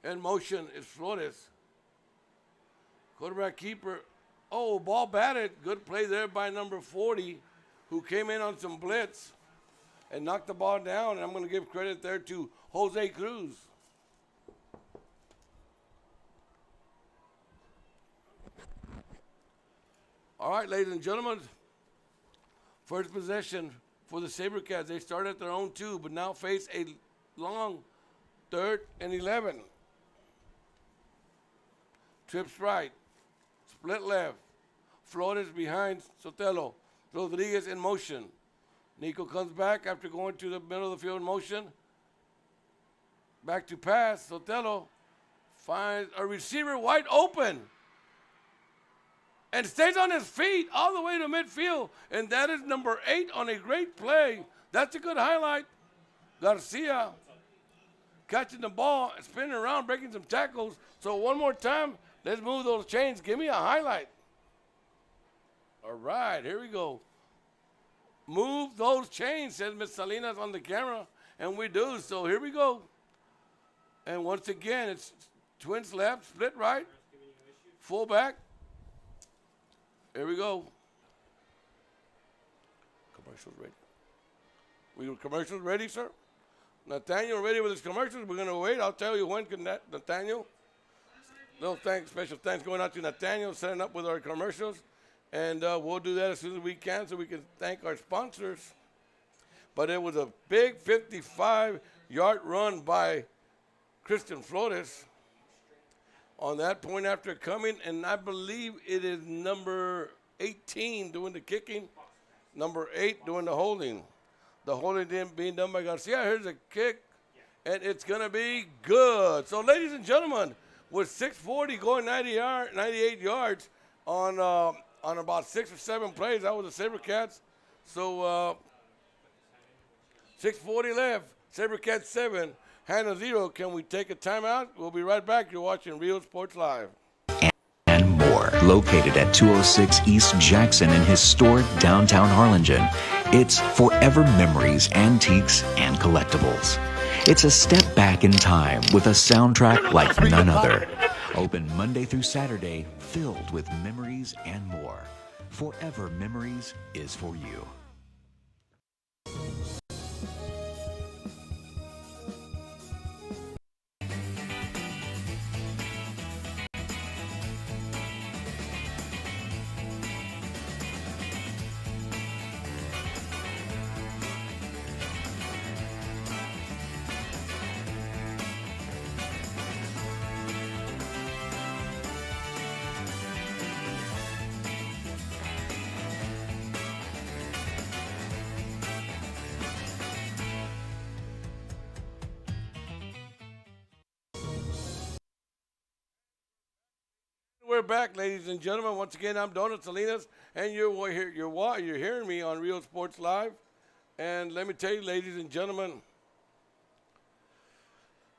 In motion is Flores. Quarterback keeper. Oh, ball batted. Good play there by number 40, who came in on some blitz and knocked the ball down. And I'm going to give credit there to Jose Cruz. All right, ladies and gentlemen. First possession for the SaberCats. They start at their own 2, but now face a long 3rd and 11. Trips right. Split left. Flores behind Sotelo. Rodriguez in motion. Nico comes back after going to the middle of the field in motion. Back to pass. Sotelo finds a receiver wide open and stays on his feet all the way to midfield. And that is number 8 on a great play. That's a good highlight. Garcia catching the ball, spinning around, breaking some tackles. So one more time, let's move those chains. Give me a highlight. All right, here we go. Move those chains, says Miss Salinas on the camera, and we do. So here we go. And once again, it's twins left, split right, full back. Here we go. Commercials ready. We were commercials ready, sir? Nathaniel ready with his commercials? We're going to wait. I'll tell you when, Nathaniel. No thanks, special thanks going out to Nathaniel, setting up with our commercials. And we'll do that as soon as we can so we can thank our sponsors. But it was a big 55-yard run by Christian Flores on that point after coming. And I believe it is number 18 doing the kicking, number 8 doing the holding. The holding being done by Garcia. Here's a kick, and it's going to be good. So, ladies and gentlemen, with 6:40 going 98 yards on about 6 or 7 plays, that was the SaberCats. So 6:40 left, SaberCats 7, Hanna 0. Can we take a timeout? We'll be right back. You're watching Real Sports Live. And more, located at 206 East Jackson in historic downtown Harlingen. It's forever memories, antiques, and collectibles. It's a step back in time with a soundtrack like none other. Open Monday through Saturday, filled with memories and more. Forever Memories is for you. We're back, ladies and gentlemen. Once again, I'm Donald Salinas, and you're hearing me on Real Sports Live. And let me tell you, ladies and gentlemen,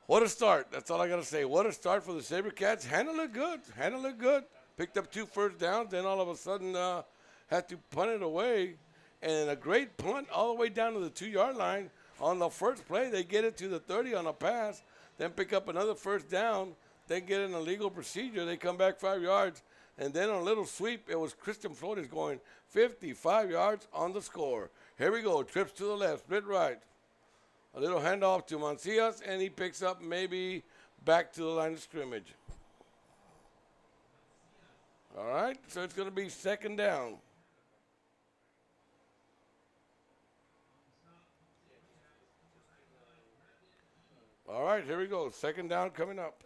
what a start. That's all I got to say. What a start for the SaberCats. Hanna looked good. Hanna looked good. Picked up 2 first downs, then all of a sudden had to punt it away. And a great punt all the way down to the 2-yard line. On the first play, they get it to the 30 on a pass, then pick up another first down. They get an illegal procedure. They come back 5 yards. And then on a little sweep, it was Christian Flores going 55 yards on the score. Here we go. Trips to the left, split right. A little handoff to Mancias, and he picks up maybe back to the line of scrimmage. All right, so it's going to be 2nd down. All right, here we go. 2nd down coming up.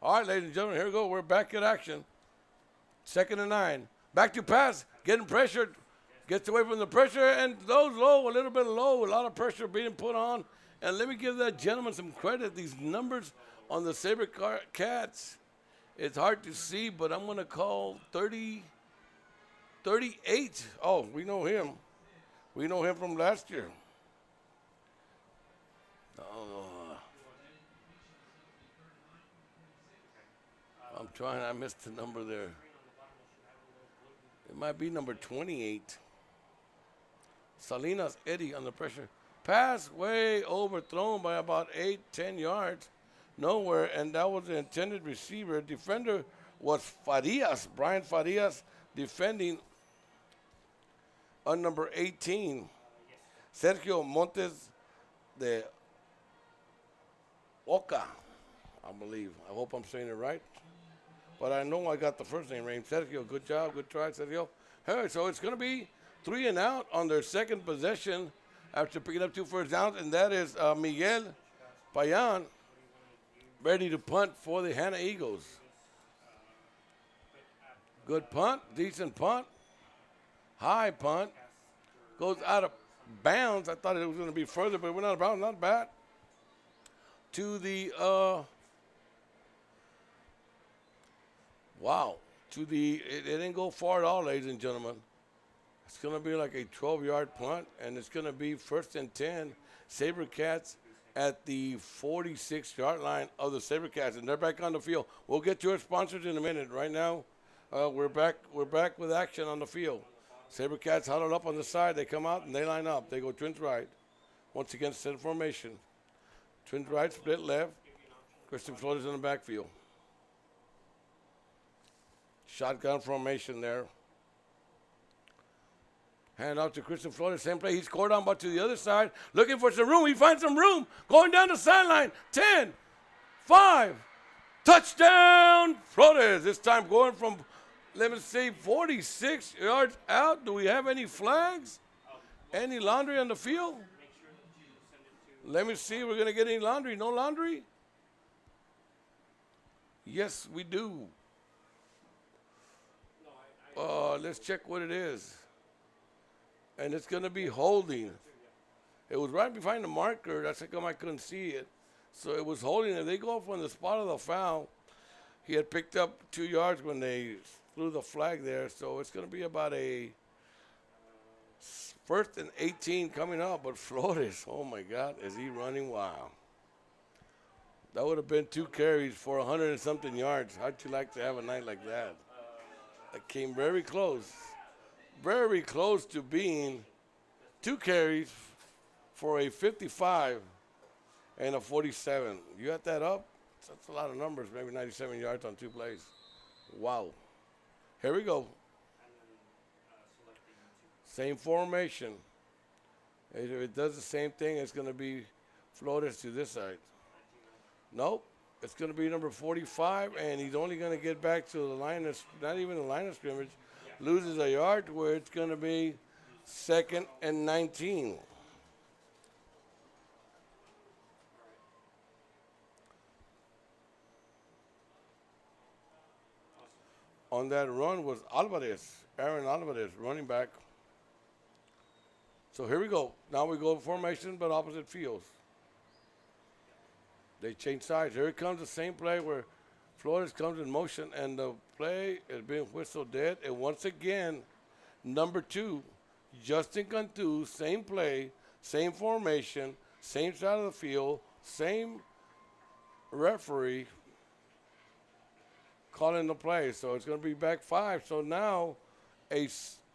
All right, ladies and gentlemen, here we go. We're back in action. 2nd and 9. Back to pass, getting pressured. Gets away from the pressure, and those low, a little bit low. A lot of pressure being put on. And let me give that gentleman some credit. These numbers on the SaberCats, it's hard to see, but I'm going to call 38. Oh, we know him. We know him from last year. Oh, trying. I missed the number there. It might be number 28. Salinas Eddie under pressure. Pass way overthrown by about 8-10 yards. Nowhere, and that was the intended receiver. Defender was Farias, Brian Farias, defending on number 18. Sergio Montes de Oca, I believe. I hope I'm saying it right. But I know I got the first name right. Sergio, good job, good try, Sergio. Hey, so it's going to be 3 and out on their second possession after picking up 2 first downs, and that is Miguel Payan ready to punt for the Hanna Eagles. Good punt, decent punt, high punt. Goes out of bounds. I thought it was going to be further, but it went out of bounds. Not bad. To the, it didn't go far at all, ladies and gentlemen. It's going to be like a 12-yard punt, and it's going to be 1st and 10. SaberCats at the 46-yard line of the SaberCats, and they're back on the field. We'll get to our sponsors in a minute. Right now, we're back with action on the field. SaberCats huddled up on the side. They come out and they line up. They go twins right. Once again, set formation. Twins right, split left. Christian Flores in the backfield. Shotgun formation there. Hand out to Christian Flores, same play. He scored on, but to the other side, looking for some room. He finds some room. Going down the sideline. 10, 5, touchdown, Flores. This time going from, let me see, 46 yards out. Do we have any flags? Any laundry on the field? Let me see. We're going to get any laundry. No laundry? Yes, we do. Let's check what it is. And it's going to be holding. It was right behind the marker. That's how come I couldn't see it. So it was holding. If they go from the spot of the foul, he had picked up 2 yards when they threw the flag there. So it's going to be about a 1st and 18 coming up. But Flores, oh my God, is he running wild. That would have been 2 carries for 100 and something yards. How'd you like to have a night like that? That came very close. Very close to being 2 carries for a 55 and a 47. You got that up? That's a lot of numbers, maybe 97 yards on 2 plays. Wow. Here we go. Same formation. If it does the same thing, it's going to be Flores to this side. Nope. It's going to be number 45, and he's only going to get back to the line of, not even the line of scrimmage. Loses a yard where it's going to be 2nd and 19. On that run was Alvarez, Aaron Alvarez, running back. So here we go. Now we go formation, but opposite fields. They change sides. Here it comes the same play where Flores comes in motion, and the play is being whistled dead. And once again, number 2, Justin Cantu, same play, same formation, same side of the field, same referee calling the play. So it's going to be back 5. So now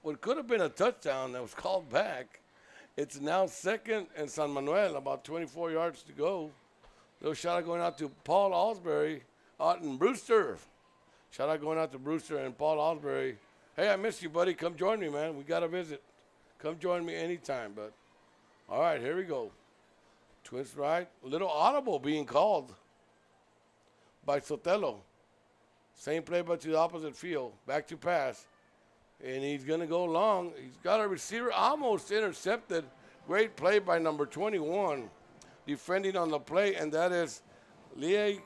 what could have been a touchdown that was called back, it's now 2nd and San Manuel, about 24 yards to go. Little shout out going out to Paul Alsbury out in Brewster. Shout out going out to Brewster and Paul Alsbury. Hey, I missed you, buddy. Come join me, man. We got a visit. Come join me anytime, but all right, here we go. Twins right. A little audible being called by Sotelo. Same play, but to the opposite field. Back to pass. And he's going to go long. He's got a receiver almost intercepted. Great play by number 21. Defending on the play, and that is Lie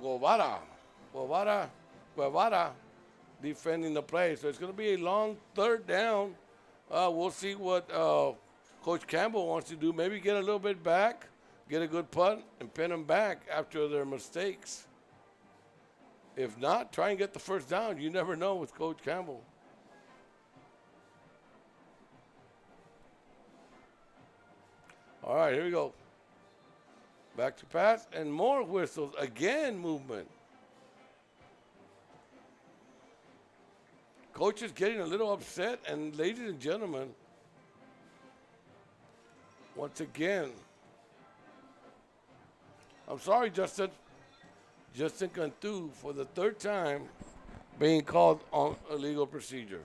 Guevara. Guevara defending the play. So it's going to be a long 3rd down. We'll see what Coach Campbell wants to do. Maybe get a little bit back, get a good punt, and pin them back after their mistakes. If not, try and get the 1st down. You never know with Coach Campbell. All right, here we go. Back to pass, and more whistles. Again, movement. Coach is getting a little upset, and ladies and gentlemen, once again, I'm sorry, Justin. Justin Cantu, for the third time, being called on illegal procedure.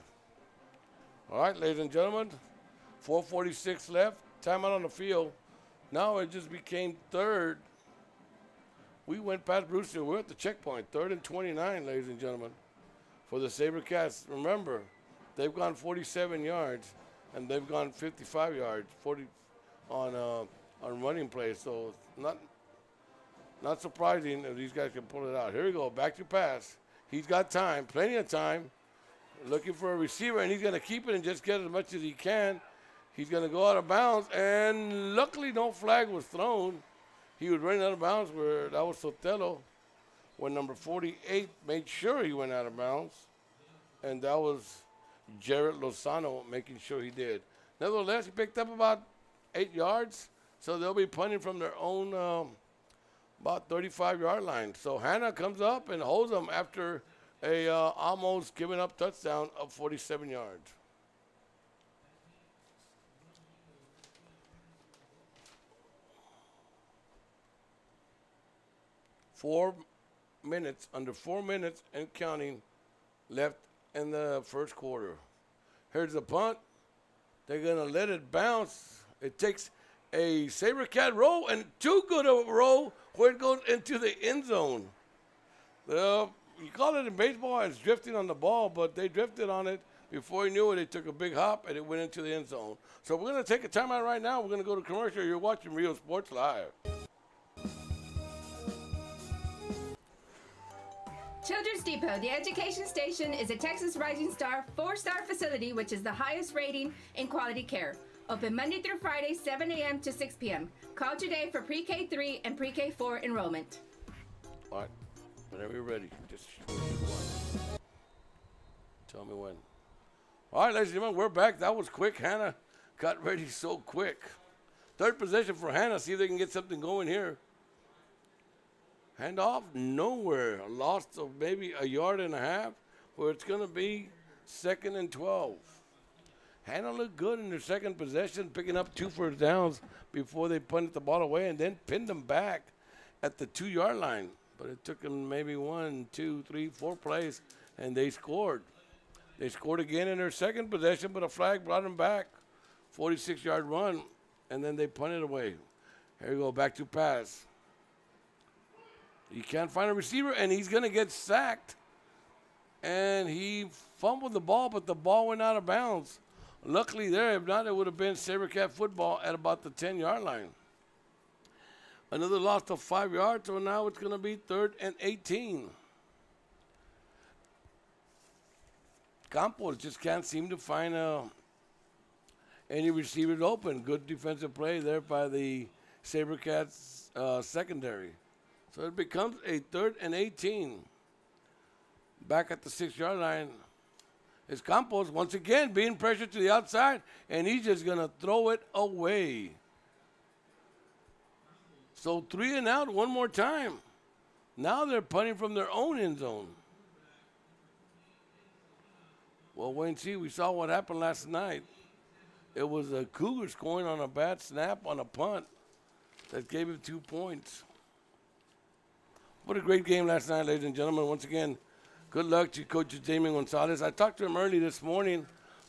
All right, ladies and gentlemen, 4:46 left, timeout on the field. Now it just became third. We went past Brewster. We're at the checkpoint, 3rd and 29, ladies and gentlemen, for the SaberCats. Remember, they've gone 47 yards, and they've gone 55 yards, 40 on running plays. So not surprising if these guys can pull it out. Here we go, back to pass. He's got time, plenty of time, looking for a receiver, and he's going to keep it and just get as much as he can. He's going to go out of bounds, and luckily no flag was thrown. He was running out of bounds where that was Sotelo, when number 48 made sure he went out of bounds, and that was Jared Lozano making sure he did. Nevertheless, he picked up about 8 yards, so they'll be punting from their own about 35-yard line. So Hanna comes up and holds them after a almost given up touchdown of 47 yards. Under 4 minutes and counting left in the first quarter. Here's the punt. They're going to let it bounce. It takes a SaberCat roll, and too good a roll where it goes into the end zone. You call it in baseball, it's drifting on the ball, but they drifted on it. Before he knew it, they took a big hop, and it went into the end zone. So we're going to take a timeout right now. We're going to go to commercial. You're watching Real Sports Live. Children's Depot, the education station, is a Texas Rising Star 4-star facility, which is the highest rating in quality care. Open Monday through Friday, 7 a.m. to 6 p.m. Call today for pre-K 3 and pre-K 4 enrollment. All right, whenever you're ready, just tell me when. All right, ladies and gentlemen, we're back. That was quick. Hanna got ready so quick. Third possession for Hanna. See if they can get something going here. Handoff nowhere. A loss of maybe a yard and a half, where it's going to be 2nd and 12. Hanna looked good in their second possession, picking up 2 first downs before they punted the ball away and then pinned them back at the 2-yard line. But it took them maybe 1, 2, 3, 4 plays, and they scored. They scored again in their second possession, but a flag brought them back. 46-yard run, and then they punted away. Here we go, back to pass. He can't find a receiver, and he's going to get sacked. And he fumbled the ball, but the ball went out of bounds. Luckily there, if not, it would have been SaberCat football at about the 10-yard line. Another loss of 5 yards, so now it's going to be 3rd and 18. Campos just can't seem to find any receivers open. Good defensive play there by the SaberCats secondary. So it becomes a 3rd and 18. Back at the 6-yard line is Campos once again being pressured to the outside, and he's just going to throw it away. So 3 and out one more time. Now they're punting from their own end zone. Well, wait and see. We saw what happened last night. It was the Cougars scoring on a bad snap on a punt that gave him 2 points. What a great game last night, ladies and gentlemen. Once again, good luck to Coach Damien Gonzalez. I talked to him early this morning.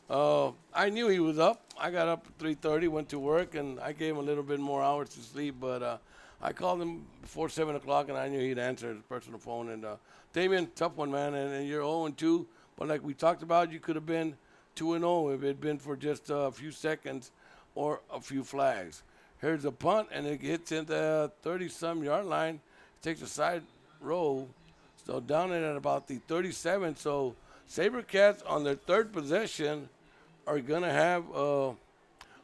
I knew he was up. I got up at 3:30, went to work, and I gave him a little bit more hours to sleep. But I called him before 7 o'clock, and I knew he'd answer his personal phone. And Damien, tough one, man. And you're 0-2. But like we talked about, you could have been 2-0 if it had been for just a few seconds or a few flags. Here's a punt, and it hits in the 30-some yard line. Takes a side roll, so down it at about the 37. So SaberCats on their third possession are going to have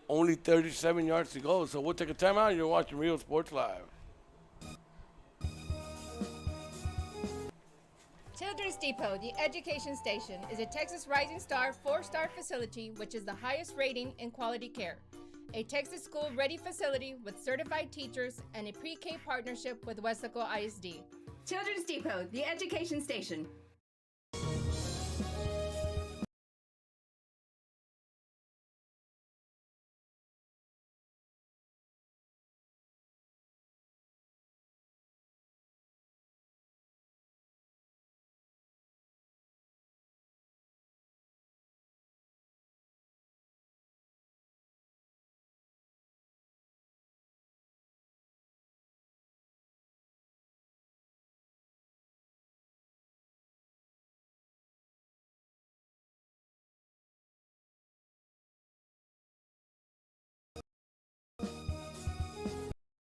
only 37 yards to go. So we'll take a timeout. You're watching Real Sports Live. Children's Depot, the education station, is a Texas Rising Star 4-star facility, which is the highest rating in quality care. A Texas school-ready facility with certified teachers and a pre-K partnership with Wesco ISD. Children's Depot, the education station.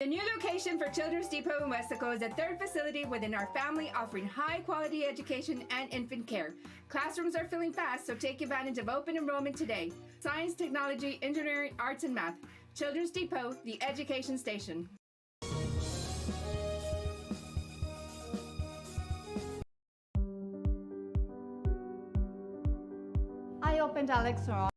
The new location for Children's Depot in Westaco is the third facility within our family, offering high-quality education and infant care. Classrooms are filling fast, so take advantage of open enrollment today. Science, technology, engineering, arts, and math. Children's Depot, the education station. I opened Alex Ross.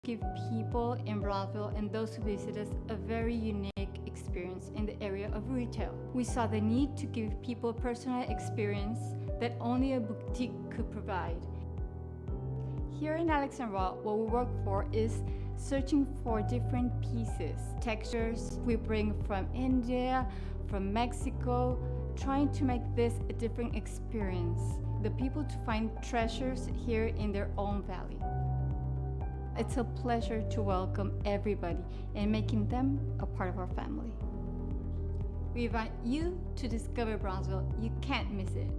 Give people in Brownsville and those who visit us a very unique experience in the area of retail. We saw the need to give people personal experience that only a boutique could provide. Here in Alexandra, what we work for is searching for different pieces, textures we bring from India, from Mexico, trying to make this a different experience. The people to find treasures here in their own valley. It's a pleasure to welcome everybody and making them a part of our family. We invite you to discover Brownsville. You can't miss it.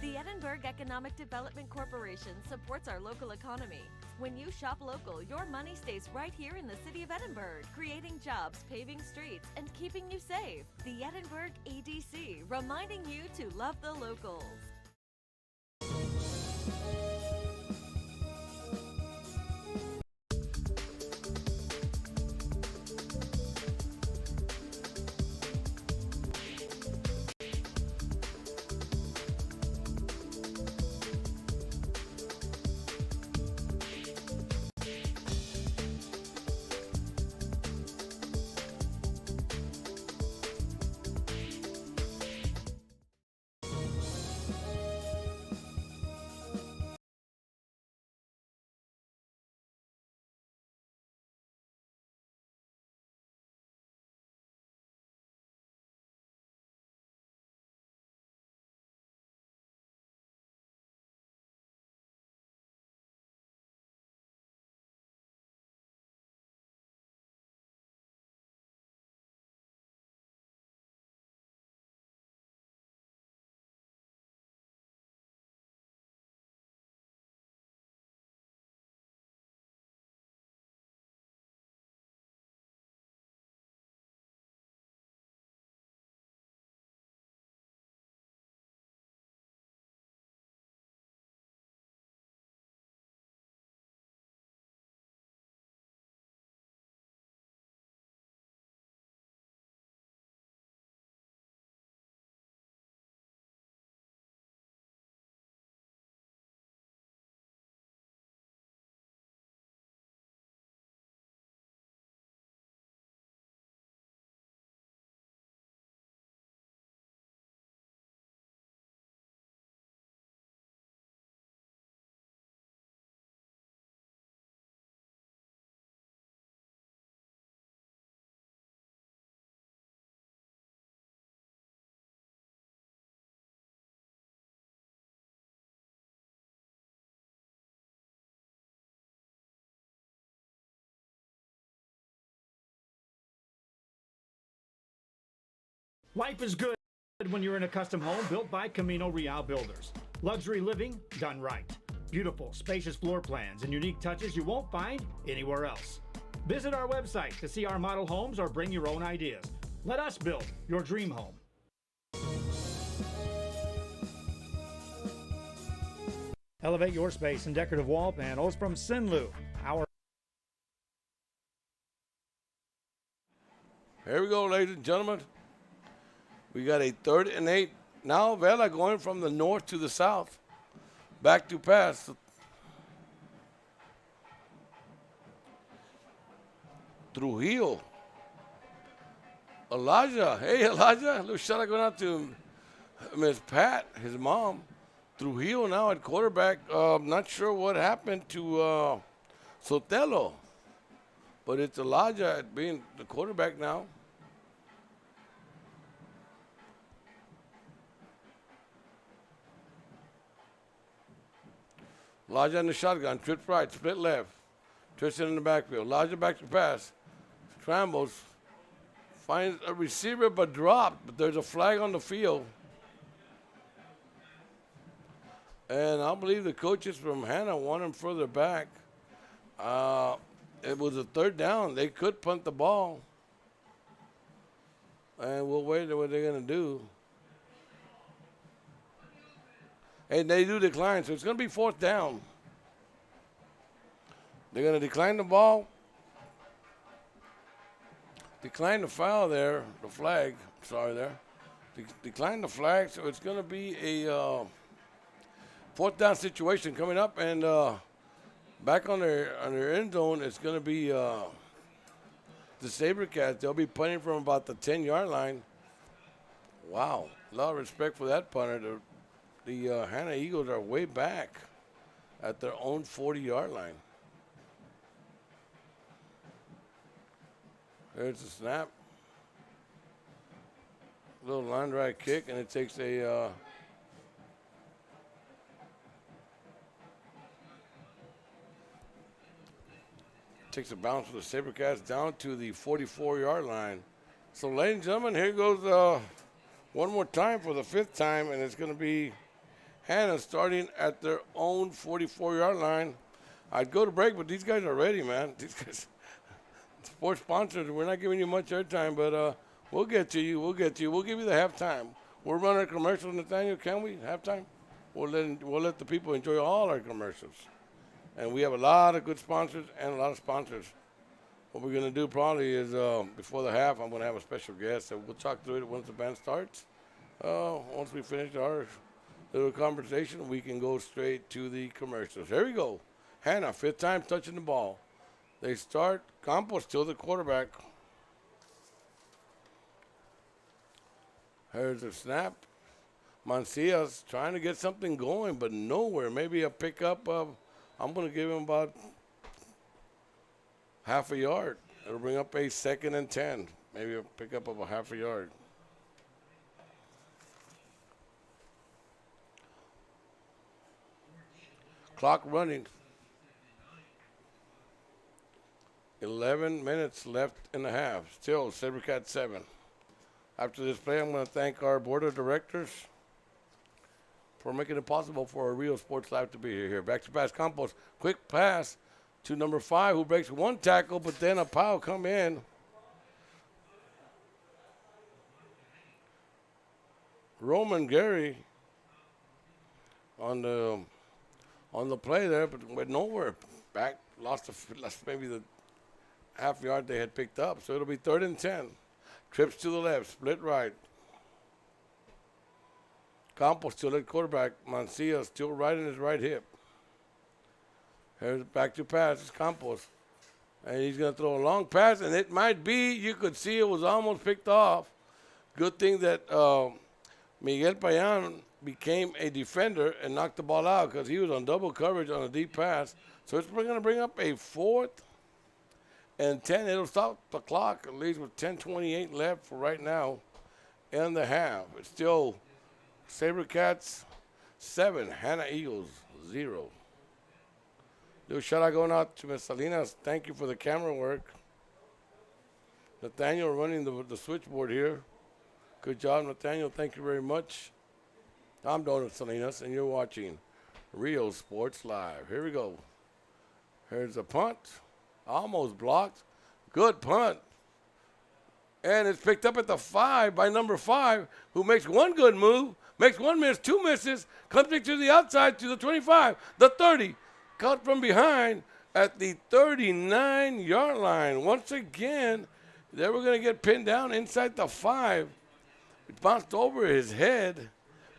The Edinburg Economic Development Corporation supports our local economy. When you shop local, your money stays right here in the city of Edinburg, creating jobs, paving streets, and keeping you safe. The Edinburg EDC, reminding you to love the locals. Life is good when you're in a custom home built by Camino Real Builders. Luxury living done right. Beautiful, spacious floor plans and unique touches you won't find anywhere else. Visit our website to see our model homes or bring your own ideas. Let us build your dream home. Elevate your space in decorative wall panels from Sinlu. Here we go, ladies and gentlemen. We got a 3rd and 8. Now Vela going from the north to the south. Back to pass. Trujillo. Elijah. Hey, Elijah. Little shout out going out to Miss Pat, his mom. Trujillo now at quarterback. Not sure what happened to Sotelo. But it's Elijah at being the quarterback now. Elijah in the shotgun, trips right, split left. Tristan in the backfield. Elijah back to pass. Scrambles. Finds a receiver but dropped. But there's a flag on the field. And I believe the coaches from Hanna want him further back. It was a 3rd down. They could punt the ball. And we'll wait to what they're going to do. And they do decline, so it's going to be 4th down. They're going to decline the ball. Decline the foul there, the flag. Sorry there. Decline the flag, so it's going to be a 4th down situation coming up. And back on their end zone, it's going to be the SaberCats. They'll be punting from about the 10-yard line. Wow. A lot of respect for that punter. The Hanna Eagles are way back at their own 40-yard line. There's the snap. Little line drive kick, and it takes a bounce for the SaberCats down to the 44-yard line. So, ladies and gentlemen, here goes one more time for the 5th time, and it's going to be Hanna starting at their own 44-yard line. I'd go to break, but these guys are ready, man. These guys, sports sponsors, we're not giving you much airtime, but we'll get to you. We'll get to you. We'll give you the halftime. We're running a commercial, Nathaniel, can we? Halftime? We'll let the people enjoy all our commercials. And we have a lot of good sponsors and a lot of sponsors. What we're going to do probably is before the half, I'm going to have a special guest. So we'll talk through it once the band starts. Once we finish our little conversation, we can go straight to the commercials. Here we go. Hanna, 5th time touching the ball. They start. Campos still the quarterback. Here's the snap. Mancias trying to get something going, but nowhere. Maybe a pickup of, I'm going to give him about half a yard. It'll bring up a 2nd and 10. Maybe a pickup of a half a yard. Clock running. 11 minutes left in the half. Still, SaberCats 7. After this play, I'm going to thank our board of directors for making it possible for a real sports life to be here. Back to pass, Campos. Quick pass to number 5, who breaks one tackle, but then a pile come in. Roman Gary on the play there, but went nowhere. Back, lost maybe the half yard they had picked up. So it'll be 3rd and 10. Trips to the left, split right. Campos still at quarterback. Mancia still right in his right hip. Here's back to pass. It's Campos. And he's going to throw a long pass, and it might be, you could see it was almost picked off. Good thing that Miguel Payan became a defender and knocked the ball out because he was on double coverage on a deep pass. So it's going to bring up a 4th and 10. It'll stop the clock, at least with 10:28 left for right now in the half. It's still SaberCats 7, Hanna Eagles 0. Little shout out going out to Ms. Salinas. Thank you for the camera work. Nathaniel running the switchboard here. Good job, Nathaniel. Thank you very much. I'm Donald Salinas, and you're watching Real Sports Live. Here we go. Here's a punt. Almost blocked. Good punt. And it's picked up at the 5 by number 5, who makes one good move, makes one miss, two misses, comes back to the outside to the 25, the 30. Caught from behind at the 39-yard line. Once again, they were going to get pinned down inside the 5. It bounced over his head,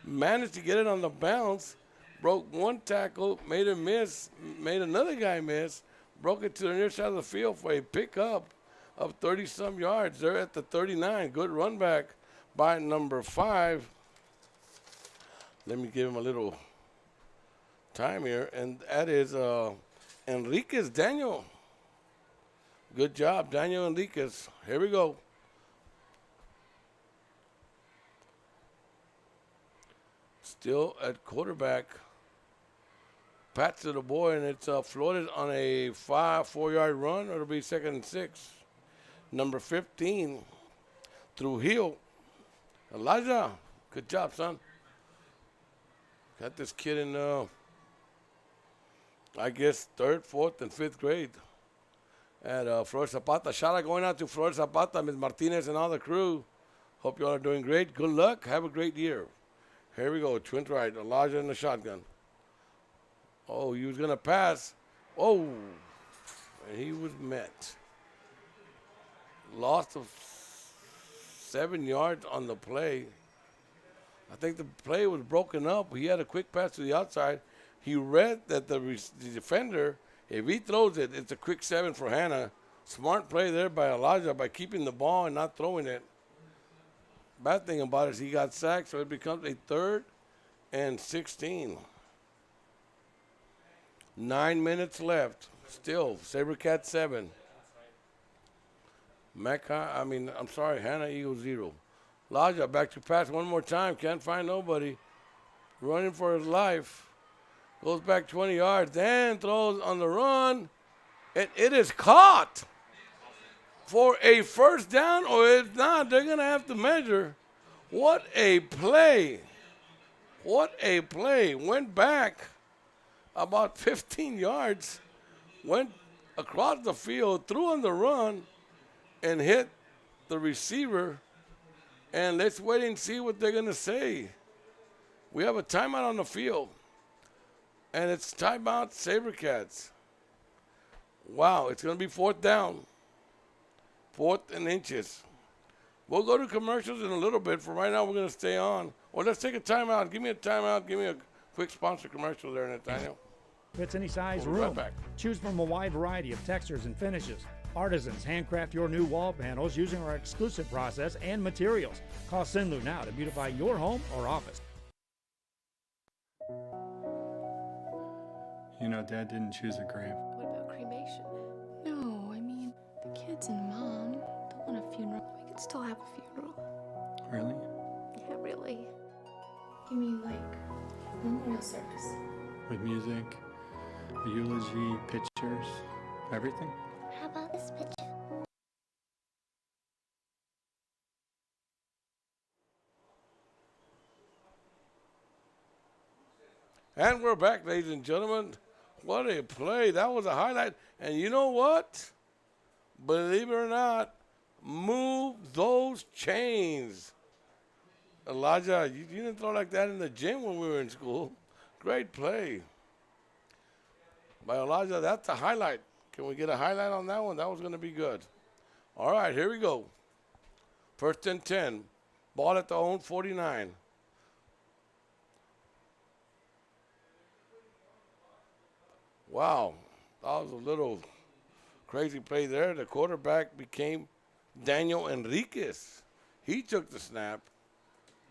managed to get it on the bounce, broke one tackle, made a miss, made another guy miss, broke it to the near side of the field for a pickup of 30-some yards. They're at the 39. Good run back by number 5. Let me give him a little time here, and that is Enriquez Daniel. Good job, Daniel Enriquez. Here we go. Still at quarterback. Pat to the boy, and it's floated on a 4-yard run. It'll be 2nd and 6. Number 15, Trujillo. Elijah, good job, son. Got this kid in, I guess, 3rd, 4th, and 5th grade at Flor Zapata. Shout out going out to Flor Zapata, Ms. Martinez, and all the crew. Hope you all are doing great. Good luck. Have a great year. Here we go. Twins right. Elijah in the shotgun. Oh, he was going to pass. Oh, and he was met. Loss of 7 yards on the play. I think the play was broken up. He had a quick pass to the outside. He read that the defender, if he throws it, it's a quick 7 for Hanna. Smart play there by Elijah by keeping the ball and not throwing it. Bad thing about it is he got sacked, so it becomes a 3rd and 16. 9 minutes left. Still, SaberCats 7. Hanna Eagles 0. Elijah back to pass one more time. Can't find nobody. Running for his life. Goes back 20 yards. Then throws on the run. And it is caught for a first down, or if not, they're going to have to measure. What a play. What a play. Went back about 15 yards. Went across the field, threw on the run, and hit the receiver. And let's wait and see what they're going to say. We have a timeout on the field. And it's timeout SaberCats. Wow, it's going to be 4th down. 4th and inches. We'll go to commercials in a little bit. For right now, we're going to stay on. Well, let's take a timeout. Give me a timeout. Give me a quick sponsor commercial there, Nathaniel. Fits any size We'll be room. right back. Choose from a wide variety of textures and finishes. Artisans handcraft your new wall panels using our exclusive process and materials. Call Sinlu now to beautify your home or office. You know, Dad didn't choose a grave. What about cremation? No, I mean, the kids and Mom don't want a funeral. We could still have a funeral. Really? Yeah, really. You mean like memorial service? With music, a eulogy, pictures, everything? How about this picture? And we're back, ladies and gentlemen. What a play. That was a highlight. And you know what? Believe it or not, move those chains. Elijah, you didn't throw like that in the gym when we were in school. Great play. By Elijah, that's a highlight. Can we get a highlight on that one? That was going to be good. All right, here we go. 1st and 10. Ball at the own 49. Wow, that was a little crazy play there. The quarterback became Daniel Enriquez. He took the snap,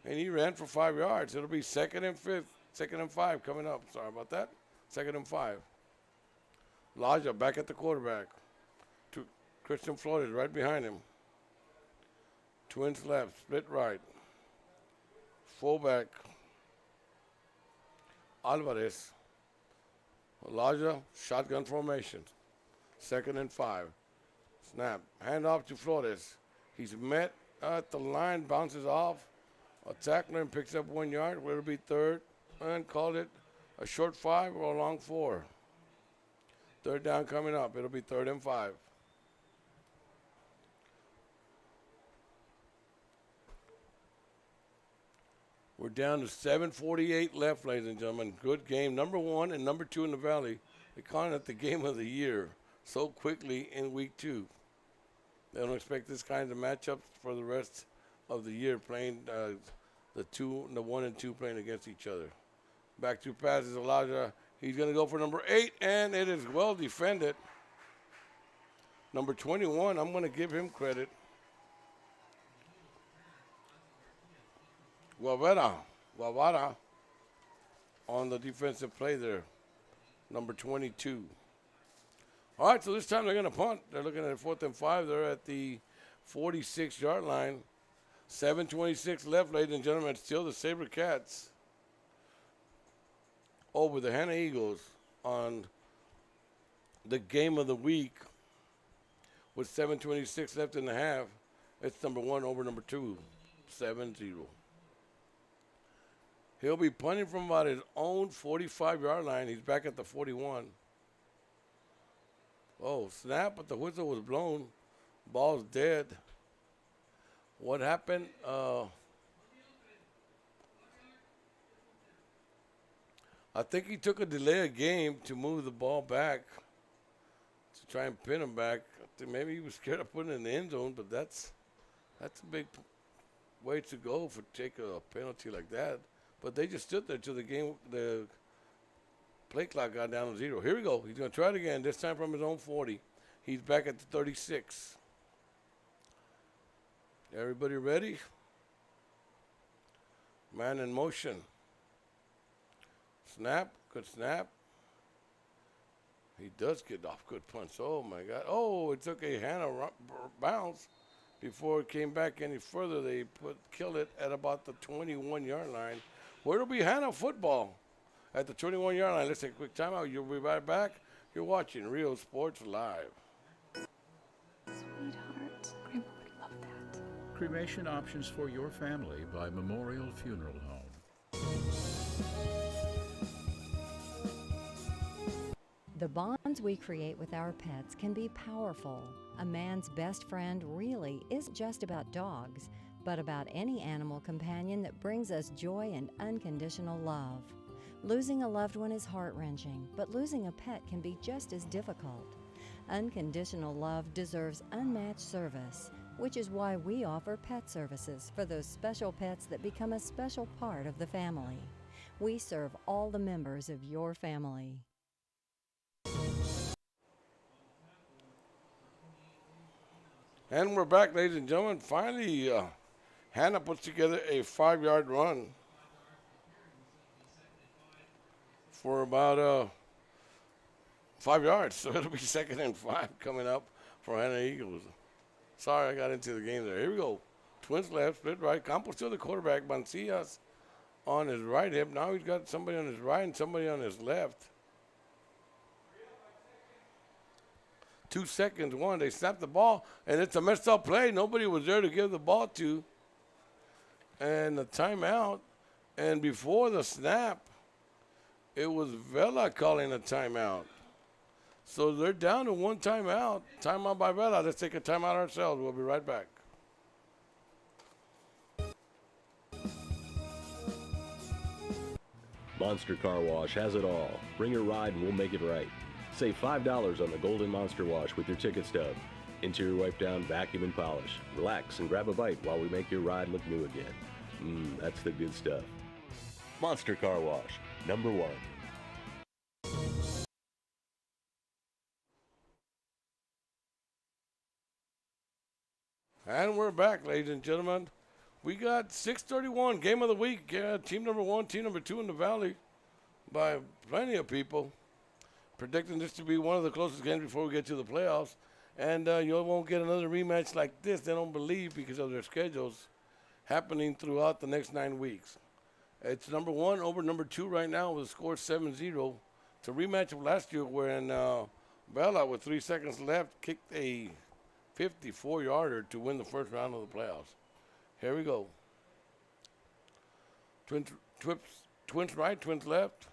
and he ran for 5 yards. It'll be 2nd and 5 coming up. Sorry about that. 2nd and 5. Elijah back at the quarterback. Christian Flores right behind him. Twins left, split right. Fullback, Alvarez. Elijah, shotgun formation. 2nd and 5. Snap. Hand off to Flores. He's met at the line, bounces off. A tackler and picks up 1 yard. It'll be third, and called it a short 5 or a long 4. Third down coming up. It'll be 3rd and 5. We're down to 7:48 left, ladies and gentlemen. Good game. Number 1 and number 2 in the Valley. They're calling it the game of the year so quickly in week 2. They don't expect this kind of matchups for the rest of the year, playing the 1 and 2 playing against each other. Back to passes, Elijah. He's going to go for number 8, and it is well defended. Number 21, I'm going to give him credit. Guevara on the defensive play there. Number 22. All right, so this time they're going to punt. They're looking at 4th and 5. They're at the 46-yard line. 7:26 left, ladies and gentlemen. Still the SaberCats over the Hanna Eagles on the game of the week with 7:26 left in the half. It's number 1 over number 2, 7-0. He'll be punting from about his own 45-yard line. He's back at the 41. Oh, snap, but the whistle was blown. Ball's dead. What happened? I think he took a delay of game to move the ball back to try and pin him back. I think maybe he was scared of putting it in the end zone, but that's a big way to go for take a penalty like that. But they just stood there till the play clock got down to 0. Here we go. He's going to try it again, this time from his own 40. He's back at the 36. Everybody ready? Man in motion. Snap. Good snap. He does get off. Good punch. Oh, my God. Oh, it took a Hanna bounce before it came back any further. They killed it at about the 21-yard line. Where will be Hanna football? At the 21-yard line. Let's take a quick timeout. You'll be right back. You're watching Real Sports Live. Sweetheart. Grandma would love that. Cremation options for your family by Memorial Funeral Home. The bonds we create with our pets can be powerful. A man's best friend really isn't just about dogs, but about any animal companion that brings us joy and unconditional love. Losing a loved one is heart-wrenching, but losing a pet can be just as difficult. Unconditional love deserves unmatched service, which is why we offer pet services for those special pets that become a special part of the family. We serve all the members of your family. And we're back, ladies and gentlemen. Finally, Hanna puts together a 5-yard run for about 5 yards. So it'll be 2nd and 5 coming up for Hanna Eagles. Sorry, I got into the game there. Here we go. Twins left, split right. Campos still the quarterback. Mancias on his right hip. Now he's got somebody on his right and somebody on his left. 2 seconds, one. They snapped the ball, and it's a messed up play. Nobody was there to give the ball to. And the timeout. And before the snap, it was Vela calling a timeout. So they're down to 1 timeout. Timeout by Vela. Let's take a timeout ourselves. We'll be right back. Monster Car Wash has it all. Bring your ride and we'll make it right. Save $5 on the Golden Monster Wash with your ticket stub. Interior wipe down, vacuum, and polish. Relax and grab a bite while we make your ride look new again. That's the good stuff. Monster Car Wash, number 1. And we're back, ladies and gentlemen. We got 6:31 game of the week. Team number 1, team number 2 in the Valley by plenty of people. Predicting this to be one of the closest games before we get to the playoffs. And you won't get another rematch like this, they don't believe, because of their schedules happening throughout the next 9 weeks. It's number 1 over number 2 right now with a score 7-0. It's a rematch of last year when Vela, with 3 seconds left, kicked a 54-yarder to win the first round of the playoffs. Here we go. Twins right, twins left.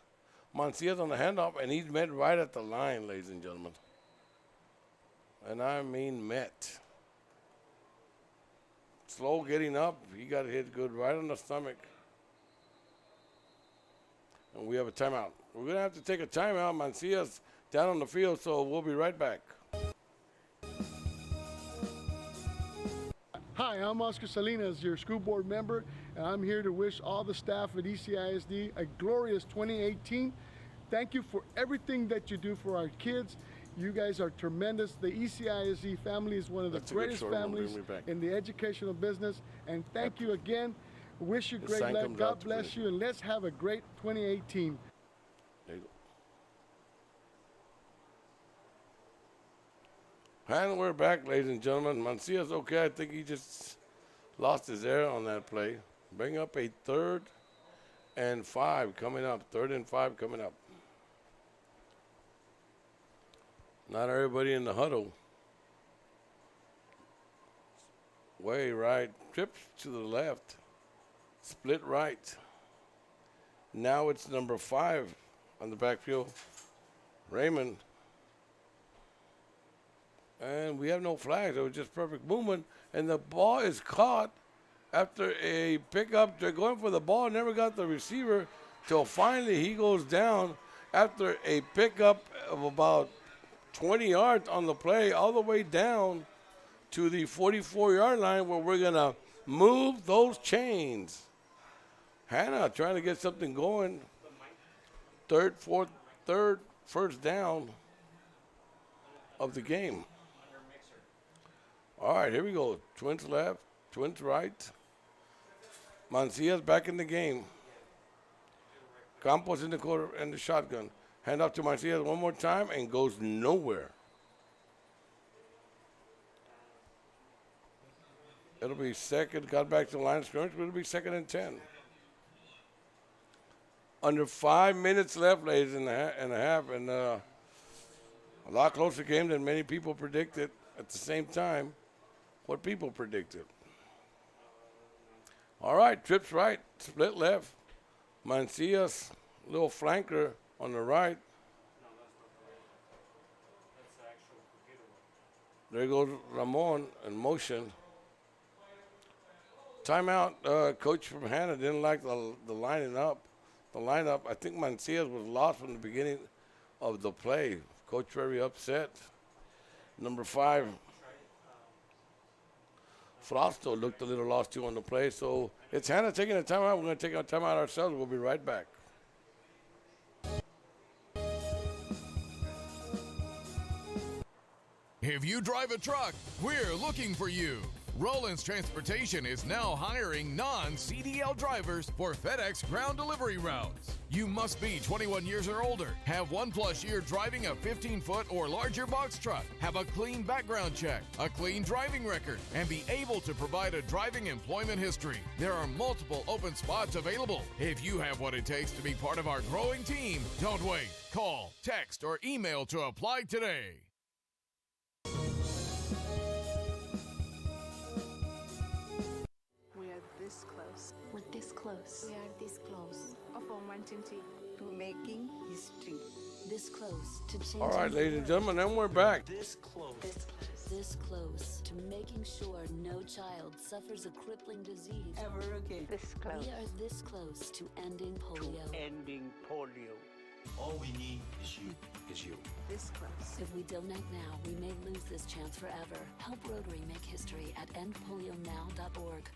Mancias on the handoff, and he's met right at the line, ladies and gentlemen. And I mean met. Slow getting up. He got hit good right on the stomach. And we have a timeout. We're going to have to take a timeout. Mancias down on the field, so we'll be right back. Hi, I'm Oscar Salinas, your school board member, and I'm here to wish all the staff at ECISD a glorious 2018. Thank you for everything that you do for our kids. You guys are tremendous. The ECISD family is one of the greatest families in the educational business, and thank you again. Wish you great luck. God bless you, and let's have a great 2018. There you go. And we're back, ladies and gentlemen. Mancias, okay, I think he just lost his air on that play. Bring up a 3rd and 5 coming up. 3rd and 5 coming up. Not everybody in the huddle. Way right. Trips to the left. Split right. Now it's number 5 on the backfield. Raymond. And we have no flags. It was just perfect movement. And the ball is caught after a pickup. They're going for the ball. Never got the receiver till finally he goes down after a pickup of about 20 yards on the play all the way down to the 44-yard line where we're going to move those chains. Hanna trying to get something going. Third, first down of the game. All right, here we go. Twins left, twins right. Mancias back in the game. Campos in the quarter and the shotgun. Hand off to Mancias one more time and goes nowhere. It'll be second. Got back to the line of scrimmage, but it'll be 2nd and 10. Under 5 minutes left, ladies and a half, and a lot closer game than many people predicted. At the same time, what people predicted. All right, trips right, split left. Mancias, little flanker on the right. There goes Ramon in motion. Timeout. Coach from Hanna didn't like the lining up. The lineup. I think Mancias was lost from the beginning of the play. Coach very upset. Number 5. Frosto looked a little lost too on the play. So it's Hanna taking a timeout. We're going to take a timeout ourselves. We'll be right back. If you drive a truck, we're looking for you. Rollins Transportation is now hiring non-CDL drivers for FedEx ground delivery routes. You must be 21 years or older, have 1+ year driving a 15-foot or larger box truck, have a clean background check, a clean driving record, and be able to provide a driving employment history. There are multiple open spots available. If you have what it takes to be part of our growing team, don't wait. Call, text, or email to apply today. This close. We're this close. We are this close. Of wanting to making history. This close to changing. All right, ladies and gentlemen, then we're back. This close. This close to making sure no child suffers a crippling disease Ever again. This close. We are this close to ending polio. Ending polio. All we need is you. This close. If we don't act now, we may lose this chance forever. Help Rotary make history at endpolionow.org.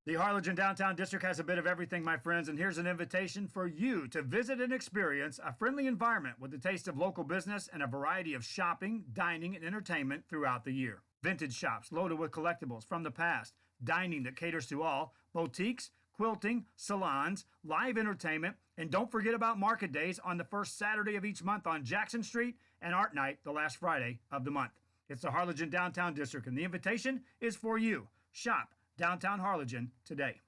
The Harlingen Downtown District has a bit of everything, my friends, and here's an invitation for you to visit and experience a friendly environment with a taste of local business and a variety of shopping, dining, and entertainment throughout the year. Vintage shops loaded with collectibles from the past, dining that caters to all, boutiques, quilting, salons, live entertainment, and don't forget about market days on the first Saturday of each month on Jackson Street and Art Night the last Friday of the month. It's the Harlingen Downtown District, and the invitation is for you. Shop Downtown Harlingen today.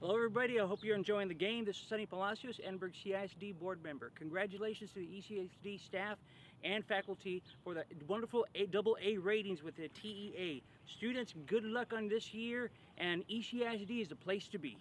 Hello, everybody. I hope you're enjoying the game. This is Sonny Palacios, Edinburg CISD board member. Congratulations to the ECISD staff and faculty for the wonderful AA ratings with the TEA. Students, good luck on this year, and ECISD is the place to be.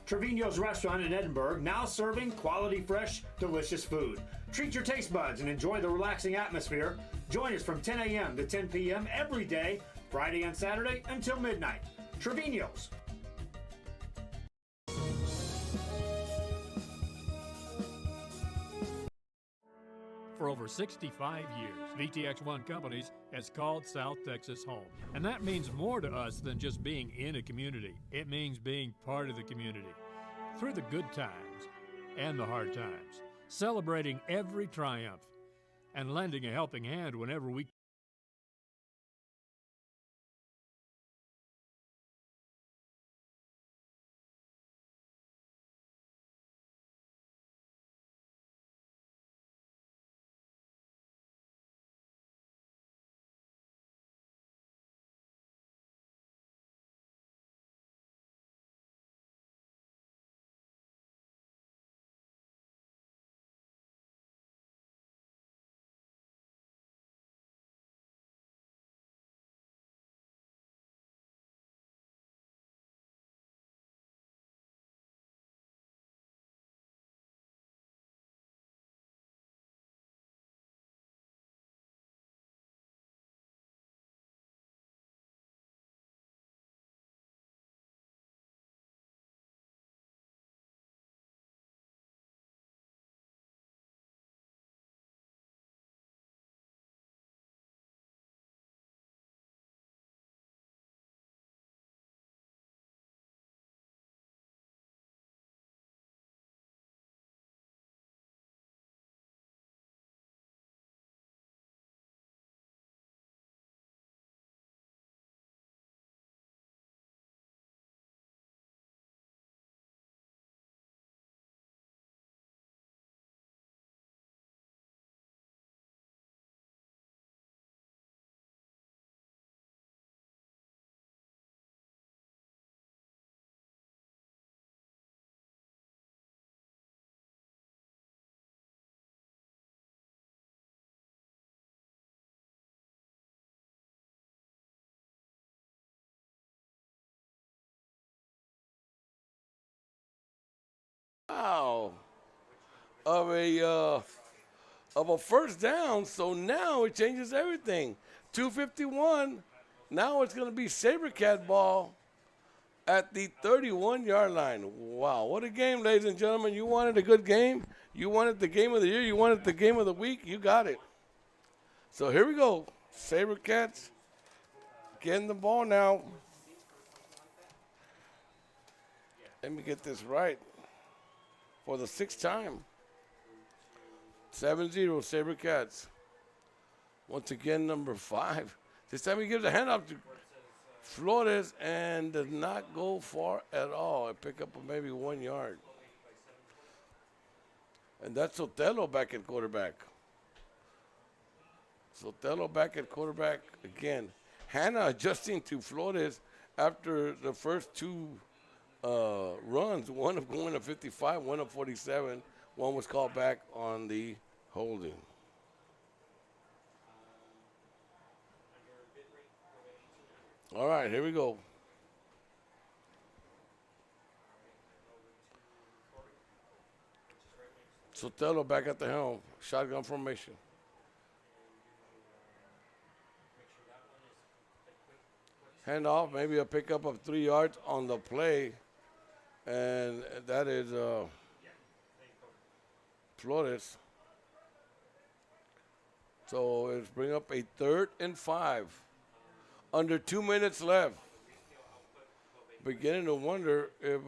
Trevino's Restaurant in Edinburg, now serving quality, fresh, delicious food. Treat your taste buds and enjoy the relaxing atmosphere. Join us from 10 a.m. to 10 p.m. every day, Friday and Saturday until midnight. Trevino's. For over 65 years, VTX1 Companies has called South Texas home. And that means more to us than just being in a community. It means being part of the community. Through the good times and the hard times, celebrating every triumph and lending a helping hand whenever we Wow. Of a first down, so now it changes everything. 251. Now it's going to be SaberCat ball at the 31-yard line. Wow, what a game, ladies and gentlemen. You wanted a good game. You wanted the game of the year. You wanted the game of the week. You got it. So here we go. SaberCats getting the ball now. Let me get this right. for the 6th time. 7-0 SaberCats. Once again, number 5. This time he gives a handoff to Flores and does not go far at all. I pick up maybe 1 yard. And that's Sotelo back at quarterback. Sotelo back at quarterback again. Hanna adjusting to Flores after the first 2 runs, one of going to 55, one of 47. One was called back on the holding. All right, here we go. Sotelo back at the helm. Shotgun formation. Hand off, maybe a pickup of 3 yards on the play. And that is Flores. So it's bring up a 3rd and 5. Under 2 minutes left. Beginning to wonder if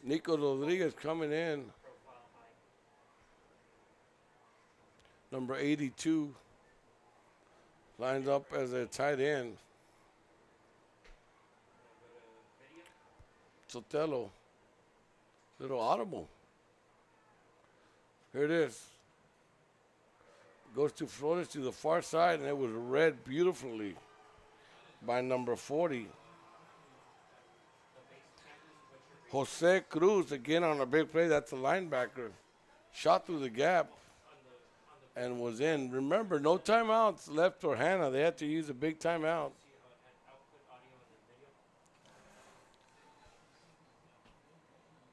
Nico Rodriguez coming in. Number 82. Lines up as a tight end. Sotelo. Little audible. Here it is. Goes to Flores to the far side, and it was read beautifully by number 40. Jose Cruz, again on a big play. That's a linebacker. Shot through the gap and was in. Remember, no timeouts left for Hanna. They had to use a big timeout.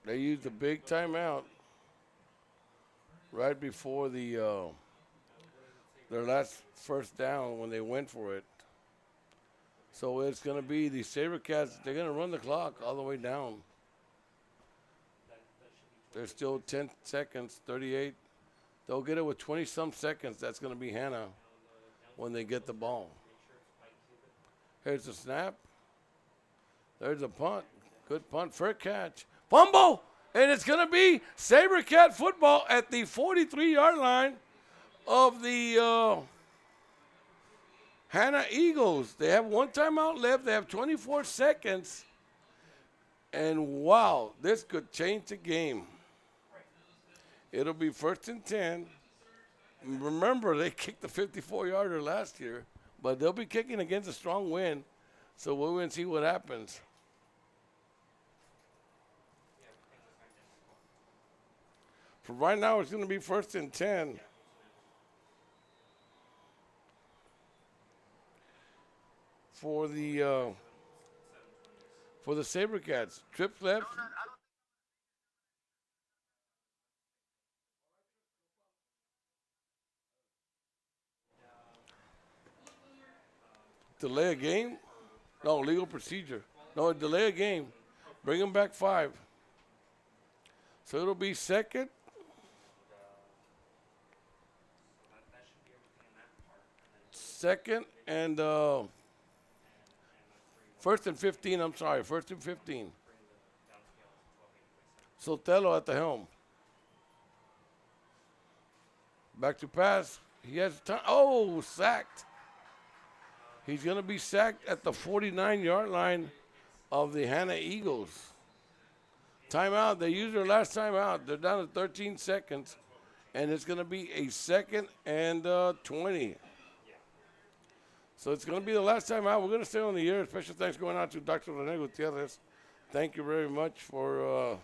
They used a big timeout right before the their last first down when they went for it. So it's going to be the SaberCats. They're going to run the clock all the way down. There's still 10 seconds, 38. They'll get it with 20-some seconds. That's going to be Hanna when they get the ball. Here's the snap. There's a punt. Good punt. Fair catch. Fumble! And it's going to be SaberCat football at the 43-yard line of the Hanna Eagles. They have 1 timeout left. They have 24 seconds. And wow, this could change the game. It'll be 1st and 10. Remember, they kicked the 54-yarder last year, but they'll be kicking against a strong wind. So we'll wait and see what happens. For right now, it's going to be 1st and 10. For the SaberCats. Trip left. Delay a game? No, legal procedure. No, delay a game. Bring them back 5. So it'll be 2nd. Second and 1st and 15. I'm sorry, 1st and 15. Sotelo at the helm. Back to pass. He has time. Oh, sacked. He's going to be sacked at the 49-yard line of the Hanna Eagles. Timeout. They used their last timeout. They're down to 13 seconds. And it's going to be a 2nd and 20. So it's going to be the last time out. We're going to stay on the air. Special thanks going out to Dr. Rene Gutierrez. Thank you very much for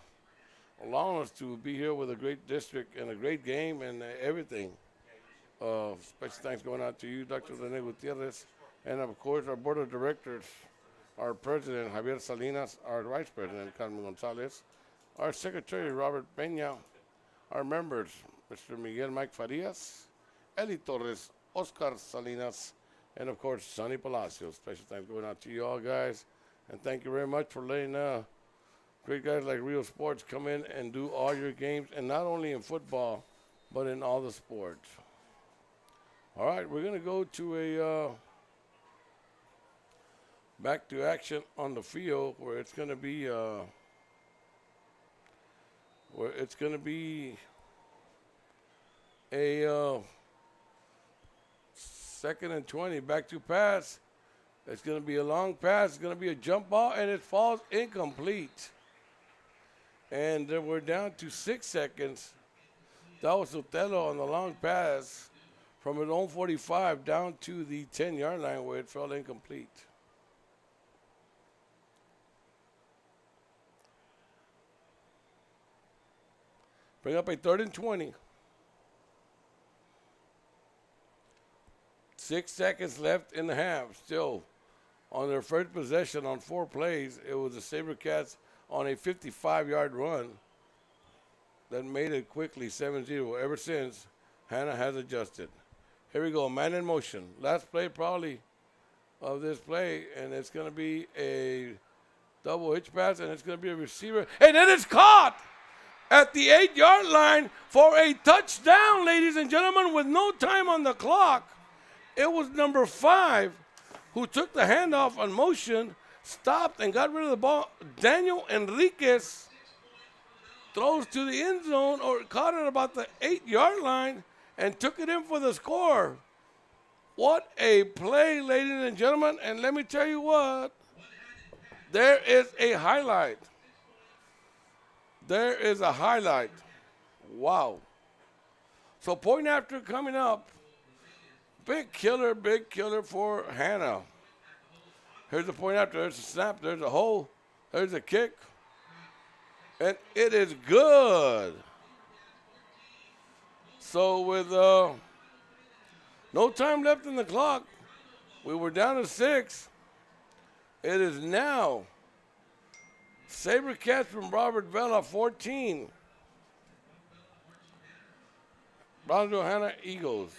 allowing us to be here with a great district and a great game and everything. Special thanks going out to you, Dr. Rene Gutierrez. And, of course, our board of directors, our president, Javier Salinas, our vice president, Carmen Gonzalez, our secretary, Robert Peña, our members, Mr. Miguel Mike Farias, Eli Torres, Oscar Salinas, and, of course, Sonny Palacios. Special thanks going out to you all, guys. And thank you very much for letting great guys like Real Sports come in and do all your games, and not only in football, but in all the sports. All right, we're going to go to back to action on the field where it's going to be a second and 20. Back to pass. It's going to be a long pass. It's going to be a jump ball, and it falls incomplete. And we're down to 6 seconds. That was Sotelo on the long pass from his own 45 down to the 10-yard line where it fell incomplete. Bring up a 3rd and 20. 6 seconds left in the half. Still on their first possession on 4 plays, it was the SaberCats on a 55-yard run that made it quickly 7-0. Ever since, Hanna has adjusted. Here we go, man in motion. Last play probably of this play, and it's going to be a double hitch pass, and it's going to be a receiver. And then it's caught at the 8-yard line for a touchdown, ladies and gentlemen, with no time on the clock. It was number 5 who took the handoff on motion, stopped and got rid of the ball. Daniel Enriquez throws to the end zone or caught it about the 8-yard line and took it in for the score. What a play, ladies and gentlemen. And let me tell you what, there is a highlight. There is a highlight. Wow. So point after coming up. Big killer for Hanna. Here's the point after. There's a snap. There's a hole. There's a kick. And it is good. So with no time left in the clock, we were down to 6. It is now SaberCats from Brownsville Vela 14. Brownsville Hanna Eagles.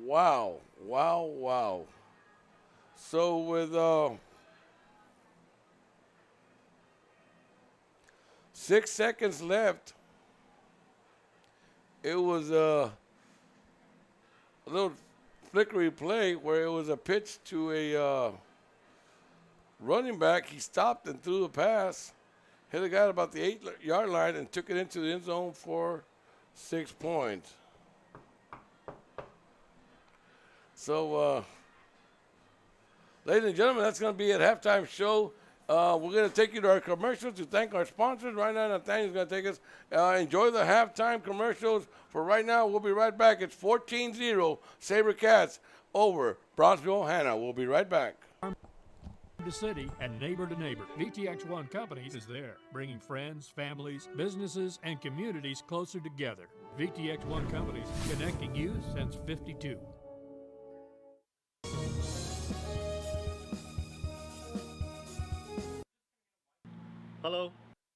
Wow, wow, wow. So with 6 seconds left, it was a little flickery play where it was a pitch to a running back. He stopped and threw the pass, hit a guy at about the 8-yard line and took it into the end zone for 6 points. So, ladies and gentlemen, that's going to be at halftime show. We're going to take you to our commercials to thank our sponsors. Right now, Nathaniel's going to take us. Enjoy the halftime commercials. For right now, we'll be right back. It's 14-0 SaberCats over Brownsville Hanna. We'll be right back. To city and neighbor to neighbor, VTX1 Companies is there, bringing friends, families, businesses, and communities closer together. VTX1 Companies, connecting you since '52. Hello,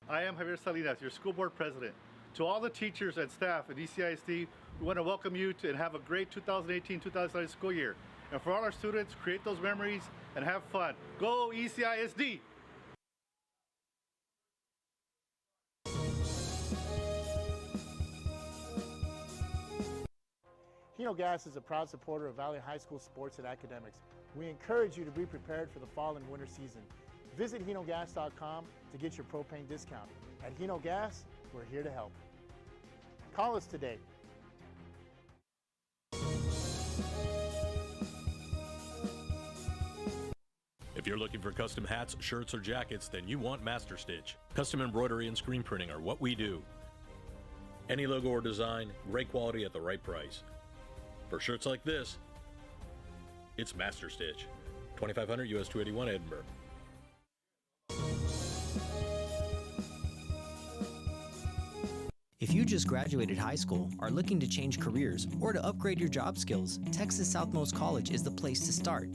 I am Javier Salinas, your school board president. To all the teachers and staff at ECISD, we want to welcome you to and have a great 2018-2019 school year. And for all our students, create those memories and have fun. Go ECISD! Hino Gas is a proud supporter of Valley High School sports and academics. We encourage you to be prepared for the fall and winter season. Visit hinogas.com to get your propane discount. At Hino Gas, we're here to help. Call us today. If you're looking for custom hats, shirts, or jackets, then you want Master Stitch. Custom embroidery and screen printing are what we do. Any logo or design, great quality at the right price. For shirts like this, it's Master Stitch. 2500 US 281 Edinburg. If you just graduated high school, are looking to change careers, or to upgrade your job skills, Texas Southmost College is the place to start.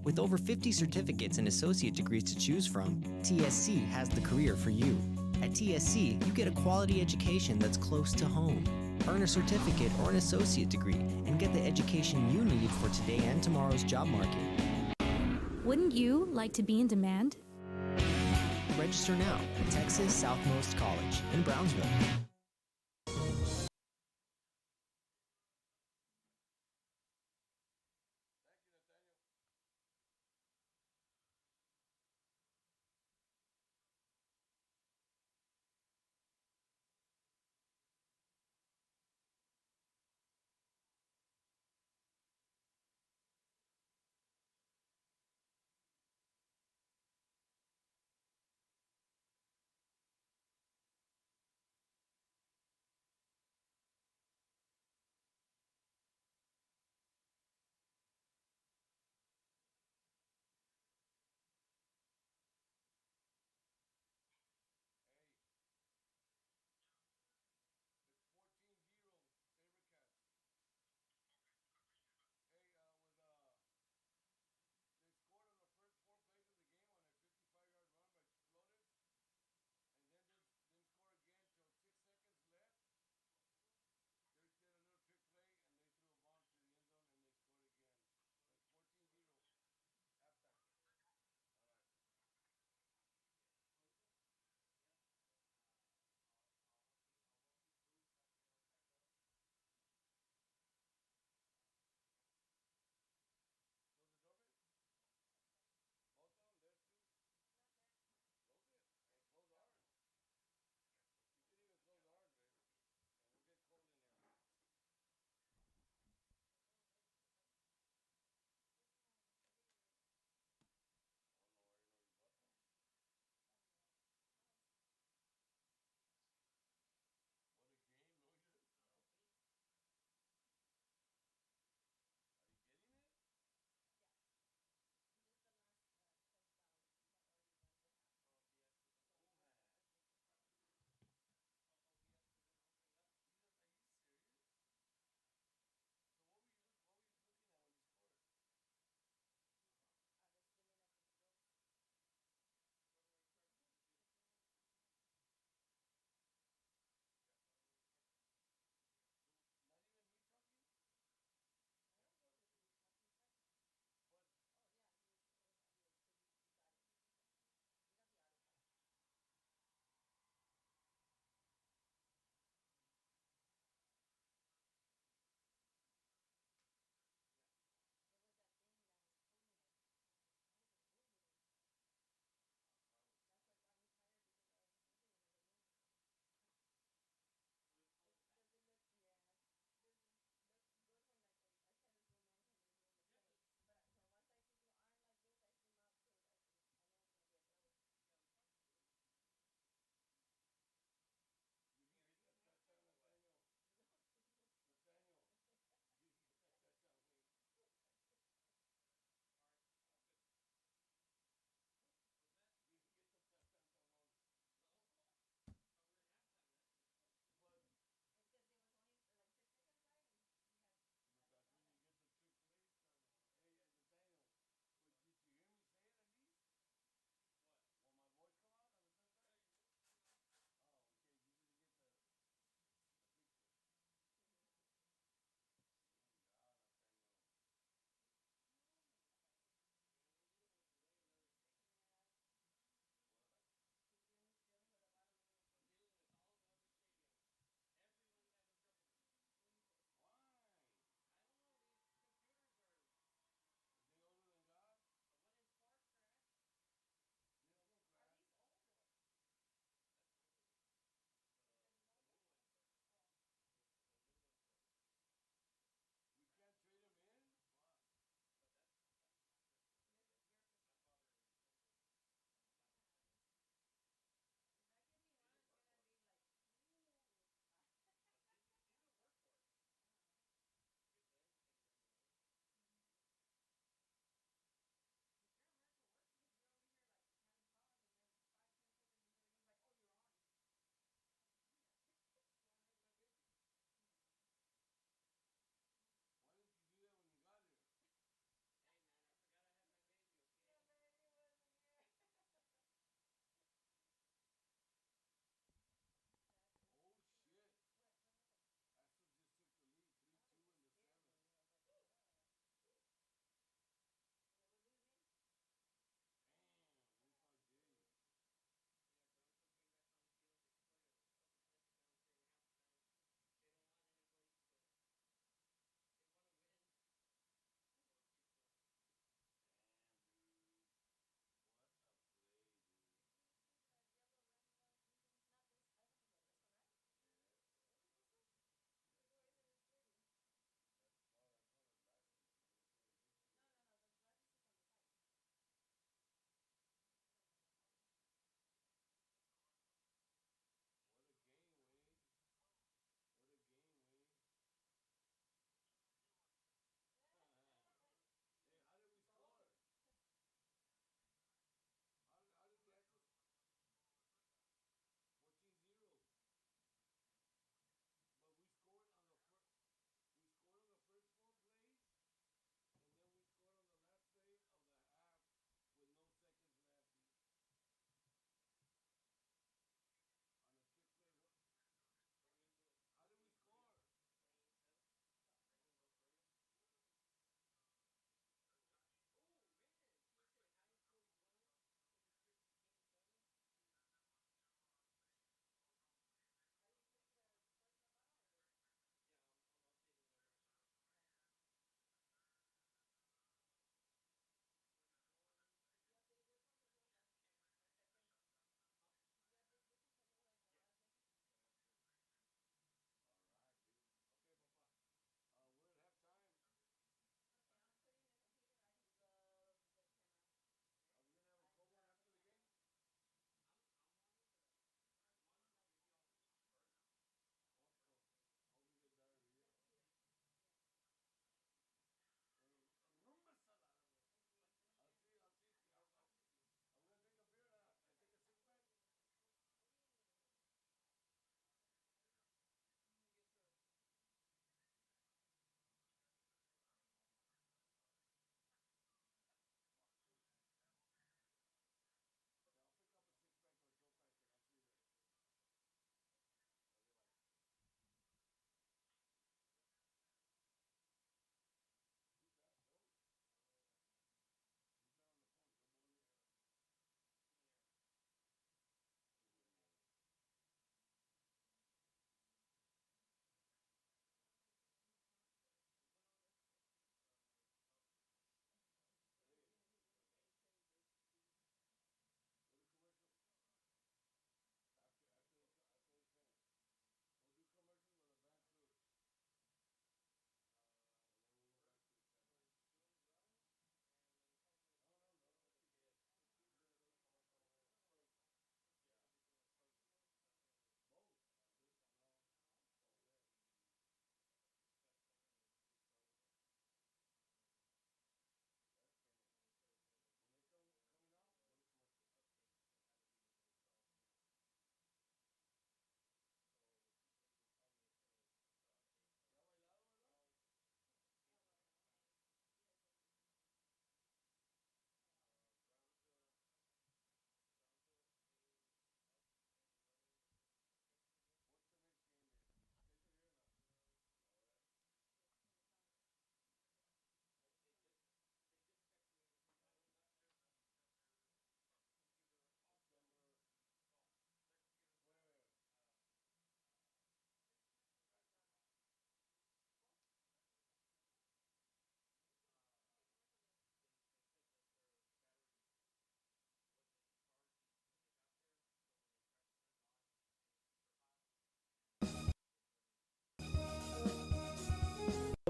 With over 50 certificates and associate degrees to choose from, TSC has the career for you. At TSC, you get a quality education that's close to home. Earn a certificate or an associate degree and get the education you need for today and tomorrow's job market. Wouldn't you like to be in demand? Register now at Texas Southmost College in Brownsville.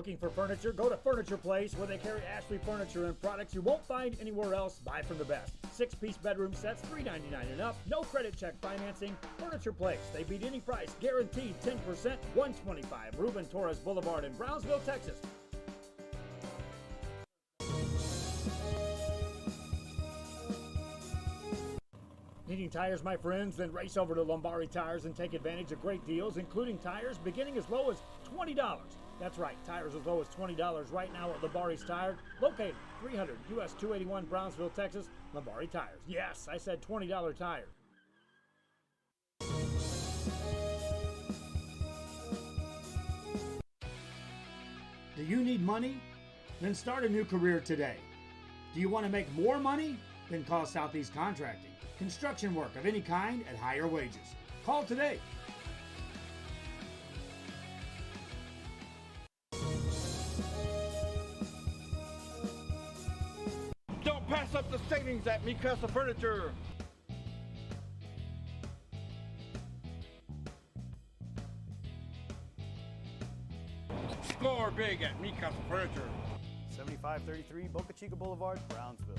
Looking for furniture? Go to Furniture Place, where they carry Ashley furniture and products you won't find anywhere else. Buy from the best. 6-piece bedroom sets, $399 and up. No credit check financing. Furniture Place. They beat any price. Guaranteed 10%. 125 Ruben Torres Boulevard in Brownsville, Texas. Needing tires, my friends? Then race over to Lombari Tires and take advantage of great deals, including tires beginning as low as $20. That's right, tires as low as $20 right now at Lombari's Tire, located 300 US 281 Brownsville, Texas. Lombari Tires. Yes, I said $20 tire. Do you need money? Then start a new career today. Do you want to make more money? Then call Southeast Contracting. Construction work of any kind at higher wages. Call today. Don't pass up the savings at Mikasa Furniture. Score big at Mikasa Furniture. 7533 Boca Chica Boulevard, Brownsville.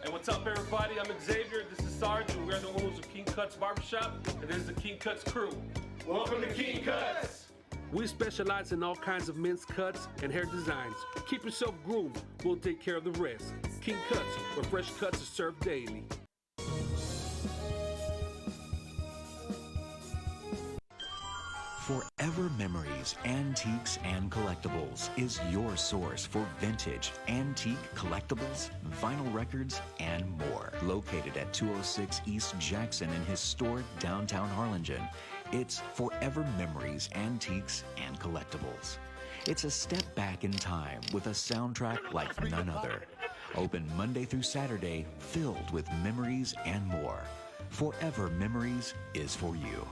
Hey, what's up, everybody? I'm Xavier. This is Sarge, and we're the owners of King Cuts Barbershop, and this is the King Cuts crew. Welcome to King Cuts. We specialize in all kinds of men's cuts and hair designs. Keep yourself groomed. We'll take care of the rest. King Cuts, where fresh cuts are served daily. Forever Memories, Antiques, and Collectibles is your source for vintage, antique, collectibles, vinyl records, and more. Located at 206 East Jackson in historic downtown Harlingen, it's Forever Memories, Antiques, and Collectibles. It's a step back in time with a soundtrack like none other. Open Monday through Saturday, filled with memories and more. Forever Memories is for you.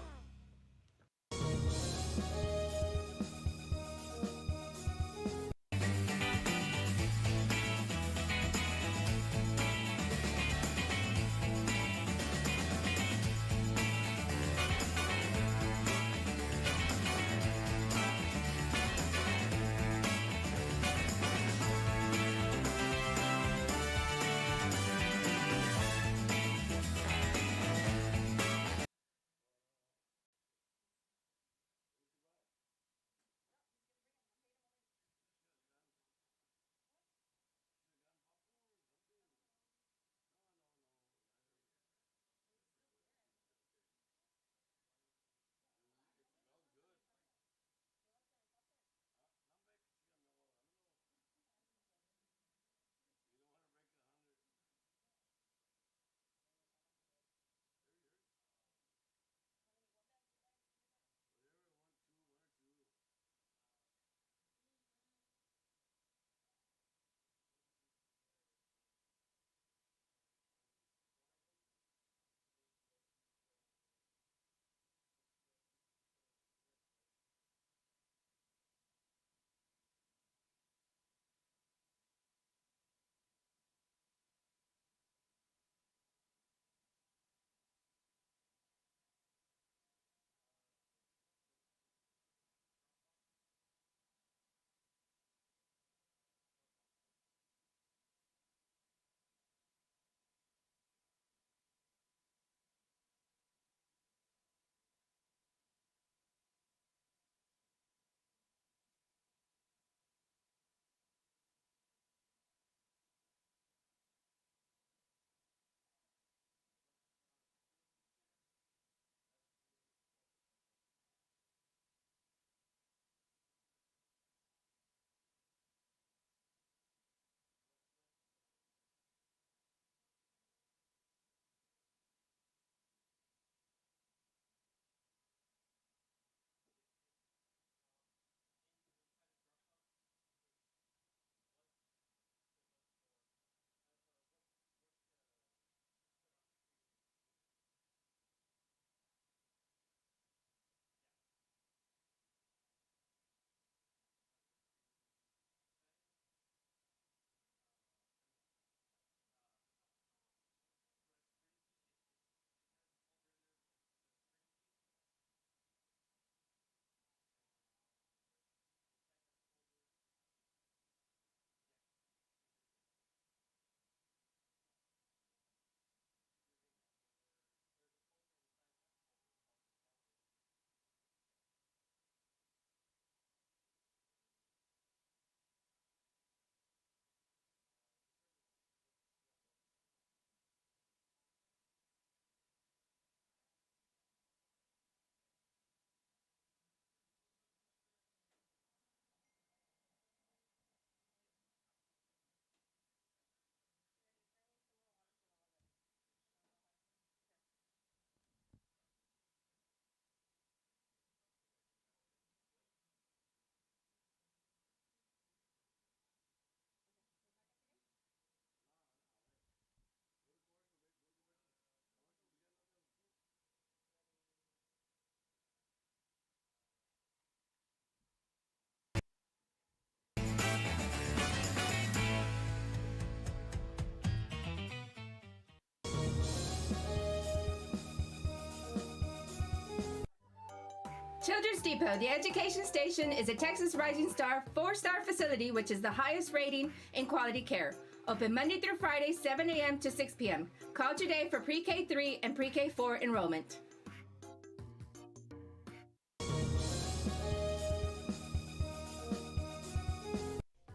Children's Depot, the education station, is a Texas Rising Star 4-star facility which is the highest rating in quality care. Open Monday through Friday, 7 a.m. to 6 p.m. Call today for pre-K 3 and pre-K 4 enrollment.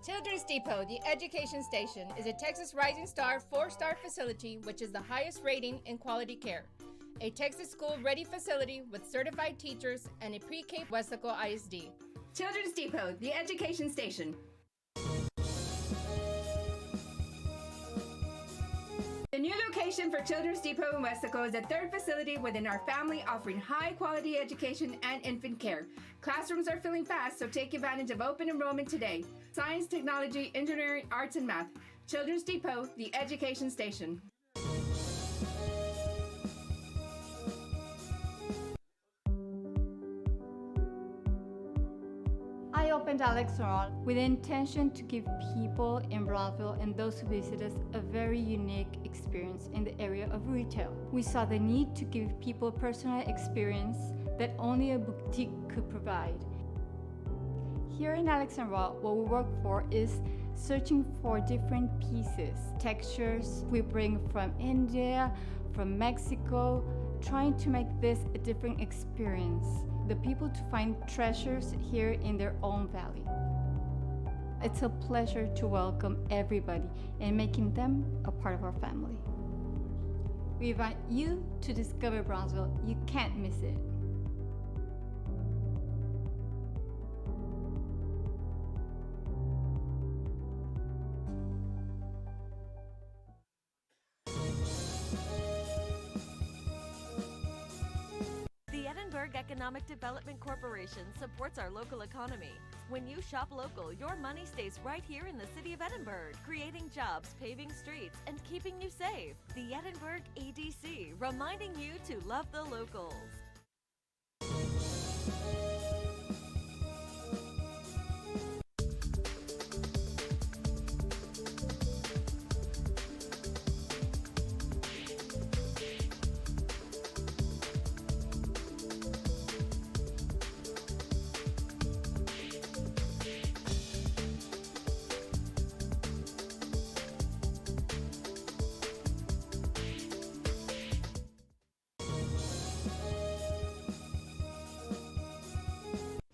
Children's Depot, the education station, is a Texas Rising Star 4-star facility which is the highest rating in quality care. A Texas school-ready facility with certified teachers and a pre-K Weslaco ISD. Children's Depot, the education station. The new location for Children's Depot in Weslaco is a third facility within our family offering high-quality education and infant care. Classrooms are filling fast, so take advantage of open enrollment today. Science, technology, engineering, arts, and math. Children's Depot, the education station. I opened Alex Restaurant with the intention to give people in Brownsville and those who visit us a very unique experience in the area of retail. We saw the need to give people a personal experience that only a boutique could provide. Here in Alexandria, what we work for is searching for different pieces, textures we bring from India, from Mexico, trying to make this a different experience. The people to find treasures here in their own valley. It's a pleasure to welcome everybody and making them a part of our family. We invite you to discover Brownsville. You can't miss it. The Edinburg Economic Development Corporation supports our local economy. When you shop local, your money stays right here in the city of Edinburg, creating jobs, paving streets, and keeping you safe. The Edinburg EDC, reminding you to love the locals.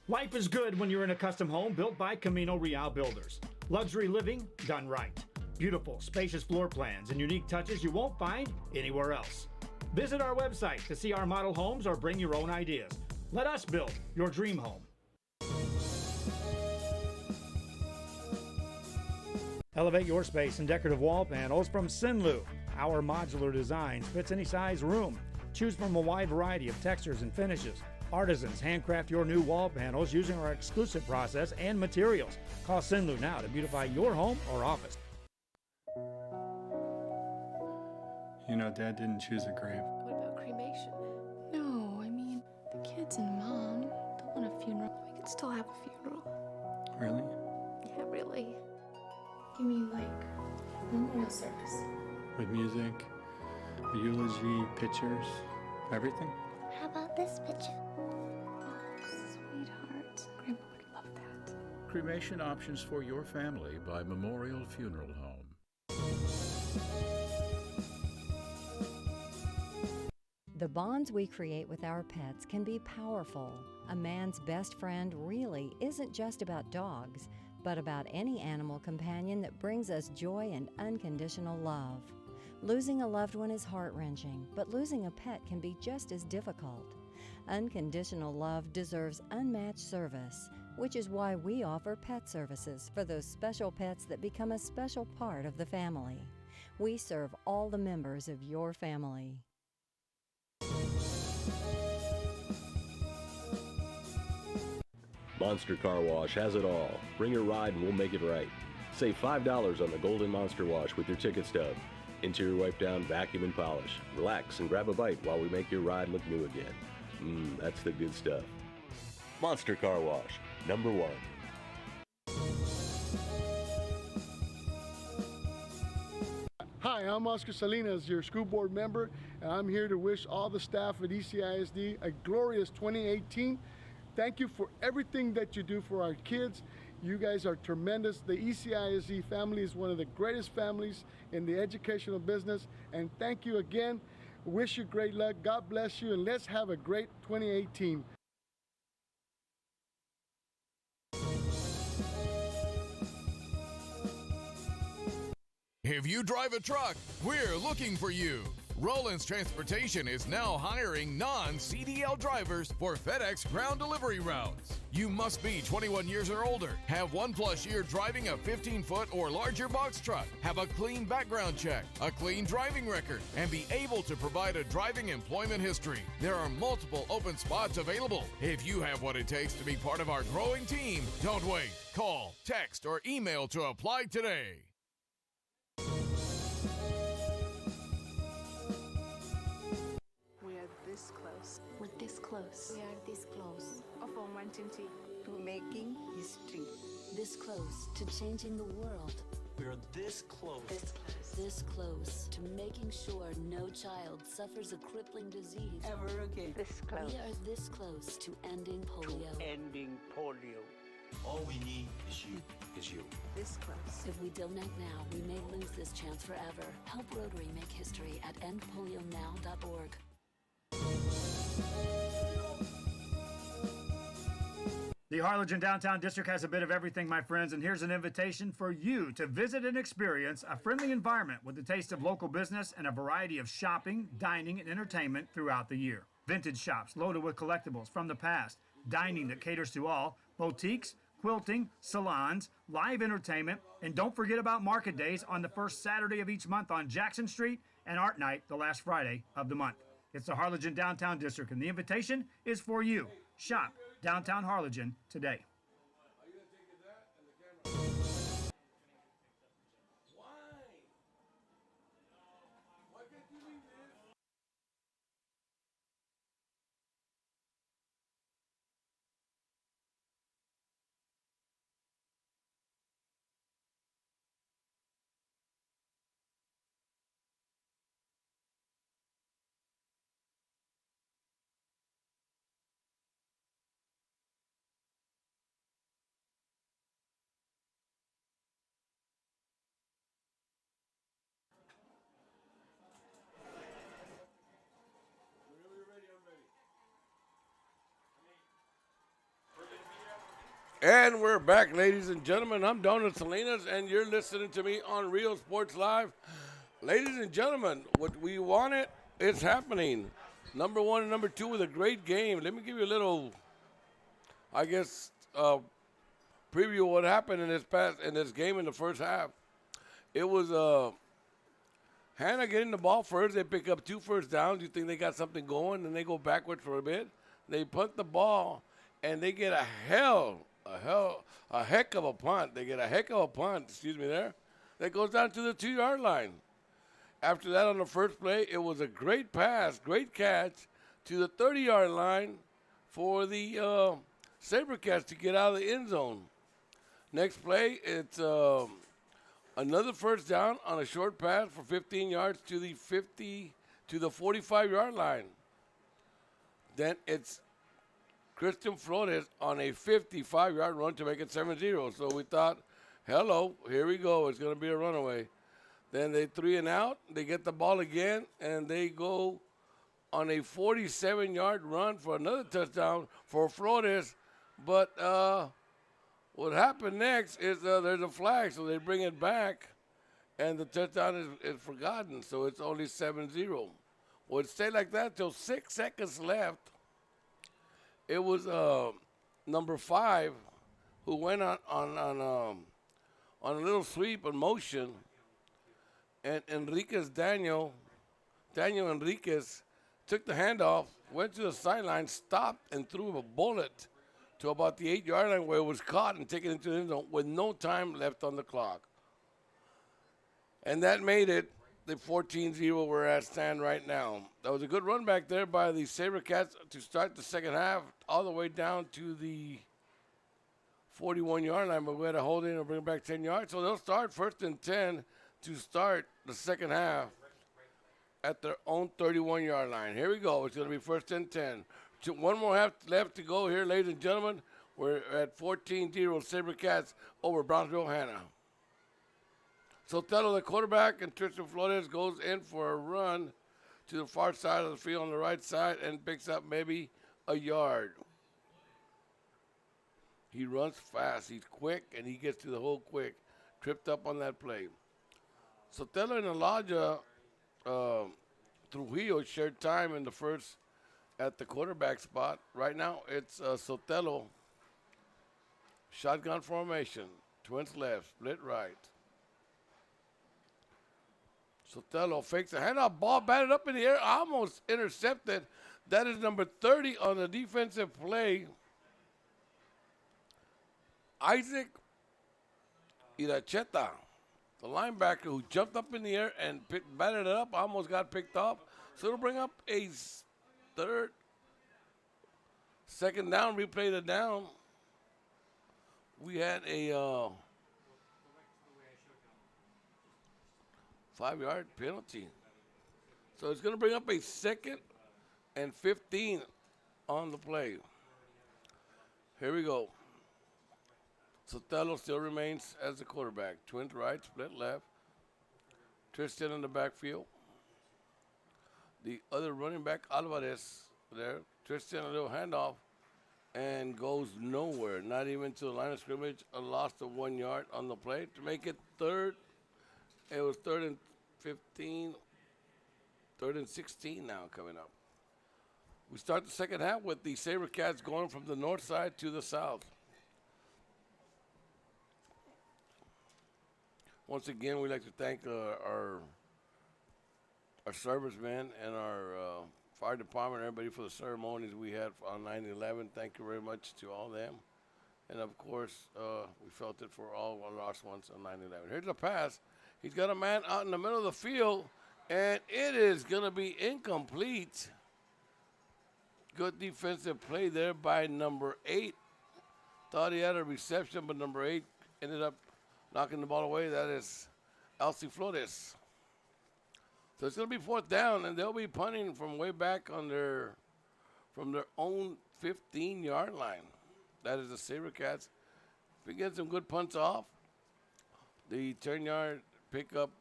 Life is good when you're in a custom home built by Camino Real Builders. Luxury living done right. Beautiful, spacious floor plans and unique touches you won't find anywhere else. Visit our website to see our model homes or bring your own ideas. Let us build your dream home. Elevate your space in decorative wall panels from Sinlu. Our modular designs fits any size room. Choose from a wide variety of textures and finishes. Artisans handcraft your new wall panels using our exclusive process and materials. Call Sinlu now to beautify your home or office. You know, Dad didn't choose a grave. What about cremation? No, I mean, the kids and Mom don't want a funeral. We could still have a funeral. Really? Yeah, really. You mean like memorial service? With music, a eulogy, pictures, everything? How about this picture? Sweetheart, Grandpa would love that. Cremation options for your family by Memorial Funeral Home. The bonds we create with our pets can be powerful. A man's best friend really isn't just about dogs, but about any animal companion that brings us joy and unconditional love. Losing a loved one is heart-wrenching, but losing a pet can be just as difficult. Unconditional love deserves unmatched service, which is why we offer pet services for those special pets that become a special part of the family. We serve all the members of your family. Monster Car Wash has it all. Bring your ride and we'll make it right. Save $5 on the Golden Monster Wash with your ticket stub. Interior wipe down, vacuum and polish. Relax and grab a bite while we make your ride look new again. That's the good stuff. Monster Car Wash, #1. Hi, I'm Oscar Salinas, your school board member, and I'm here to wish all the staff at ECISD a glorious 2018. Thank you for everything that you do for our kids. You guys are tremendous. The ECISD family is one of the greatest families in the educational business. And thank you again. Wish you great luck. God bless you. And let's have a great 2018. If you drive a truck, we're looking for you. Rollins Transportation is now hiring non-CDL drivers for FedEx ground delivery routes. You must be 21 years or older, have 1+ year driving a 15-foot or larger box truck, have a clean background check, a clean driving record, and be able to provide a driving employment history. There are multiple open spots available. If you have what it takes to be part of our growing team, don't wait. Call, text, or email to apply today. This close. We're this close. We are this close. Of wanting to making history. This close to changing the world. We're this close. This close. This close to making sure no child suffers a crippling disease ever again. This close. We are this close to ending polio. Ending polio. All we need is you. This close. If we don't act now, we may lose this chance forever. Help Rotary make history at endpolionow.org. The Harlingen Downtown District has a bit of everything, my friends, and here's an invitation for you to visit and experience a friendly environment with a taste of local business and a variety of shopping, dining, and entertainment throughout the year. Vintage shops loaded with collectibles from the past, dining that caters to all, boutiques, quilting, salons, live entertainment, and don't forget about market days on the first Saturday of each month on Jackson Street and Art Night the last Friday of the month. It's the Harlingen Downtown District, and the invitation is for you. Shop Downtown Harlingen today. And we're back, ladies and gentlemen. I'm Donald Salinas, and you're listening to me on Real Sports Live. Ladies and gentlemen, what we wanted is happening. Number 1 and number 2 with a great game. Let me give you a little, preview of what happened in this game in the first half. It was Hanna getting the ball first. They pick up 2 first downs. You think they got something going, and they go backwards for a bit. They punt the ball, and they get a heck of a punt. They get a heck of a punt, that goes down to the 2-yard line. After that, on the first play, it was a great pass, great catch to the 30-yard line for the SaberCats to get out of the end zone. Next play, it's another first down on a short pass for 15 yards to the 45-yard line. Then it's Christian Flores on a 55-yard run to make it 7-0. So we thought, hello, here we go. It's going to be a runaway. Then they 3 and out. They get the ball again, and they go on a 47-yard run for another touchdown for Flores. But what happened next is there's a flag, so they bring it back, and the touchdown is forgotten. So it's only 7-0. Well, it stayed like that till 6 seconds left. It was number 5 who went on a little sweep in motion, and Daniel Enriquez took the handoff, went to the sideline, stopped, and threw a bullet to about the 8-yard line where it was caught and taken into the end zone with no time left on the clock. And that made it the 14-0 we're at stand right now. That was a good run back there by the SaberCats to start the second half all the way down to the 41-yard line, but we had to hold in and bring it back 10 yards. So they'll start 1st and 10 to start the second half at their own 31-yard line. Here we go. It's going to be 1st and 10. One more half left to go here, ladies and gentlemen. We're at 14-0 SaberCats over Brownsville Hanna. Sotelo, the quarterback, and Tristan Flores goes in for a run to the far side of the field on the right side and picks up maybe a yard. He runs fast. He's quick, and he gets to the hole quick. Tripped up on that play. Sotelo and Elijah Trujillo shared time in the first at the quarterback spot. Right now, it's Sotelo. Shotgun formation. Twins left, split right. Sotelo fakes a handoff. Ball batted up in the air. Almost intercepted. That is number 30 on the defensive play. Isaac Iracheta, the linebacker who jumped up in the air and batted it up, almost got picked off. So it'll bring up a second down, replay the down. We had a 5-yard penalty. So it's going to bring up a 2nd and 15 on the play. Here we go. Sotelo still remains as the quarterback. Twins right, split left. Tristan in the backfield. The other running back, Alvarez, there. Tristan, a little handoff, and goes nowhere. Not even to the line of scrimmage. A loss of 1 yard on the play to make it third. It was 3rd and 15, 3rd and 16 now coming up. We start the second half with the SaberCats going from the north side to the south. Once again, we'd like to thank our servicemen and our fire department, everybody for the ceremonies we had on 9/11. Thank you very much to all them. And, of course, we felt it for all our lost ones on 9/11. Here's the pass. He's got a man out in the middle of the field, and it is going to be incomplete. Good defensive play there by number 8. Thought he had a reception, but number 8 ended up knocking the ball away. That is Elsie Flores. So it's going to be 4th down, and they'll be punting from way back on from their own 15-yard line. That is the SaberCats. If we get some good punts off, the 10-yard pickup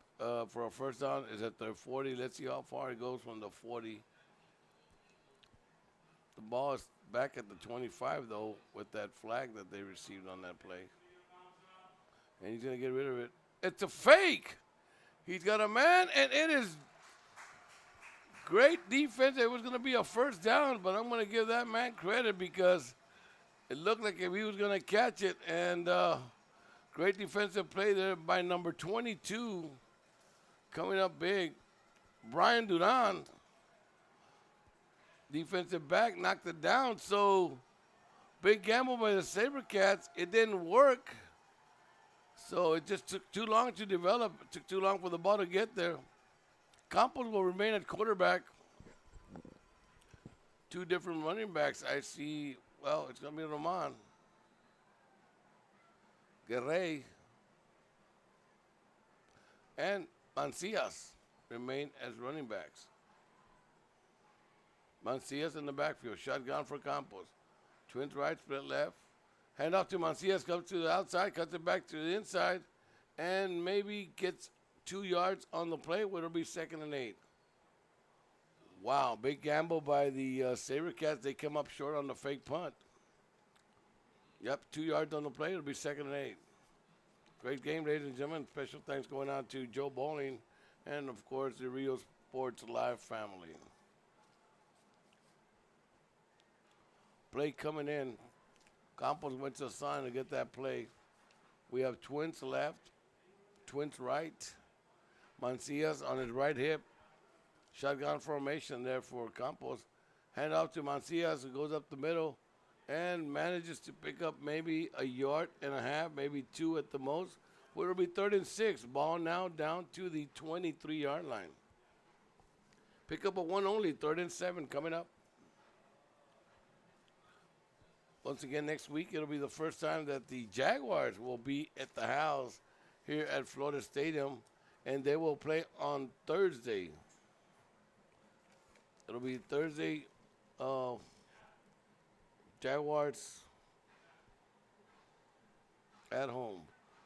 for a first down is at the 40. Let's see how far it goes from the 40. The ball is back at the 25, though, with that flag that they received on that play. And he's going to get rid of it. It's a fake. He's got a man, and it is great defense. It was going to be a first down, but I'm going to give that man credit because it looked like if he was going to catch it. And great defensive play there by number 22, coming up big. Brian Duran, defensive back, knocked it down. So big gamble by the SaberCats. It didn't work. So it just took too long to develop. It took too long for the ball to get there. Campos will remain at quarterback. 2 different running backs. I see, well, it's going to be Roman. Guerrey and Mancias remain as running backs. Mancias in the backfield. Shotgun for Campos. Twins right, split left. Hand off to Mancias, comes to the outside, cuts it back to the inside, and maybe gets 2 yards on the play, where it'll be 2nd and 8. Wow, big gamble by the SaberCats. They come up short on the fake punt. Yep, 2 yards on the play, it'll be 2nd and 8. Great game, ladies and gentlemen. Special thanks going out to Joe Bowling and, of course, the Rio Sports Live family. Play coming in. Campos went to the sign to get that play. We have Twins left, Twins right. Mancias on his right hip. Shotgun formation there for Campos. Hand off to Mancias, who goes up the middle and manages to pick up maybe 1.5 yards, maybe 2 at the most. It'll be 3rd and 6. Ball now down to the 23-yard line. Pick up a 1 only, 3rd and 7 coming up. Once again, next week, it'll be the first time that the Jaguars will be at the house here at Florida Stadium, and they will play on Thursday. It'll be Thursday, Jaguars at home.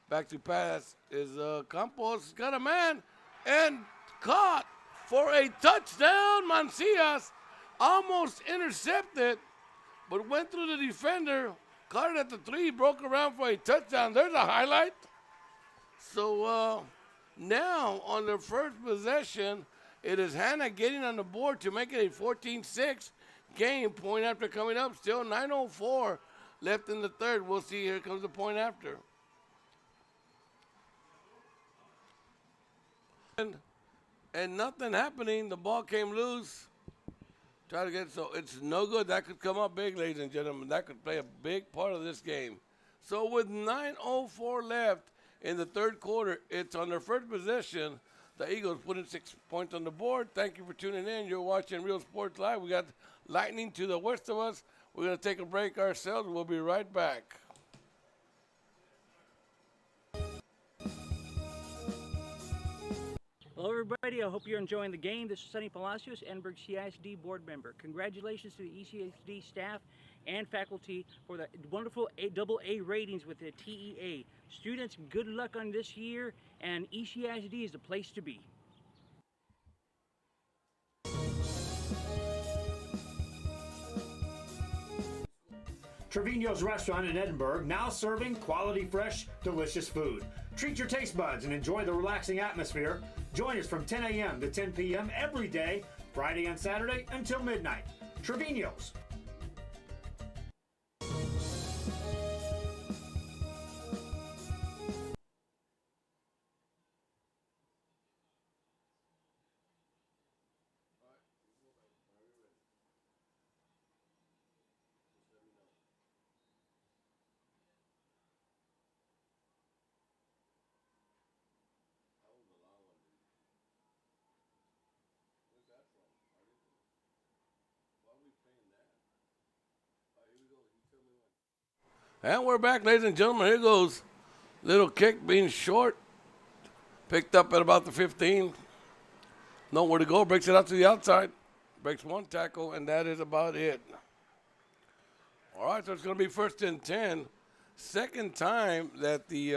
Back to pass is Campos. Got a man and caught for a touchdown. Mancias almost intercepted, but went through the defender. Caught it at the 3, broke around for a touchdown. There's a highlight. So now on their first possession, it is Hanna getting on the board to make it a 14-6 game. Point after coming up. Still 9:04 left in the third. We'll see. Here comes the point after. And nothing happening. The ball came loose. Try to get so it's no good. That could come up big, ladies and gentlemen. That could play a big part of this game. So with 9:04 left in the third quarter, it's on their first possession. The Eagles putting 6 points on the board. Thank you for tuning in. You're watching Real Sports Live. We got lightning to the west of us. We're going to take a break ourselves. We'll be right back. Hello, everybody. I hope you're enjoying the game. This is Sonny Palacios, Edinburg CISD board member. Congratulations to the ECISD staff and faculty for the wonderful AA ratings with the TEA. Students, good luck on this year, and ECISD is the place to be. Trevino's Restaurant in Edinburg, now serving quality, fresh, delicious food. Treat your taste buds and enjoy the relaxing atmosphere. Join us from 10 a.m. to 10 p.m. every day, Friday and Saturday until midnight. Trevino's. And we're back, ladies and gentlemen. Here goes. Little kick being short. Picked up at about the 15. Nowhere to go. Breaks it out to the outside. Breaks one tackle, and that is about it. All right, so it's going to be 1st and 10. Second time that the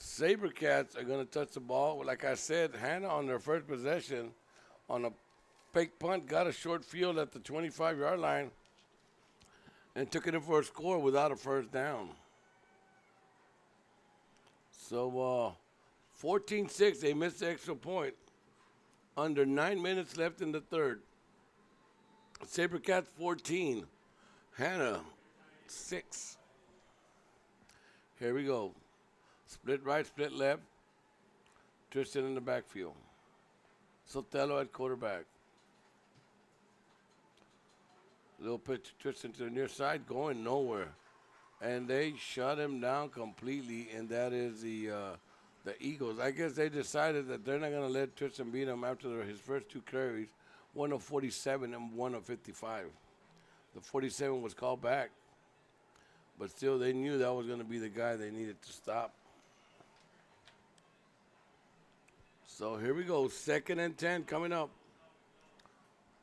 SaberCats are going to touch the ball. Like I said, Hanna on their first possession on a fake punt got a short field at the 25-yard line and took it in for a score without a first down. So 14-6, they missed the extra point. Under 9 minutes left in the third. SaberCats 14, Hanna 6. Here we go. Split right, split left. Tristan in the backfield. Sotelo at quarterback. Little pitch, Tristan to the near side, going nowhere. And they shut him down completely, and that is the Eagles. I guess they decided that they're not going to let Tristan beat him after his first 2 carries, one of 47 and one of 55. The 47 was called back, but still they knew that was going to be the guy they needed to stop. So here we go, 2nd and 10 coming up.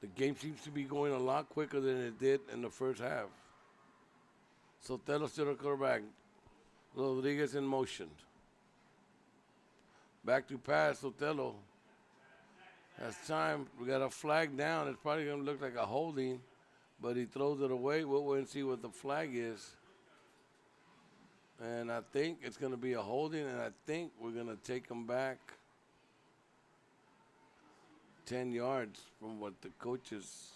The game seems to be going a lot quicker than it did in the first half. Sotelo still a quarterback. Rodriguez in motion. Back to pass, Sotelo has time. We got a flag down. It's probably going to look like a holding, but he throws it away. We'll wait and see what the flag is. And I think it's going to be a holding, and I think we're going to take him back 10 yards from what the coaches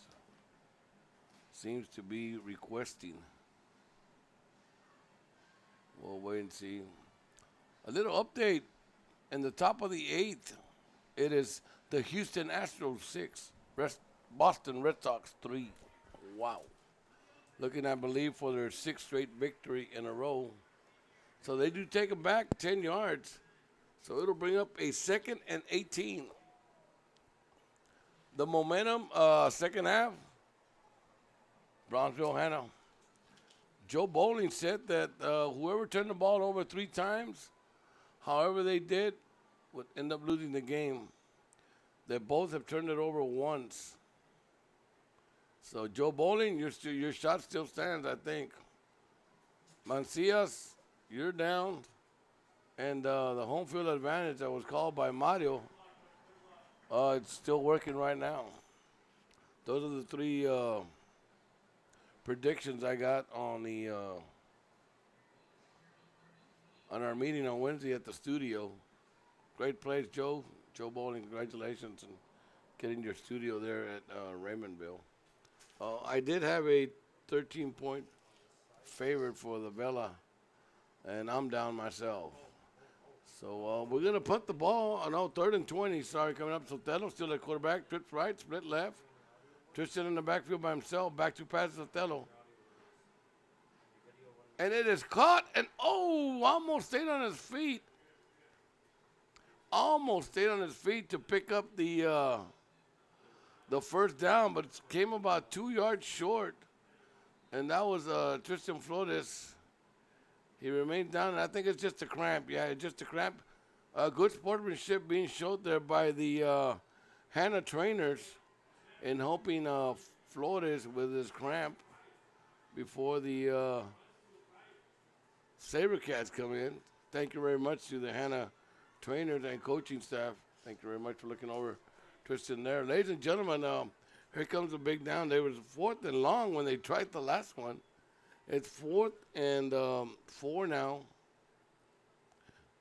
seems to be requesting. We'll wait and see. A little update. In the top of the 8th, it is the Houston Astros 6, Boston Red Sox 3. Wow. Looking, I believe, for their 6th straight victory in a row. So they do take them back 10 yards. So it'll bring up a 2nd and 18. The momentum, second half, Brownsville Hanna. Joe Bowling said that whoever turned the ball over 3 times, however they did, would end up losing the game. They both have turned it over once. So Joe Bowling, your shot still stands, I think. Mancias, you're down. And the home field advantage that was called by Mario, it's still working right now. Those are the three predictions I got on the on our meeting on Wednesday at the studio. Great place, Joe. Joe Bowling, congratulations on getting your studio there at Raymondville. I did have a 13-point favorite for the Vela, and I'm down myself. So we're going to punt the ball. Oh, no, 3rd and 20. Sorry, coming up. Sotelo still at quarterback. Trips right, split left. Tristan in the backfield by himself. Back to pass Sotelo. And it is caught. And, almost stayed on his feet. Almost stayed on his feet to pick up the first down, but it came about 2 yards short. And that was Tristan Flores. He remains down, and I think it's just a cramp. Yeah, it's just a cramp. Good sportsmanship being showed there by the Hanna trainers in helping Flores with his cramp before the SaberCats come in. Thank you very much to the Hanna trainers and coaching staff. Thank you very much for looking over Tristan there. Ladies and gentlemen, here comes a big down. They was 4th and long when they tried the last one. It's 4th and 4 now.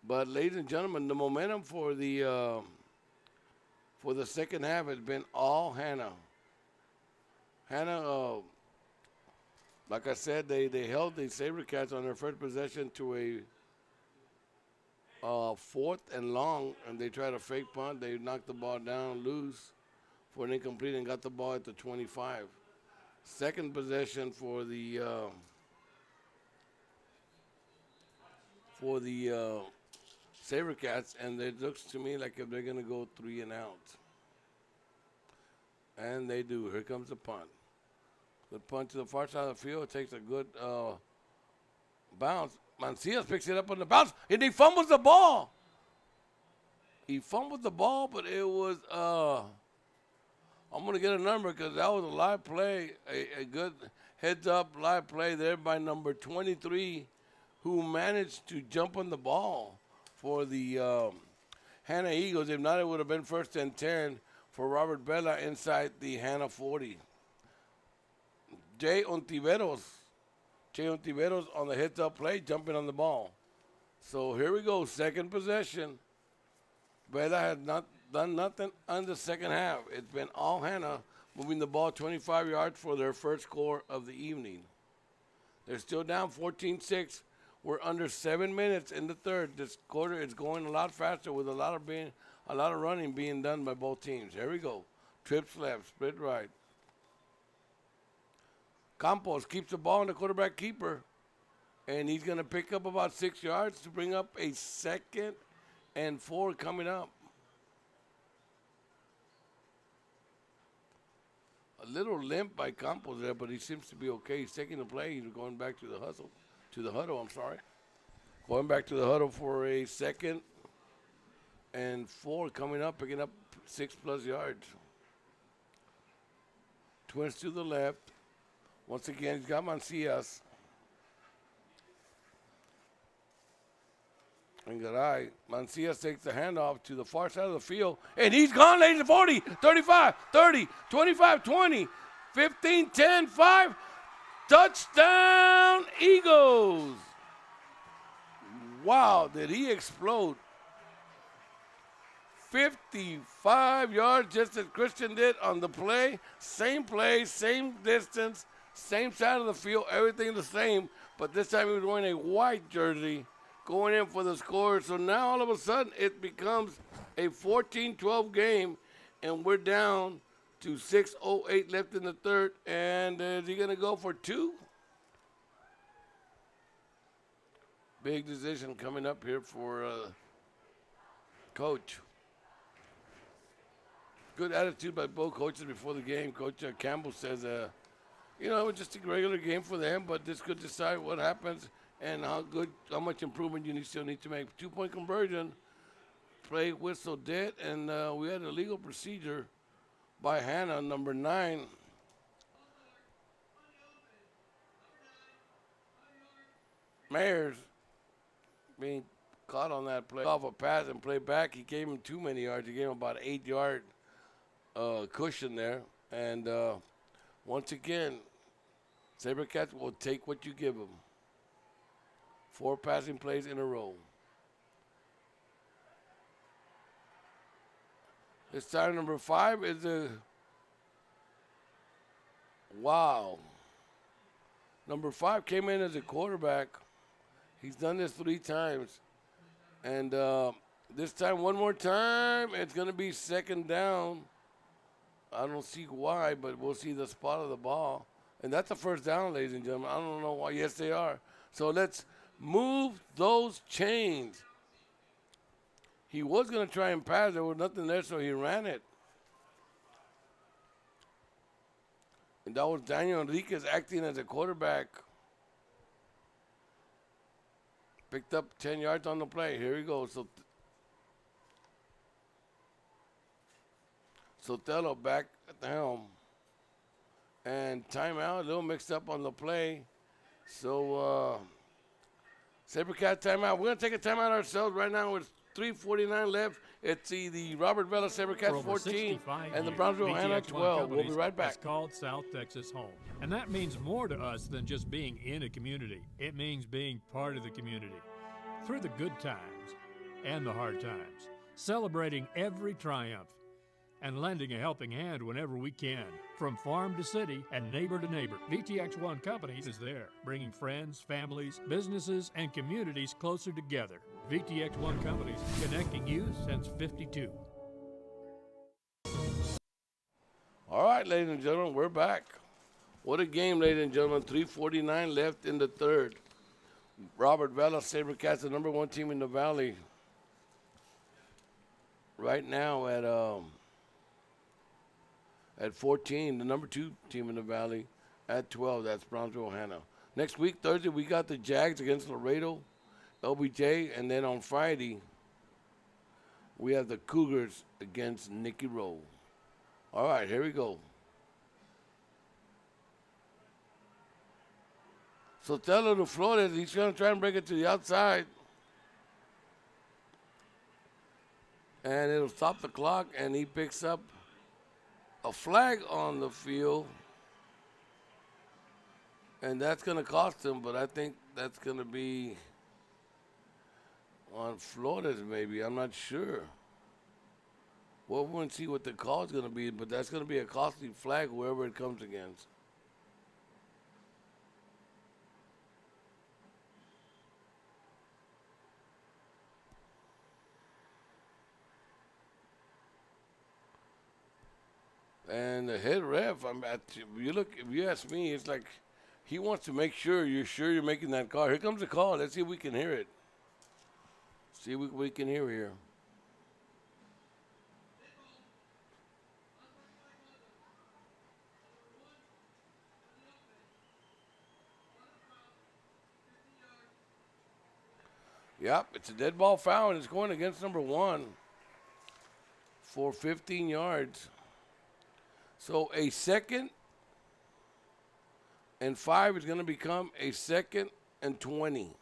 But ladies and gentlemen, the momentum for the second half has been all Hanna. Hanna, like I said, they held the SaberCats on their first possession to a 4th and long, and they tried a fake punt. They knocked the ball down loose for an incomplete and got the ball at the 25. Second possession for the SaberCats, and it looks to me like if they're going to go 3 and out. And they do. Here comes the punt. The punt to the far side of the field. It takes a good bounce. Mancias picks it up on the bounce, and he fumbles the ball. He fumbled the ball, but it was, I'm going to get a number because that was a live play, a good heads-up live play there by number 23, who managed to jump on the ball for the Hanna Eagles. If not, it would have been 1st and 10 for Robert Vela inside the Hanna 40. Jay Ontiveros on the heads-up play, jumping on the ball. So here we go, second possession. Vela had not done nothing on the second half. It's been all Hanna moving the ball 25 yards for their first score of the evening. They're still down 14-6. We're under 7 minutes in the third. This quarter is going a lot faster with a lot of running being done by both teams. Here we go. Trips left, split right. Campos keeps the ball in the quarterback keeper, and he's going to pick up about 6 yards to bring up a 2nd and 4 coming up. A little limp by Campos there, but he seems to be okay. He's taking the play. He's going back to the huddle. Going back to the huddle for a 2nd and 4 coming up, picking up 6+ yards. Twins to the left. Once again, he's got Mancias. And Garay. Mancias takes the handoff to the far side of the field. And he's gone, ladies and 40, 35, 30, 25, 20, 15, 10, 5. Touchdown, Eagles. Wow, did he explode. 55 yards, just as Christian did on the play. Same distance, same side of the field, everything the same. But this time he was wearing a white jersey going in for the score. So now all of a sudden it becomes a 14-12 game, and we're down to 6:08 left in the third. And is he going to go for 2? Big decision coming up here for Coach. Good attitude by both coaches before the game. Coach Campbell says, it was just a regular game for them, but this could decide what happens and how much improvement you still need to make. 2-point conversion, play whistle dead, and we had a legal procedure by Hanna, number 9. Mayers being caught on that play off a pass and play back. He gave him too many yards. He gave him about 8-yard cushion there. And once again, SaberCats will take what you give them. 4 passing plays in a row. This time number 5 is a wow. Number 5 came in as a quarterback. He's done this 3 times. And this time, one more time, it's going to be second down. I don't see why, but we'll see the spot of the ball. And that's a first down, ladies and gentlemen. I don't know why. Yes, they are. So let's move those chains. He was going to try and pass. There was nothing there, so he ran it. And that was Daniel Enriquez acting as a quarterback. Picked up 10 yards on the play. Here we go. So Sotelo back at the helm. And timeout, a little mixed up on the play. So SaberCat timeout. We're going to take a timeout ourselves right now with 3:49 left. It's the Robert Vela SaberCats 14 and the Brownsville Hanna 12. We'll be right back. It's called South Texas home. And that means more to us than just being in a community. It means being part of the community through the good times and the hard times, celebrating every triumph and lending a helping hand whenever we can. From farm to city and neighbor to neighbor, VTX1 Companies is there, bringing friends, families, businesses, and communities closer together. VTX1 Companies, connecting you since '52. All right, ladies and gentlemen, we're back. What a game, ladies and gentlemen. 3:49 left in the third. Robert Vela, SaberCats, the number 1 team in the Valley. Right now at 14, the number 2 team in the Valley. At 12, that's Brownsville Hanna. Next week, Thursday, we got the Jags against Laredo, LBJ, and then on Friday, we have the Cougars against Nicky Rowe. All right, here we go. Sotelo to Flores, he's going to try and break it to the outside. And it'll stop the clock, and he picks up a flag on the field. And that's going to cost him, but I think that's going to be on Flores maybe. I'm not sure. Well, we'll see what the call is going to be, but that's going to be a costly flag, whoever it comes against. And the head ref, if you ask me, it's like he wants to make sure you're making that call. Here comes the call. Let's see if we can hear it. See what we can hear here. Yep, it's a dead ball foul, and it's going against number 1 for 15 yards. So a 2nd and 5 is going to become a 2nd and 20.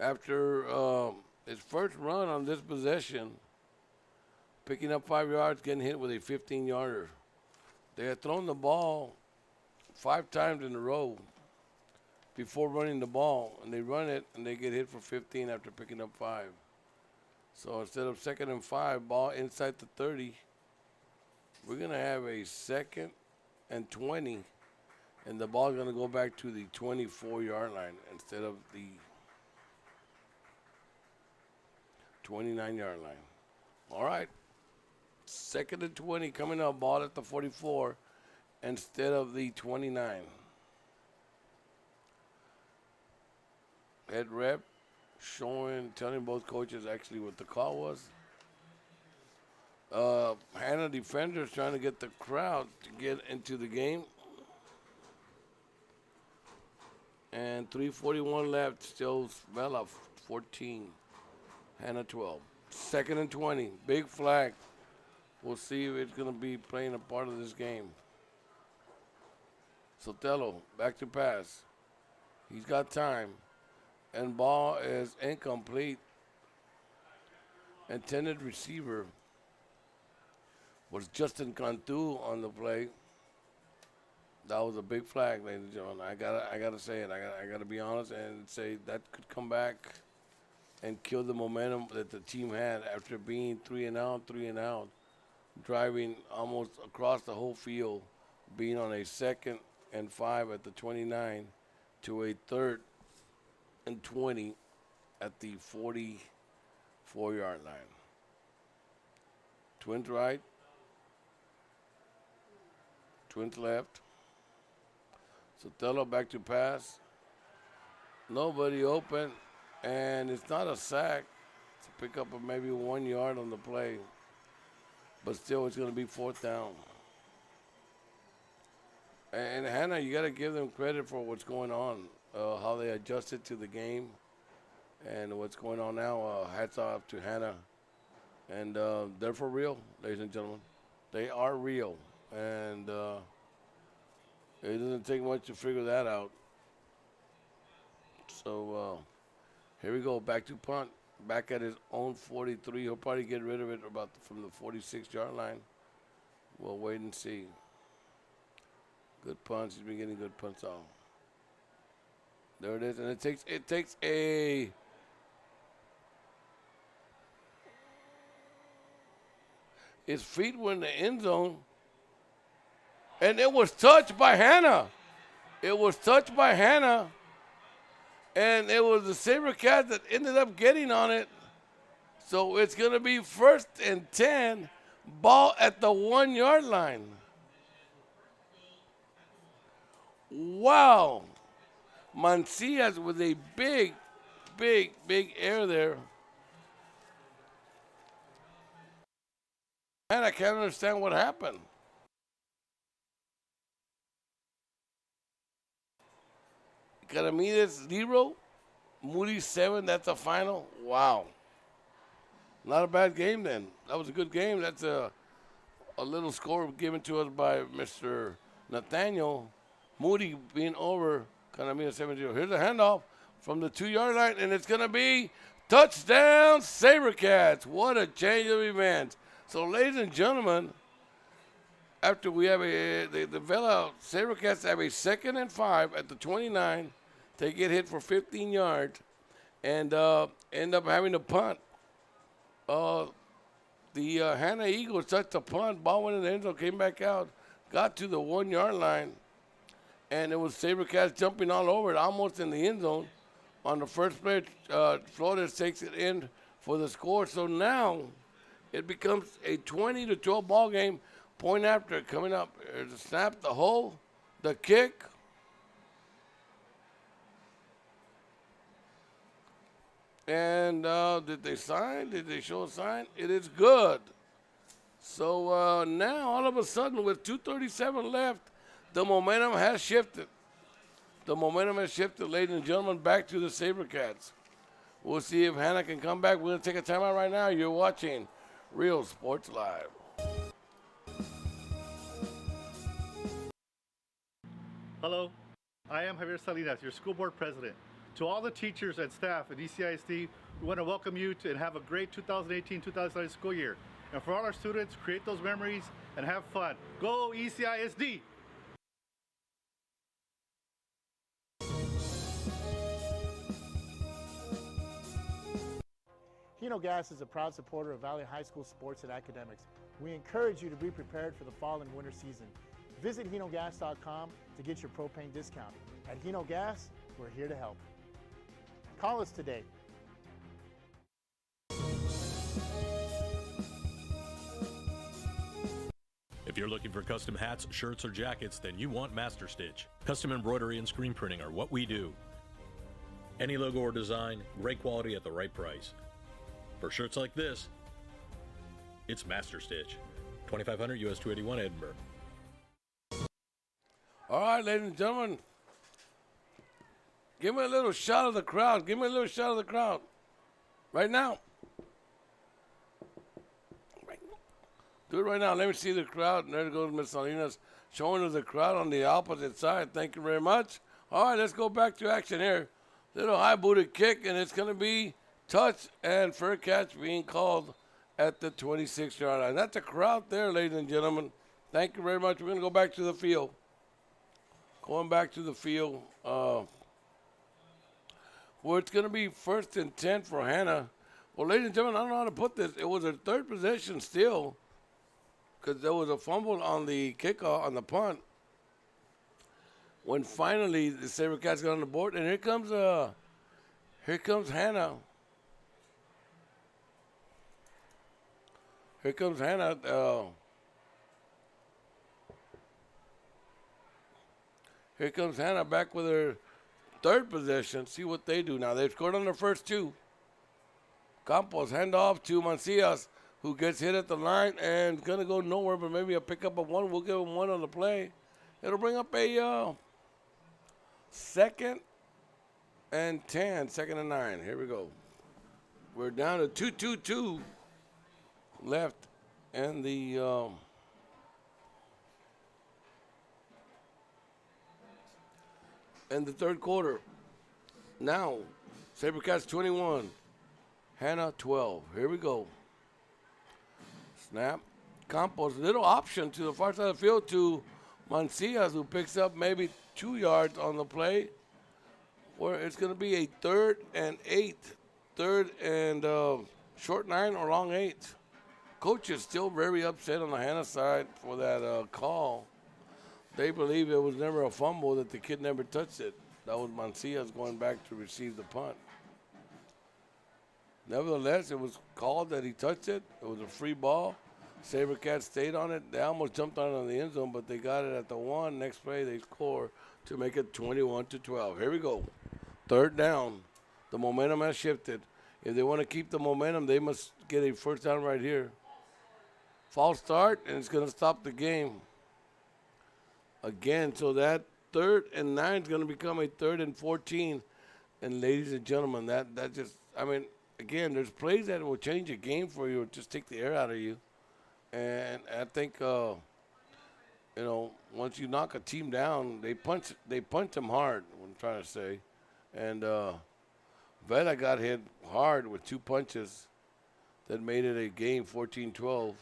After his first run on this possession, picking up 5 yards, getting hit with a 15-yarder. They had thrown the ball 5 times in a row before running the ball, and they run it, and they get hit for 15 after picking up 5. So instead of 2nd and 5, ball inside the 30, we're going to have a 2nd and 20, and the ball's going to go back to the 24-yard line instead of the 29-yard line. All right. 2nd and 20 coming up, ball at the 44 instead of the 29. Head rep telling both coaches actually what the call was. Hanna defenders trying to get the crowd to get into the game. And 3:41 left, still Vela 14, Hanna 12. 2nd and 20, big flag. We'll see if it's going to be playing a part of this game. Sotelo back to pass. He's got time. And ball is incomplete. Intended receiver was Justin Cantu on the play. That was a big flag, ladies and gentlemen. I gotta say it. I gotta be honest and say that could come back and kill the momentum that the team had after being 3 and out, driving almost across the whole field, being on a 2nd and 5 at the 29 to a 3rd and 20 at the 44-yard line. Twins right, Twins left. Sotelo back to pass. Nobody open, and it's not a sack. It's a pick up of maybe 1 yard on the play, but still it's going to be 4th down. And Hanna, you got to give them credit for what's going on, how they adjusted to the game, and what's going on now. Hats off to Hanna, and they're for real, ladies and gentlemen. They are real, and it doesn't take much to figure that out. So here we go, back to punt, back at his own 43. He'll probably get rid of it from the 46-yard line. We'll wait and see. Good punts. He's been getting good punts off. There it is, and it takes a his feet were in the end zone. And it was touched by Hanna. It was touched by Hanna. And it was the SaberCats that ended up getting on it. So it's going to be 1st and 10, ball at the 1-yard line. Wow. Mancias with a big error there. And I can't understand what happened. Caramides 0, Moody 7. That's a final. Wow. Not a bad game then. That was a good game. That's a little score given to us by Mr. Nathaniel. Moody being over Caramides 7-0. Here's a handoff from the 2-yard line, and it's going to be touchdown SaberCats. What a change of events. So, ladies and gentlemen, after we have the Vela SaberCats have a 2nd and 5 at the 29. They get hit for 15 yards and end up having to punt. The Hanna Eagles touched the punt. Ball went in the end zone, came back out, got to the 1-yard line, and it was SaberCats jumping all over it, almost in the end zone. On the first play, Flores takes it in for the score. So now it becomes a 20-12 ball game. Point after coming up. There's a snap, the hole, the kick. And did they sign? Did they show a sign? It is good. So now all of a sudden with 2:37 left, the momentum has shifted. The momentum has shifted, ladies and gentlemen, back to the SaberCats. We'll see if Hanna can come back. We're going to take a timeout right now. You're watching Real Sports Live. Hello, I am Javier Salinas, your school board president. To all the teachers and staff at ECISD, we want to welcome you and have a great 2018-2019 school year. And for all our students, create those memories and have fun. Go ECISD! Hino Gas is a proud supporter of Valley High School sports and academics. We encourage you to be prepared for the fall and winter season. Visit HinoGas.com to get your propane discount. At Hino Gas, we're here to help. Call us today. If you're looking for custom hats, shirts, or jackets, then you want Master Stitch. Custom embroidery and screen printing are what we do. Any logo or design, great quality at the right price. For shirts like this, it's Master Stitch. 2500 US 281 Edinburg. All right, ladies and gentlemen. Give me a little shot of the crowd. Give me a little shot of the crowd. Right now. Do it right now. Let me see the crowd. And there goes Ms. Salinas showing us the crowd on the opposite side. Thank you very much. All right, let's go back to action here. Little high-booted kick, and it's going to be touch and fair catch being called at the 26-yard line. That's a crowd there, ladies and gentlemen. Thank you very much. We're going to go back to the field. Going back to the field. Well, it's going to be 1st and 10 for Hanna. Well, ladies and gentlemen, I don't know how to put this. It was a third possession still because there was a fumble on the kickoff, on the punt. When finally the SaberCats got on the board, and here comes Hanna. Here comes Hanna. Here comes Hanna back with her third possession. See what they do now. They've scored on their first two. Campos hand off to Mancias, who gets hit at the line and going to go nowhere, but maybe a pickup of one. We'll give him one on the play. It'll bring up a 2nd and 10, 2nd and 9. Here we go. We're down to 2-2-2 left in the third quarter. Now, SaberCats 21, Hanna 12. Here we go. Snap. Campos, little option to the far side of the field to Mancias, who picks up maybe 2 yards on the play, where it's going to be a 3rd and 8. 3rd and short 9 or long 8. Coach is still very upset on the Hanna side for that call. They believe it was never a fumble, that the kid never touched it. That was Mancias going back to receive the punt. Nevertheless, it was called that he touched it. It was a free ball. SaberCats stayed on it. They almost jumped on it in the end zone, but they got it at the 1. Next play, they score to make it 21-12. Here we go. 3rd down. The momentum has shifted. If they want to keep the momentum, they must get a first down right here. False start, and it's going to stop the game. Again, so that 3rd and 9 is going to become a 3rd and 14. And ladies and gentlemen, that just, I mean, again, there's plays that will change a game for you or just take the air out of you. And I think, you know, once you knock a team down, they punch them hard, what I'm trying to say. And Vela got hit hard with 2 punches that made it a game 14-12.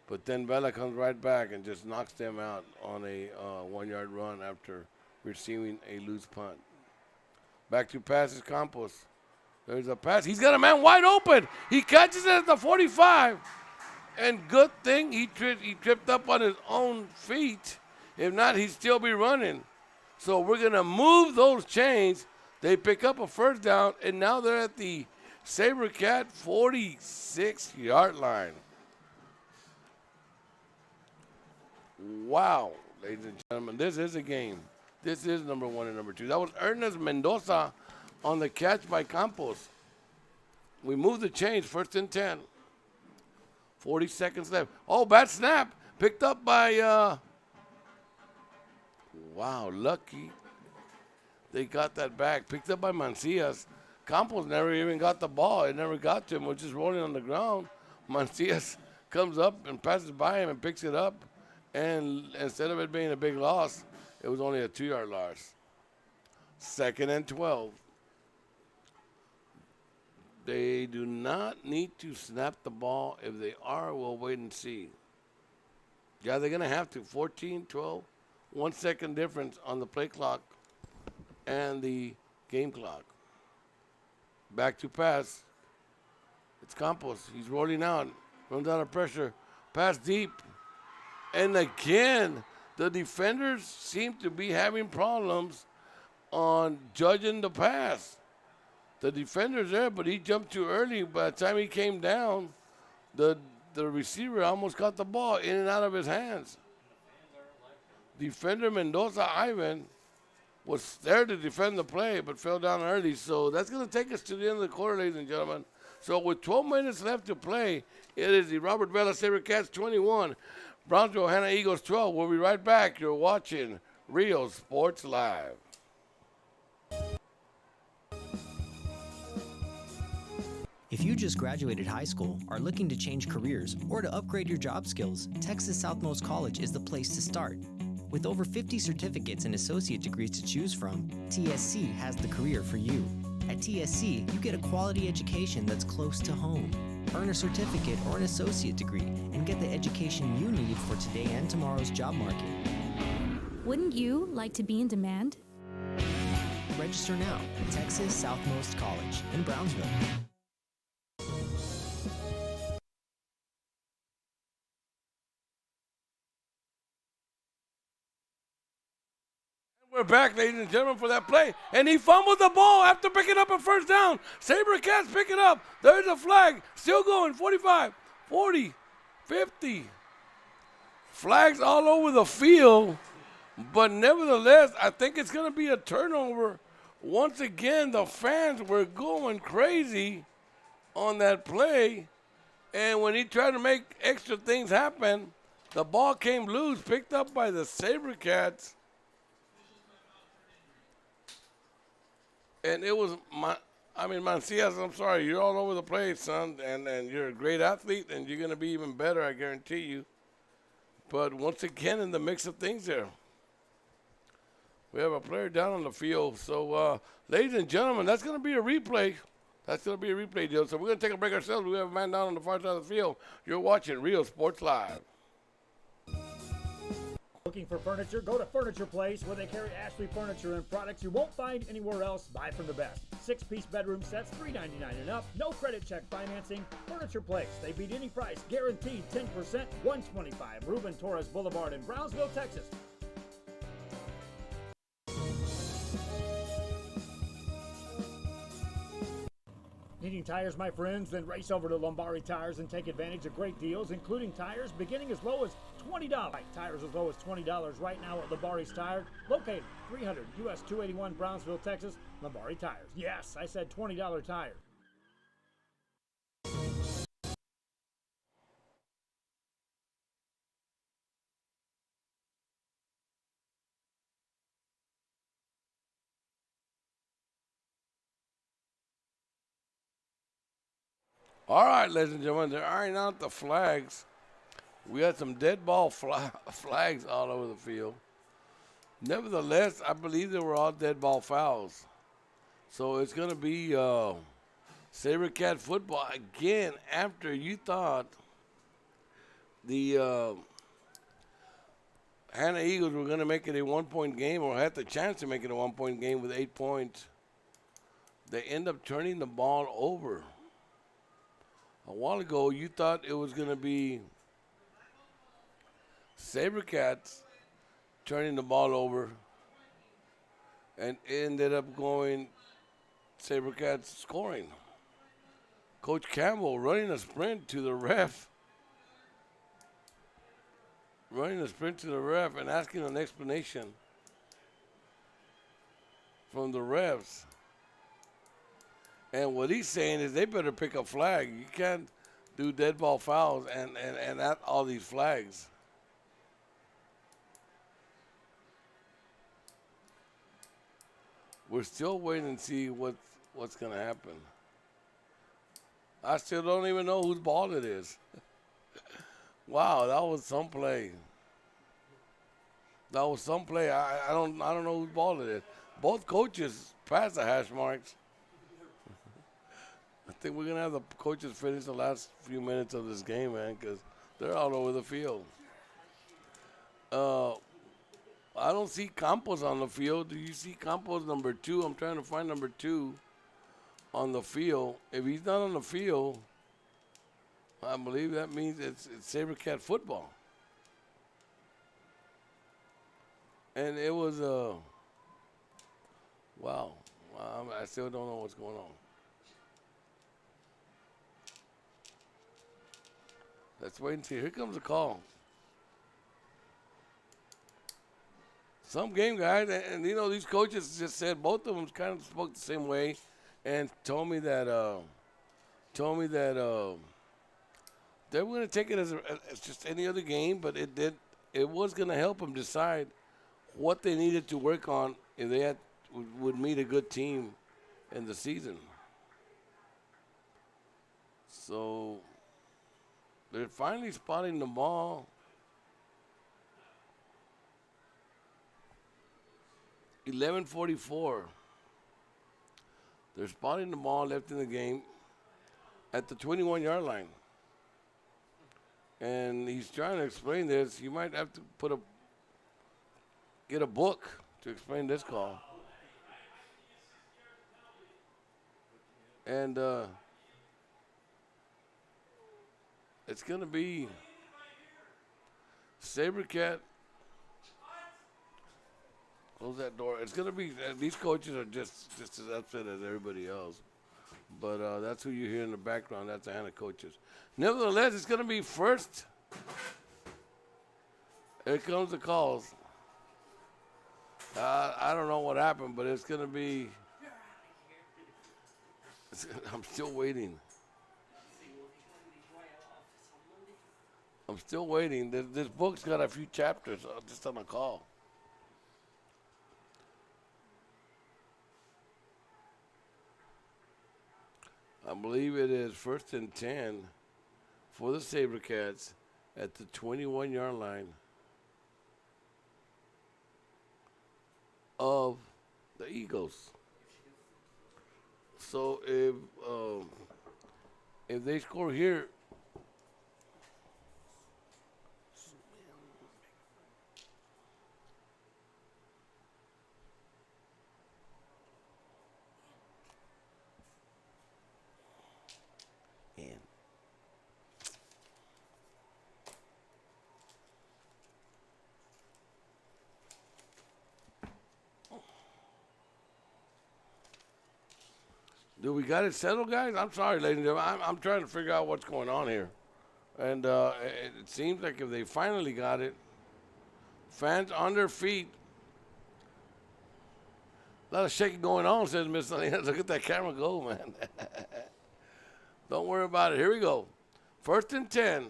But then Vela comes right back and just knocks them out on a 1-yard run after receiving a loose punt. Back to passes, Campos. There's a pass. He's got a man wide open. He catches it at the 45. And good thing he tripped up on his own feet. If not, he'd still be running. So we're going to move those chains. They pick up a first down, and now they're at the SaberCat 46-yard line. Wow, ladies and gentlemen, this is a game. This is number 1 and number 2. That was Ernest Mendoza on the catch by Campos. We move the chains, 1st and 10. 40 seconds left. Oh, bad snap. Picked up by, wow, lucky. They got that back. Picked up by Mancias. Campos never even got the ball. It never got to him. It was just rolling on the ground. Mancias comes up and passes by him and picks it up. And instead of it being a big loss, it was only a 2-yard loss. 2nd and 12. They do not need to snap the ball. If they are, we'll wait and see. Yeah, they're going to have to. 14-12. 1 second difference on the play clock and the game clock. Back to pass. It's Campos. He's rolling out. Runs out of pressure. Pass deep. And again, the defenders seem to be having problems on judging the pass. The defender's there, but he jumped too early. By the time he came down, the receiver almost got the ball in and out of his hands. Defender Mendoza Ivan was there to defend the play, but fell down early. So that's going to take us to the end of the quarter, ladies and gentlemen. So with 12 minutes left to play, it is the Robert Vela SaberCats 21, Brownsville Hanna Eagles 12. We'll be right back. You're watching Real Sports Live. If you just graduated high school, are looking to change careers, or to upgrade your job skills, Texas Southmost College is the place to start. With over 50 certificates and associate degrees to choose from, TSC has the career for you. At TSC, you get a quality education that's close to home. Earn a certificate or an associate degree and get the education you need for today and tomorrow's job market. Wouldn't you like to be in demand? Register now at Texas Southmost College in Brownsville. We're back, ladies and gentlemen, for that play. And he fumbled the ball after picking up a first down. SaberCats pick it up. There's a flag. Still going. 45, 40, 50. Flags all over the field. But nevertheless, I think it's going to be a turnover. Once again, the fans were going crazy on that play. And when he tried to make extra things happen, the ball came loose, picked up by the SaberCats. And it was, Mancias, I'm sorry, you're all over the place, son, and you're a great athlete, and you're going to be even better, I guarantee you. But once again, in the mix of things there, we have a player down on the field. So, ladies and gentlemen, that's going to be a replay. That's going to be a replay deal. So we're going to take a break ourselves. We have a man down on the far side of the field. You're watching Real Sports Live. Looking for furniture? Go to Furniture Place, where they carry Ashley furniture and products you won't find anywhere else. Buy from the best. 6-piece bedroom sets, $399 and up. No credit check financing. Furniture Place. They beat any price. Guaranteed 10%. 125 Ruben Torres Boulevard in Brownsville, Texas. Needing tires, my friends? Then race over to Lombardi Tires and take advantage of great deals, including tires beginning as low as $20. Tires as low as $20 right now at Lombardi's Tire, located 300 US 281 Brownsville, Texas. Lombardi Tires. Yes, I said $20 tires. All right, ladies and gentlemen, they're ironing out the flags. We had some dead ball flags all over the field. Nevertheless, I believe they were all dead ball fouls. So it's going to be SaberCat football again after you thought the Hanna Eagles were going to make it a one-point game or had the chance to make it a one-point game with 8 points. They end up turning the ball over. A while ago, you thought it was going to be SaberCats turning the ball over, and it ended up going SaberCats scoring. Coach Campbell running a sprint to the ref. And asking an explanation from the refs. And what he's saying is they better pick a flag. You can't do dead ball fouls and at all these flags. We're still waiting to see what's going to happen. I still don't even know whose ball it is. Wow, that was some play. I don't know whose ball it is. Both coaches passed the hash marks. I think we're going to have the coaches finish the last few minutes of this game, man, because they're all over the field. I don't see Campos on the field. Do you see Campos number 2? I'm trying to find number 2 on the field. If he's not on the field, I believe that means it's SaberCat football. And it was, wow. I still don't know what's going on. Let's wait and see. Here comes the call. Some game guys, and you know, these coaches just said both of them kind of spoke the same way, and told me that they were going to take it as just any other game, but it was going to help them decide what they needed to work on if they would meet a good team in the season. So they're finally spotting the ball. 11:44. They're spotting the ball left in the game at the 21-yard line. And he's trying to explain this. You might have to get a book to explain this call. And it's going to be SaberCat. Close that door. It's going to be, these coaches are just as upset as everybody else. But that's who you hear in the background. That's the Hanna coaches. Nevertheless, it's going to be first. Here comes the calls. I don't know what happened, but it's going to be. I'm still waiting. I'm still waiting. This book's got a few chapters just on a call. I believe it is 1st and 10 for the SaberCats at the 21-yard line of the Eagles. So if they score here, do we got it settled, guys? I'm sorry, ladies and gentlemen. I'm trying to figure out what's going on here. And it seems like if they finally got it, fans on their feet. A lot of shaking going on, says Miss Salinas. Look at that camera go, man. Don't worry about it. Here we go. 1st and 10.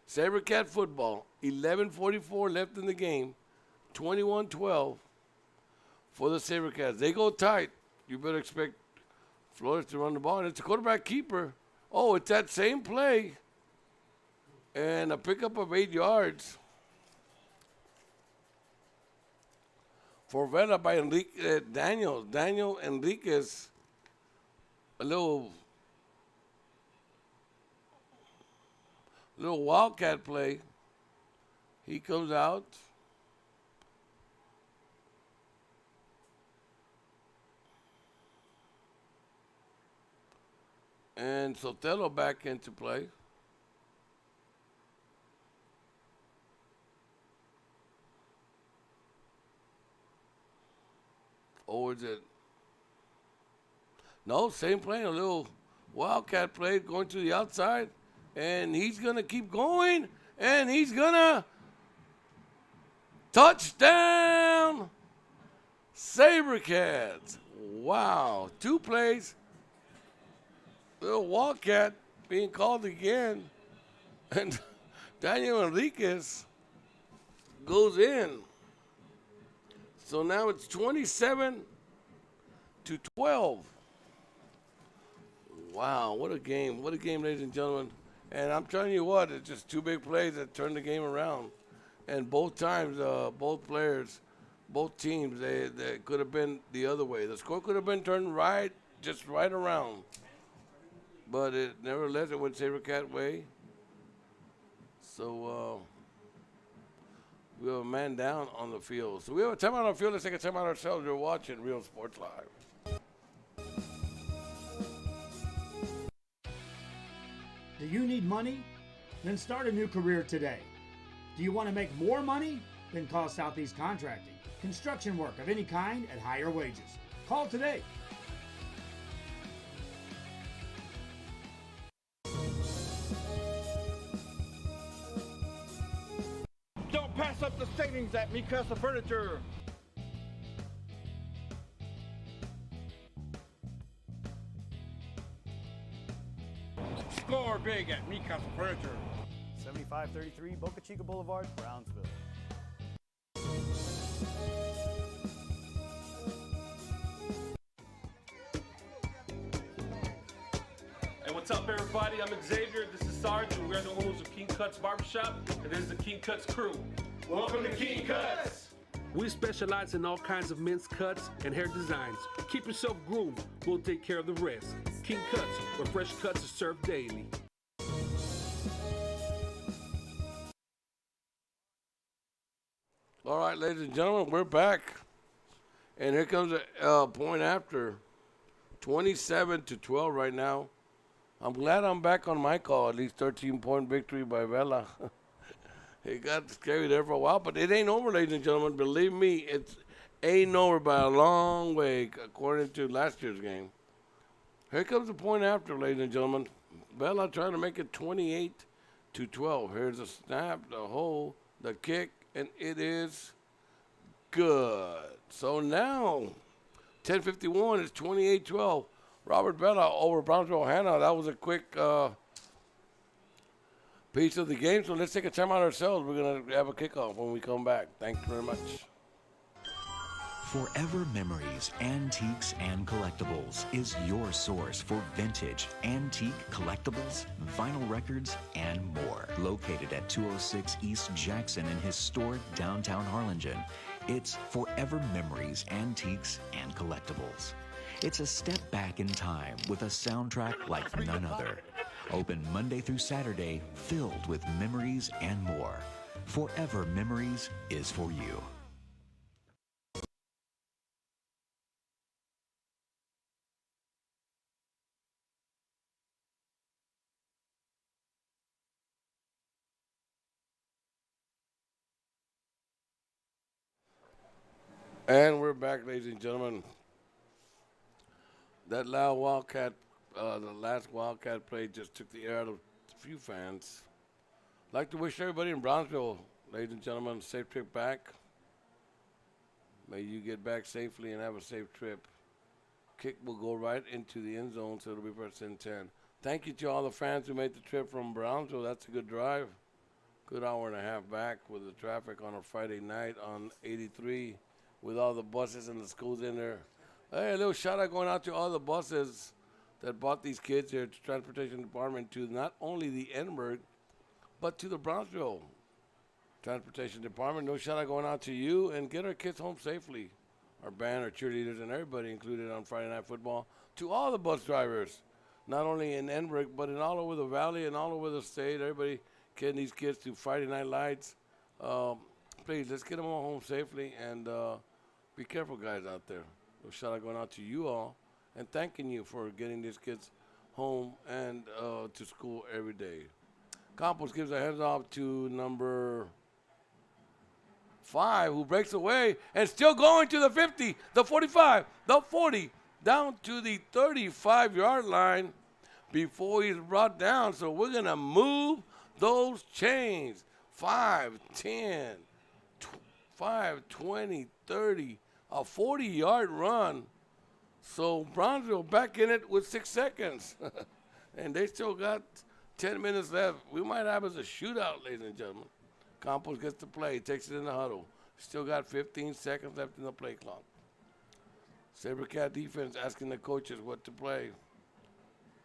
SaberCat football. 11:44 left in the game. 21-12 for the SaberCats. They go tight. You better expect Flores to run the ball. And it's a quarterback keeper. Oh, it's that same play. And a pickup of 8 yards for Vela by Daniel Enriquez. A little wildcat play. He comes out. And Sotelo back into play. Or is it? No, same play. A little wildcat play going to the outside. And he's going to keep going. And he's going to touchdown SaberCats. Wow. 2 plays. Little wildcat being called again. And Daniel Enriquez goes in. So now it's 27-12. Wow, what a game. What a game, ladies and gentlemen. And I'm telling you what, it's just 2 big plays that turned the game around. And both times, both players, both teams, they could have been the other way. The score could have been turned just right around. But nevertheless, it went SaberCat way. So we have a man down on the field. So we have a timeout on the field. Let's take a timeout ourselves. You're watching Real Sports Live. Do you need money? Then start a new career today. Do you want to make more money? Then call Southeast Contracting. Construction work of any kind at higher wages. Call today. Don't pass up the savings at Mikasa Furniture. Score big at Mikasa Furniture. 7533 Boca Chica Boulevard, Brownsville. Hey, what's up, everybody? I'm Xavier. This is Sarge, and we're the owners of King Cuts Barbershop, and this is the King Cuts crew. Welcome to King Cuts. We specialize in all kinds of men's cuts and hair designs. Keep yourself groomed. We'll take care of the rest. King Cuts, where fresh cuts are served daily. All right, ladies and gentlemen, we're back. And here comes a point after. 27-12 right now. I'm glad I'm back on my call. At least 13-point victory by Vela. It got scary there for a while, but it ain't over, ladies and gentlemen. Believe me, it ain't over by a long way, according to last year's game. Here comes the point after, ladies and gentlemen. Vela trying to make it 28-12. Here's the snap, the hole, the kick, and it is good. So now, 10:51, it's 28-12. Robert Vela over Brownsville Hanna. That was a quick piece of the game, so let's take a time out ourselves. We're going to have a kickoff when we come back. Thank you very much. Forever Memories, Antiques, and Collectibles is your source for vintage, antique collectibles, vinyl records, and more. Located at 206 East Jackson in historic downtown Harlingen, it's Forever Memories, Antiques, and Collectibles. It's a step back in time with a soundtrack like none other. Open Monday through Saturday, filled with memories and more. Forever Memories is for you. And we're back, ladies and gentlemen. That loud Wildcat, the last Wildcat play just took the air out of a few fans. I'd like to wish everybody in Brownsville, ladies and gentlemen, a safe trip back. May you get back safely and have a safe trip. Kick will go right into the end zone, so it'll be first and 10. Thank you to all the fans who made the trip from Brownsville. That's a good drive. Good hour and a half back with the traffic on a Friday night on 83 with all the buses and the schools in there. Hey, a little shout out going out to all the buses that brought these kids here to Transportation Department, to not only the Edinburg, but to the Brownsville Transportation Department. No shout out going out to you, and get our kids home safely. Our band, our cheerleaders, and everybody included on Friday Night Football. To all the bus drivers, not only in Edinburg, but in all over the valley and all over the state. Everybody getting these kids to Friday Night Lights. Please, let's get them all home safely, and be careful, guys, out there. A shout out going out to you all, and thanking you for getting these kids home and to school every day. Campos gives a hands off to number 5, who breaks away and still going to the 50, the 45, the 40, down to the 35-yard line before he's brought down. So we're going to move those chains. 5, 10, 5, 20, 30, a 40-yard run. So Brownsville back in it with 6 seconds. And they still got 10 minutes left. We might have as a shootout, ladies and gentlemen. Campos gets the play, takes it in the huddle. Still got 15 seconds left in the play clock. SaberCat defense asking the coaches what to play.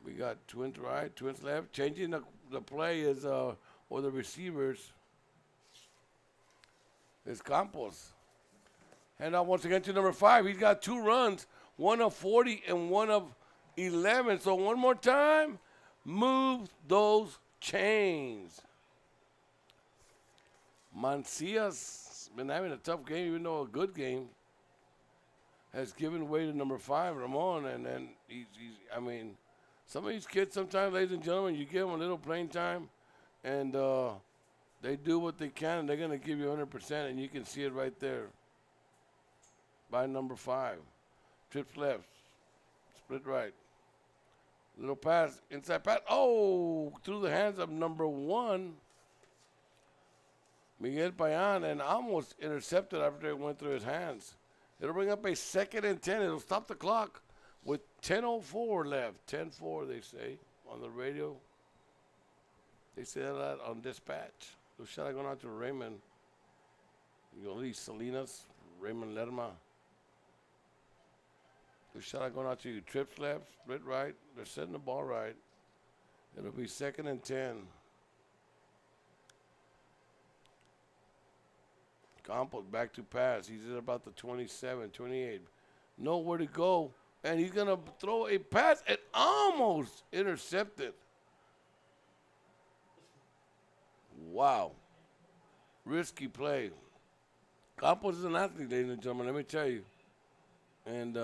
We got twins right, twins left. Changing the play is, or the receivers, is Campos. Hand out once again to number 5. He's got 2 runs, one of 40 and one of 11. So one more time, move those chains. Mancia's been having a tough game, even though a good game. Has given way to number 5, Ramon, and then I mean, some of these kids sometimes, ladies and gentlemen, you give them a little playing time, and they do what they can, and they're going to give you 100%, and you can see it right there. By number 5. Trips left. Split right. Little pass. Inside pass. Oh! Through the hands of number 1. Miguel Payan, and almost intercepted after it went through his hands. It'll bring up a 2nd and 10. It'll stop the clock with 10:04 left. 10:4, they say, on the radio. They say that on dispatch. So shout out going out to Raymond. Yoli Salinas, Raymond Lerma. The shot going out to you. Trips left, split right. They're setting the ball right. It'll be 2nd and 10. Campos back to pass. He's at about the 27, 28. Nowhere to go. And he's going to throw a pass and almost intercepted. Wow. Risky play. Campos is an athlete, ladies and gentlemen, let me tell you. And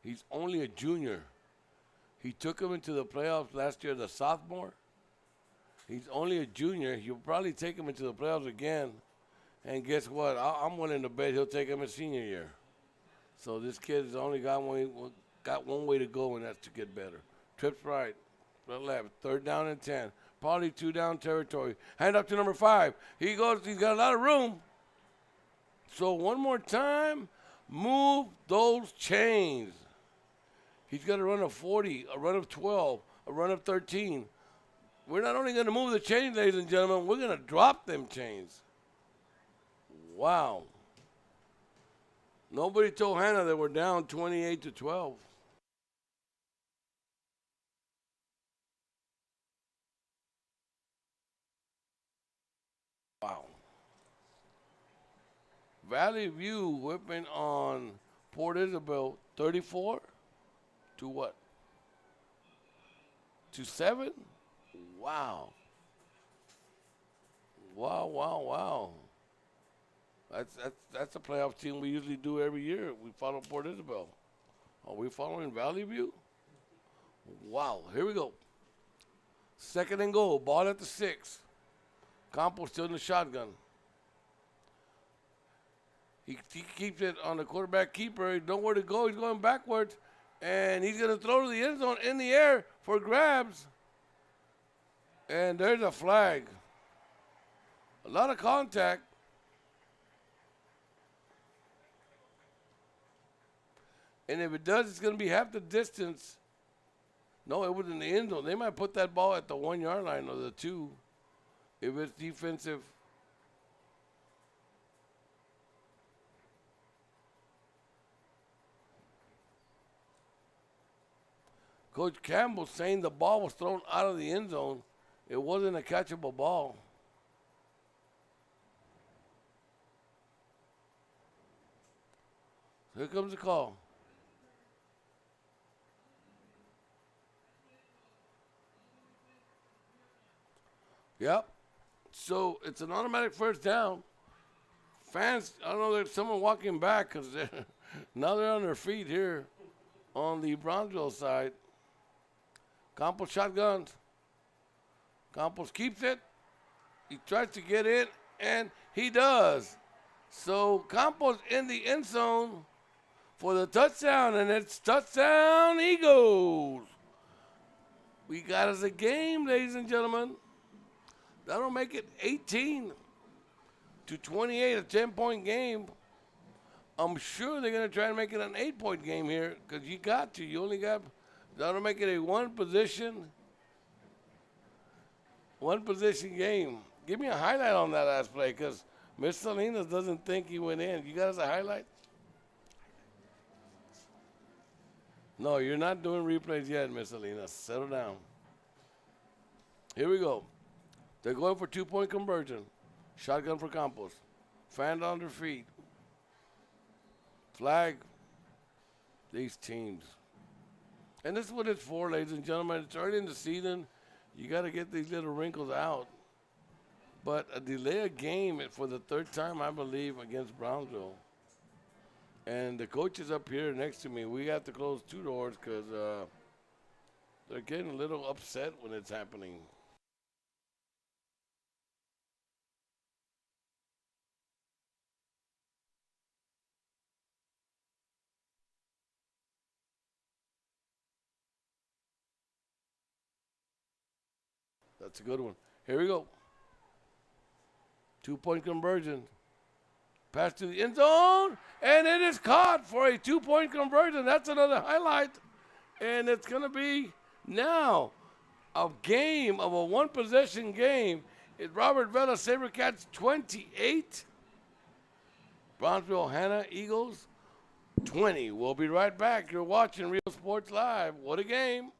he's only a junior. He took him into the playoffs last year as a sophomore. He's only a junior. He'll probably take him into the playoffs again. And guess what? I'm willing to bet he'll take him his senior year. So this kid has only got one way to go, and that's to get better. Trips right, left, 3rd down and 10. Probably 2 down territory. Hand up to number 5. He goes, he's got a lot of room. So one more time, move those chains. He's got a run of 40, a run of 12, a run of 13. We're not only going to move the chains, ladies and gentlemen, we're going to drop them chains. Wow. Nobody told Hanna that we're down 28-12. Wow. Valley View whipping on Port Isabel 34 to what? To 7? Wow. Wow. That's a playoff team we usually do every year. We follow Port Isabel. Are we following Valley View? Wow. Here we go. 2nd and goal. Ball at the 6. Campos still in the shotgun. He keeps it on the quarterback keeper. He knows where to go. He's going backwards. And he's going to throw to the end zone in the air for grabs. And there's a flag. A lot of contact. And if it does, it's going to be half the distance. No, it was in the end zone. They might put that ball at the 1 yard line or the 2 if it's defensive. Coach Campbell saying the ball was thrown out of the end zone. It wasn't a catchable ball. Here comes the call. Yep. So it's an automatic 1st down. Fans, I don't know, there's someone walking back because now they're on their feet here on the Brownsville side. Campos shotguns. Campos keeps it. He tries to get in, and he does. So Campos in the end zone for the touchdown, and it's touchdown Eagles. We got us a game, ladies and gentlemen. That'll make it 18-28, a 10-point game. I'm sure they're going to try and make it an 8-point game here because you got to. You only got, that'll make it a one position game. Give me a highlight on that last play because Miss Salinas doesn't think he went in. You got us a highlight? No, you're not doing replays yet, Miss Salinas. Settle down. Here we go. They're going for 2-point conversion. Shotgun for Campos. Fanned on their feet. Flag. These teams. And this is what it's for, ladies and gentlemen. It's early in the season. You got to get these little wrinkles out. But a delay a game for the 3rd time, I believe, against Brownsville. And the coach is up here next to me. We have to close 2 doors because they're getting a little upset when it's happening. That's a good one. Here we go. 2-point conversion. Pass to the end zone, and it is caught for a 2-point conversion. That's another highlight. And it's going to be now a game of a one-possession game. It's Robert Vela, SaberCats 28. Brownsville Hanna Eagles 20. We'll be right back. You're watching Real Sports Live. What a game.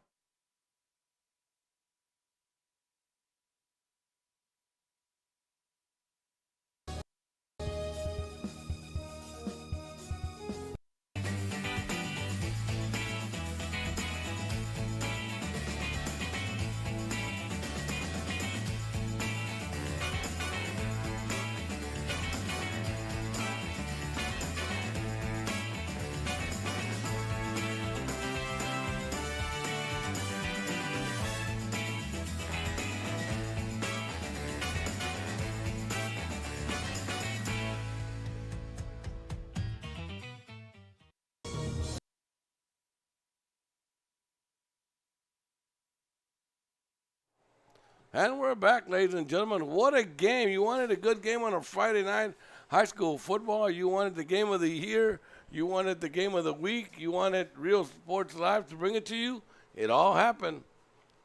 And we're back, ladies and gentlemen. What a game. You wanted a good game on a Friday night, high school football. You wanted the game of the year. You wanted the game of the week. You wanted Real Sports Live to bring it to you. It all happened.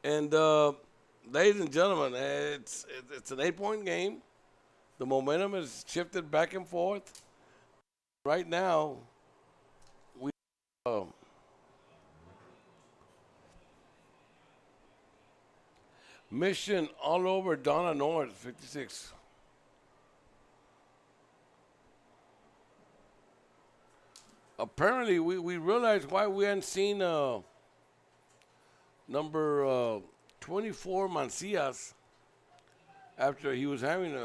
And, ladies and gentlemen, it's an 8-point game. The momentum is shifted back and forth. Right now, we Mission all over Donna North, 56. Apparently, we realized why we hadn't seen number 24 Mancias after he was having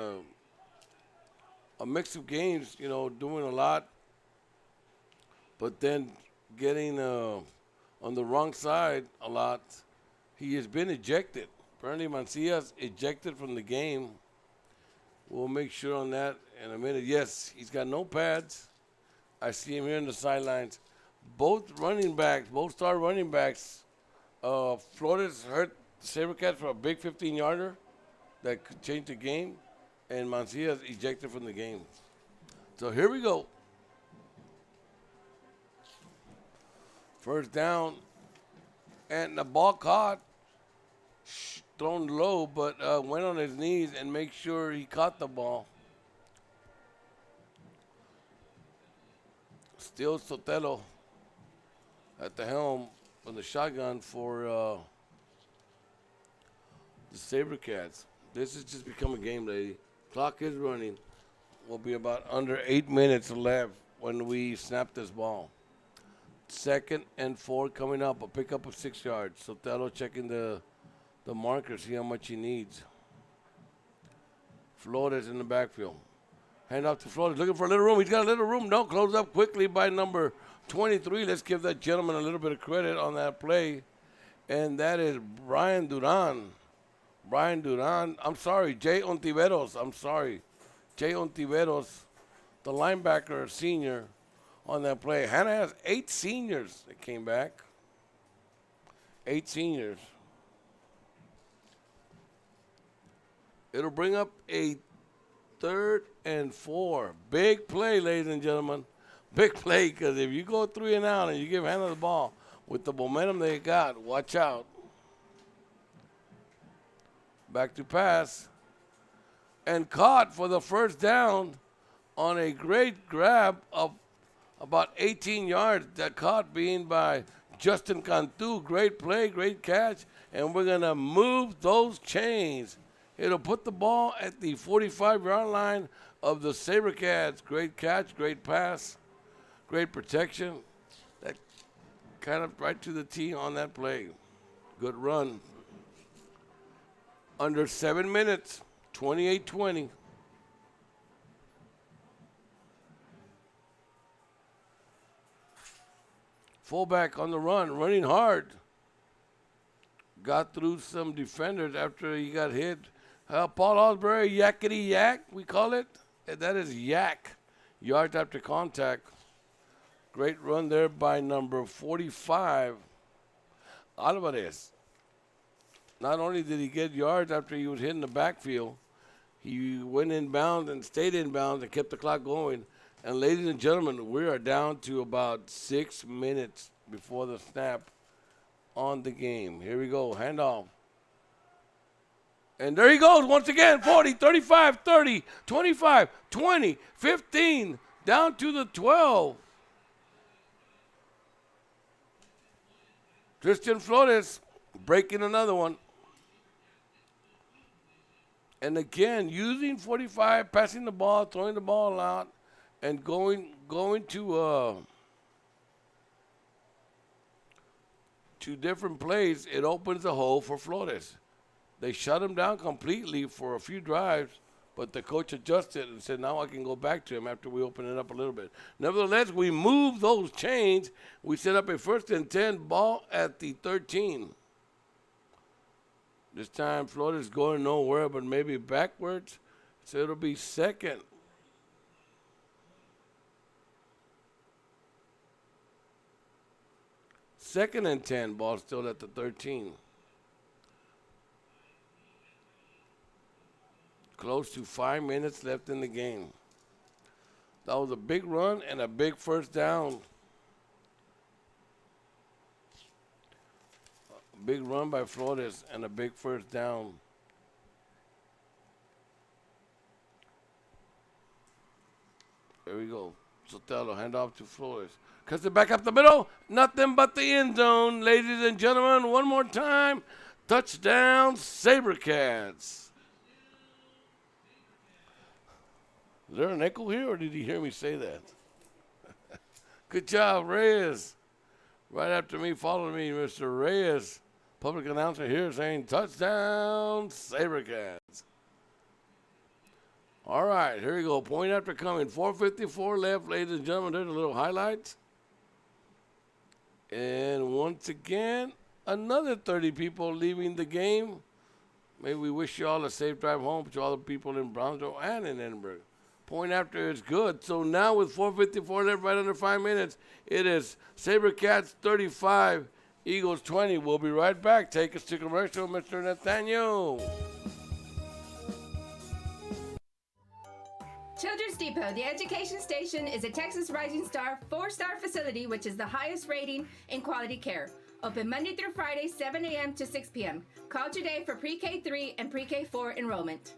a mix of games, you know, doing a lot, but then getting on the wrong side a lot. He has been ejected. Apparently, Mancias ejected from the game. We'll make sure on that in a minute. Yes, he's got no pads. I see him here in the sidelines. Both running backs, both star running backs, Flores hurt the SaberCats for a big 15-yarder that could change the game, and Mancias ejected from the game. So here we go. First down, and the ball caught, thrown low, but went on his knees and make sure he caught the ball. Still Sotelo at the helm with the shotgun for the SaberCats. This has just become a game, lady. Clock is running. Will be about under 8 minutes left when we snap this ball. 2nd and 4 coming up, a pickup of 6 yards. Sotelo checking the marker, see how much he needs. Flores in the backfield. Hand off to Flores, looking for a little room. He's got a little room. No, close up quickly by number 23. Let's give that gentleman a little bit of credit on that play. And that is Brian Duran. I'm sorry, Jay Ontiveros. Jay Ontiveros, the linebacker, senior, on that play. Hanna has 8 seniors that came back. 8 seniors. It'll bring up a 3rd and 4. Big play, ladies and gentlemen. Big play, because if you go 3 and out and you give Hanna the ball with the momentum they got, watch out. Back to pass. And caught for the first down on a great grab of about 18 yards. That caught being by Justin Cantu. Great play, great catch. And we're going to move those chains. It'll put the ball at the 45-yard line of the SaberCats. Great catch, great pass, great protection. That kind of right to the tee on that play. Good run. Under 7 minutes, 28-20. Fullback on the run, running hard. Got through some defenders after he got hit. Paul Osbury, yakety yak, we call it. That is yak. Yards after contact. Great run there by number 45, Alvarez. Not only did he get yards after he was hit in the backfield, he went inbound and stayed inbound and kept the clock going. And ladies and gentlemen, we are down to about 6 minutes before the snap on the game. Here we go, handoff. And there he goes once again, 40, 35, 30, 25, 20, 15, down to the 12. Christian Flores breaking another one. And again, using 45, passing the ball, throwing the ball out, and going to different plays, it opens a hole for Flores. They shut him down completely for a few drives, but the coach adjusted and said, now I can go back to him after we open it up a little bit. Nevertheless, we move those chains. We set up a 1st and 10 ball at the 13. This time, Florida's going nowhere, but maybe backwards. So it'll be 2nd. Second and 10, ball still at the 13. Close to 5 minutes left in the game. That was a big run and a big first down. A big run by Flores and a big first down. There we go. Sotelo, hand off to Flores. Cuts it back up the middle. Nothing but the end zone. Ladies and gentlemen, one more time. Touchdown, SaberCats. Is there an echo here, or did he hear me say that? Good job, Reyes. Right after me, follow me, Mr. Reyes. Public announcer here saying touchdown, SaberCats. All right, here we go. Point after coming. 4:54 left, ladies and gentlemen. There's a little highlights. And once again, another 30 people leaving the game. May we wish you all a safe drive home to all the people in Brownsville and in Edinburg. Point after is good. So now with 4:54 left, right under 5 minutes, it is SaberCats 35, Eagles 20. We'll be right back. Take us to commercial, Mr. Nathaniel. Children's Depot, the education station, is a Texas Rising Star 4-star facility which is the highest rating in quality care. Open Monday through Friday, 7 a.m. to 6 p.m. Call today for pre-K 3 and pre-K 4 enrollment.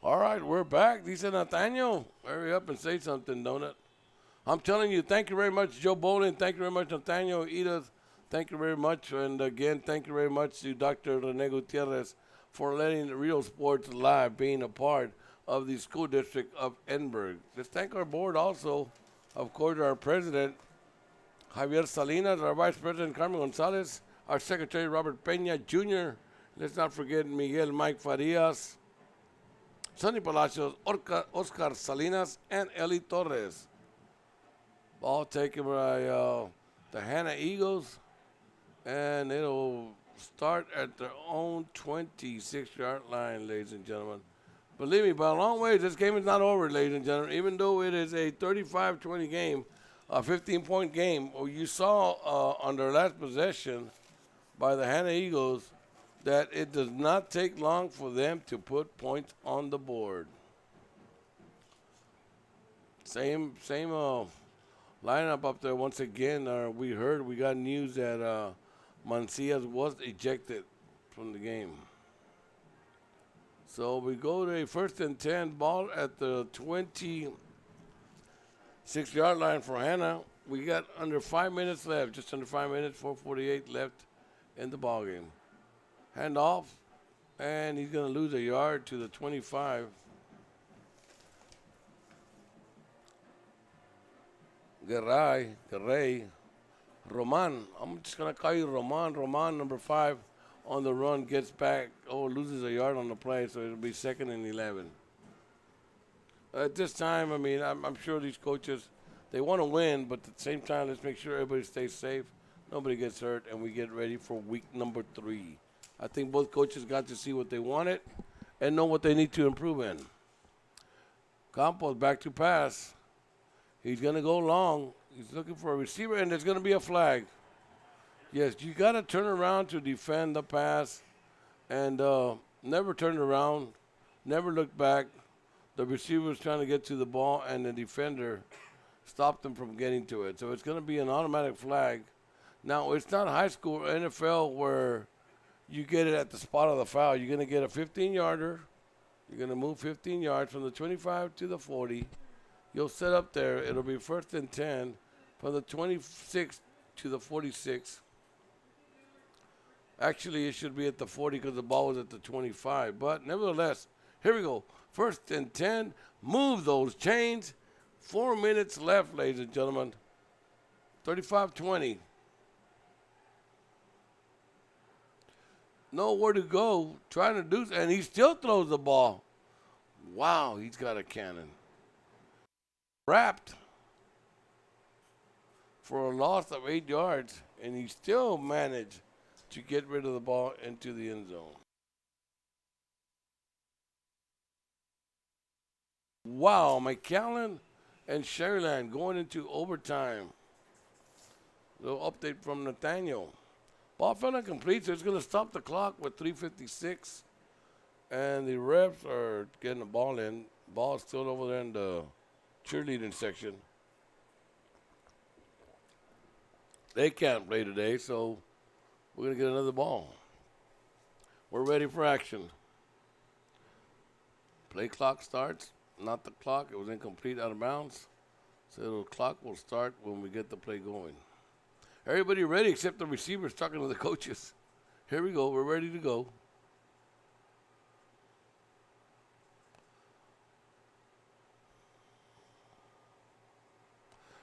All right, we're back. He said, Nathaniel, hurry up and say something, Donut. I'm telling you, thank you very much, Joe Bolin. Thank you very much, Nathaniel, Edith. Thank you very much. And again, thank you very much to Dr. Rene Gutierrez for letting Real Sports Live being a part of the school district of Edinburg. Let's thank our board also. Of course, our president, Javier Salinas, our vice president, Carmen Gonzalez, our secretary, Robert Peña Jr. Let's not forget Miguel Mike Farias, Sonny Palacios, Oscar Salinas, and Eli Torres. Ball taken by the Hanna Eagles, and it'll start at their own 26-yard line, ladies and gentlemen. Believe me, by a long way, this game is not over, ladies and gentlemen. Even though it is a 35-20 game, a 15-point game, you saw on their last possession by the Hanna Eagles that it does not take long for them to put points on the board. Same lineup up there once again. We got news that Mancias was ejected from the game. So we go to a 1st and 10 ball at the 26-yard line for Hanna. We got under 5 minutes left, just under 5 minutes, 4:48 left in the ball game. Hand off, and he's going to lose a yard to the 25. Garay, Roman. I'm just going to call you Roman. Roman, number 5, on the run, gets back. Loses a yard on the play, so it'll be 2nd and 11. At this time, I mean, I'm sure these coaches, they want to win, but at the same time, let's make sure everybody stays safe, nobody gets hurt, and we get ready for week number 3. I think both coaches got to see what they wanted and know what they need to improve in. Campos back to pass. He's going to go long. He's looking for a receiver, and there's going to be a flag. Yes, you got to turn around to defend the pass and never turn around, never look back. The receiver was trying to get to the ball, and the defender stopped him from getting to it. So it's going to be an automatic flag. Now, it's not high school or NFL where you get it at the spot of the foul. You're going to get a 15-yarder. You're going to move 15 yards from the 25 to the 40. You'll set up there. It'll be 1st and 10 from the 26 to the 46. Actually, it should be at the 40 because the ball was at the 25. But nevertheless, here we go. 1st and 10. Move those chains. 4 minutes left, ladies and gentlemen. 35-20. Nowhere to go, trying to do, and he still throws the ball. Wow, he's got a cannon. Wrapped for a loss of 8 yards, and he still managed to get rid of the ball into the end zone. Wow, McAllen and Sherryland going into overtime. Little update from Nathaniel. Ball fell incomplete, so it's going to stop the clock with 3:56. And the refs are getting the ball in. Ball's still over there in the cheerleading section. They can't play today, so we're going to get another ball. We're ready for action. Play clock starts. Not the clock. It was incomplete, out of bounds. So the clock will start when we get the play going. Everybody ready except the receivers talking to the coaches. Here we go. We're ready to go.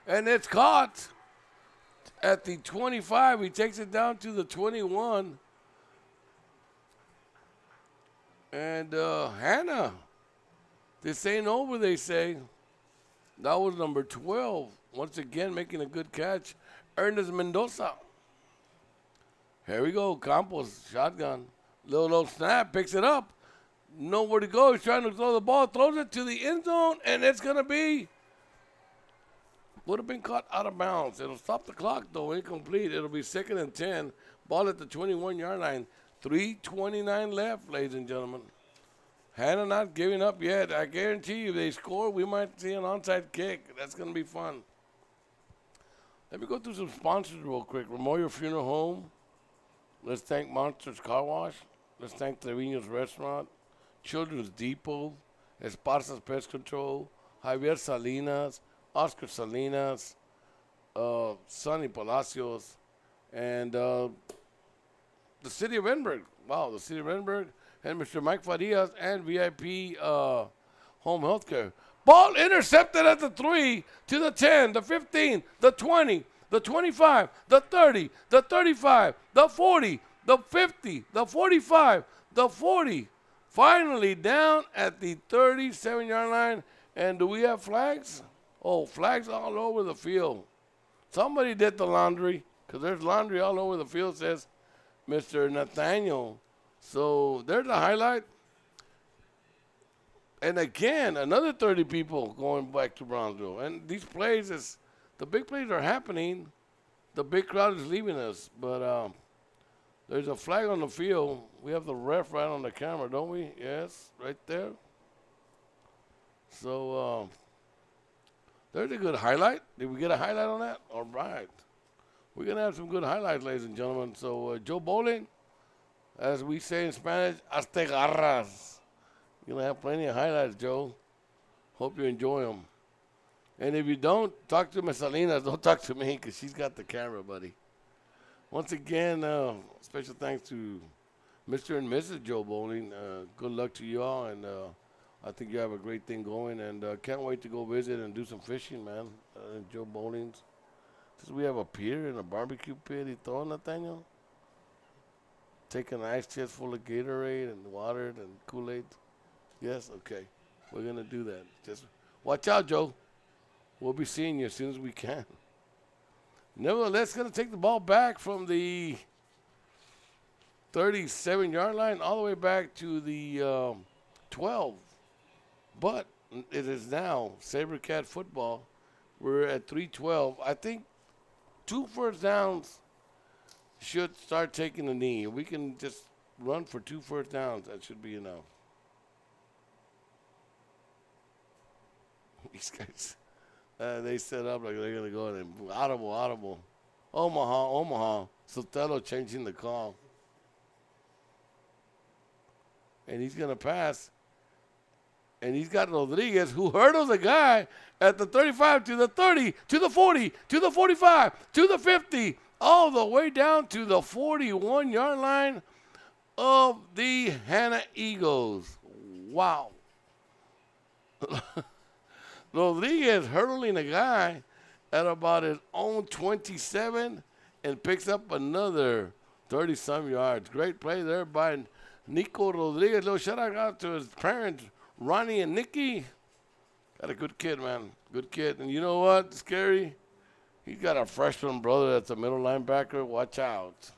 And it's caught at the 25. He takes it down to the 21. And Hanna, this ain't over, they say. That was number 12. Once again, making a good catch. Ernest Mendoza. Here we go. Campos, shotgun. Little snap, picks it up. Nowhere to go. He's trying to throw the ball. Throws it to the end zone, and it's going to be. Would have been caught out of bounds. It'll stop the clock, though. Incomplete. It'll be 2nd and 10. Ball at the 21-yard line. 3:29 left, ladies and gentlemen. Hanna not giving up yet. I guarantee you, if they score, we might see an onside kick. That's going to be fun. Let me go through some sponsors real quick. Memorial Funeral Home. Let's thank Monsters Car Wash. Let's thank Trevino's Restaurant. Children's Depot. Esparza's Pest Control. Javier Salinas. Oscar Salinas. Sonny Palacios. And the City of Edinburg. Wow, the City of Edinburg. And Mr. Mike Farias and VIP Home Healthcare. Ball intercepted at the 3, to the 10, the 15, the 20, the 25, the 30, the 35, the 40, the 50, the 45, the 40. Finally down at the 37-yard line. And do we have flags? Oh, flags all over the field. Somebody did the laundry, because there's laundry all over the field, says Mr. Nathaniel. So there's a highlight. And again, another 30 people going back to Brownsville. And these plays, the big plays are happening. The big crowd is leaving us. But there's a flag on the field. We have the ref right on the camera, don't we? Yes, right there. So there's a good highlight. Did we get a highlight on that? All right. We're going to have some good highlights, ladies and gentlemen. So Joe Bowling, as we say in Spanish, hasta garras. You're going to have plenty of highlights, Joe. Hope you enjoy them. And if you don't, talk to Miss Salinas. Don't talk to me, because she's got the camera, buddy. Once again, special thanks to Mr. and Mrs. Joe Bowling. Good luck to you all, and I think you have a great thing going. And can't wait to go visit and do some fishing, man, in Joe Bowling's. Since we have a pier and a barbecue pit, y todo, Nathaniel. Take an ice chest full of Gatorade and water and Kool-Aid. Yes? Okay. We're going to do that. Just watch out, Joe. We'll be seeing you as soon as we can. Nevertheless, going to take the ball back from the 37-yard line all the way back to the 12. But it is now SaberCat football. We're at 3:12. I think 2 first downs should start taking the knee. We can just run for 2 first downs. That should be enough. These guys, they set up like they're going to go in and audible. Omaha. Sotelo changing the call. And he's going to pass. And he's got Rodriguez, who hurdles a guy at the 35 to the 30, to the 40, to the 45, to the 50, all the way down to the 41-yard line of the Hanna Eagles. Wow. Rodriguez hurdling a guy at about his own 27 and picks up another 30-some yards. Great play there by Nico Rodriguez. Little shout out to his parents, Ronnie and Nikki. Got a good kid, man. Good kid. And you know what? Scary. He's got a freshman brother that's a middle linebacker. Watch out.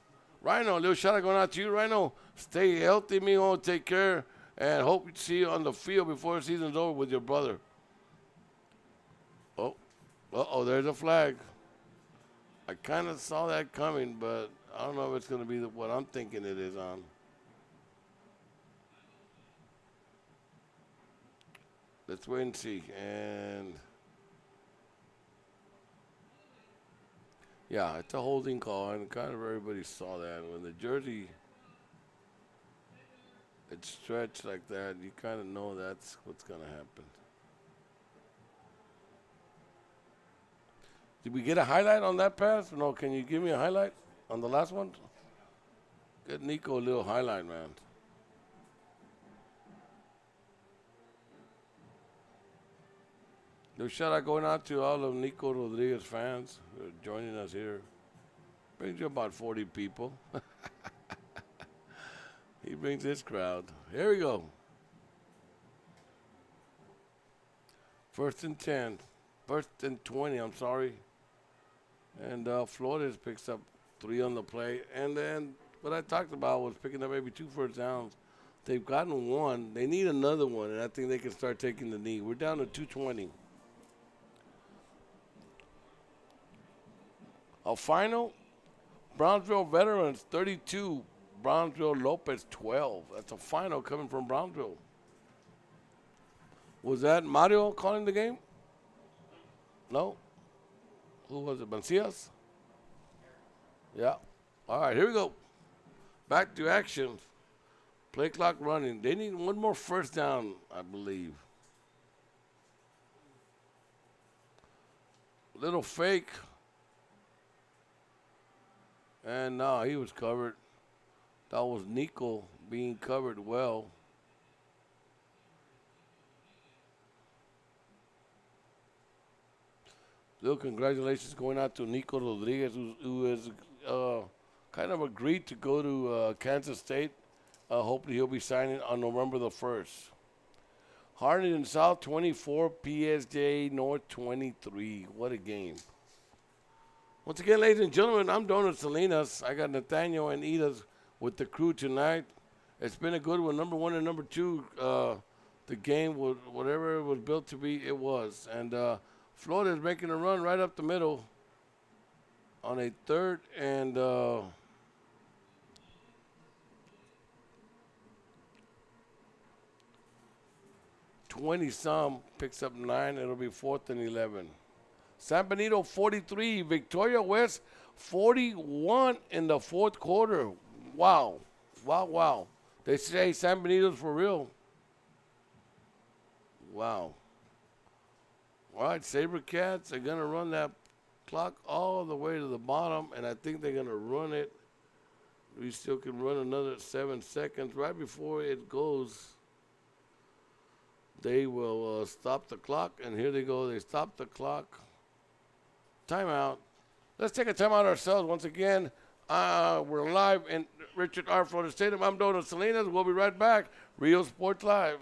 Rhino, a little shout out going out to you, Rhino. Stay healthy, mijo. Take care. And hope to see you on the field before the season's over with your brother. Oh, there's a flag. I kind of saw that coming, but I don't know if it's going to be what I'm thinking it is on. Let's wait and see. And yeah, it's a holding call, and kind of everybody saw that. When the jersey, it's stretched like that, you kind of know that's what's going to happen. Did we get a highlight on that pass? No, can you give me a highlight on the last one? Get Nico a little highlight, man. Little shout out going out to all of Nico Rodriguez fans who are joining us here. Brings you about 40 people. He brings his crowd. Here we go. 1st and 10. 1st and 20, I'm sorry. And Flores picks up 3 on the play. And then what I talked about was picking up maybe 2 first downs. They've gotten 1. They need another one, and I think they can start taking the knee. We're down to 2:20. A final, Brownsville Veterans 32, Brownsville Lopez 12. That's a final coming from Brownsville. Was that Mario calling the game? No? Who was it, Mancias? Yeah. All right, here we go. Back to action. Play clock running. They need 1 more first down, I believe. Little fake. And no, he was covered. That was Nico being covered well. Little congratulations going out to Nico Rodriguez, who has kind of agreed to go to Kansas State. Hopefully he'll be signing on November the 1st. Harnett South 24, PSJ North 23. What a game. Once again, ladies and gentlemen, I'm Donald Salinas. I got Nathaniel and Edith with the crew tonight. It's been a good one. Number 1 and number 2, the game, whatever it was built to be, it was. And Florida is making a run right up the middle on a 3rd and 20-some, picks up 9. It'll be 4th and 11. San Benito 43, Victoria West 41 in the 4th quarter. Wow. Wow, wow. They say San Benito's for real. Wow. All right, SaberCats are going to run that clock all the way to the bottom, and I think they're going to run it. We still can run another 7 seconds. Right before it goes, they will stop the clock, and here they go. They stop the clock. Timeout. Let's take a timeout ourselves. Once again, we're live in Richard R. Florida Stadium. I'm Donald Salinas. We'll be right back. Real Sports Live.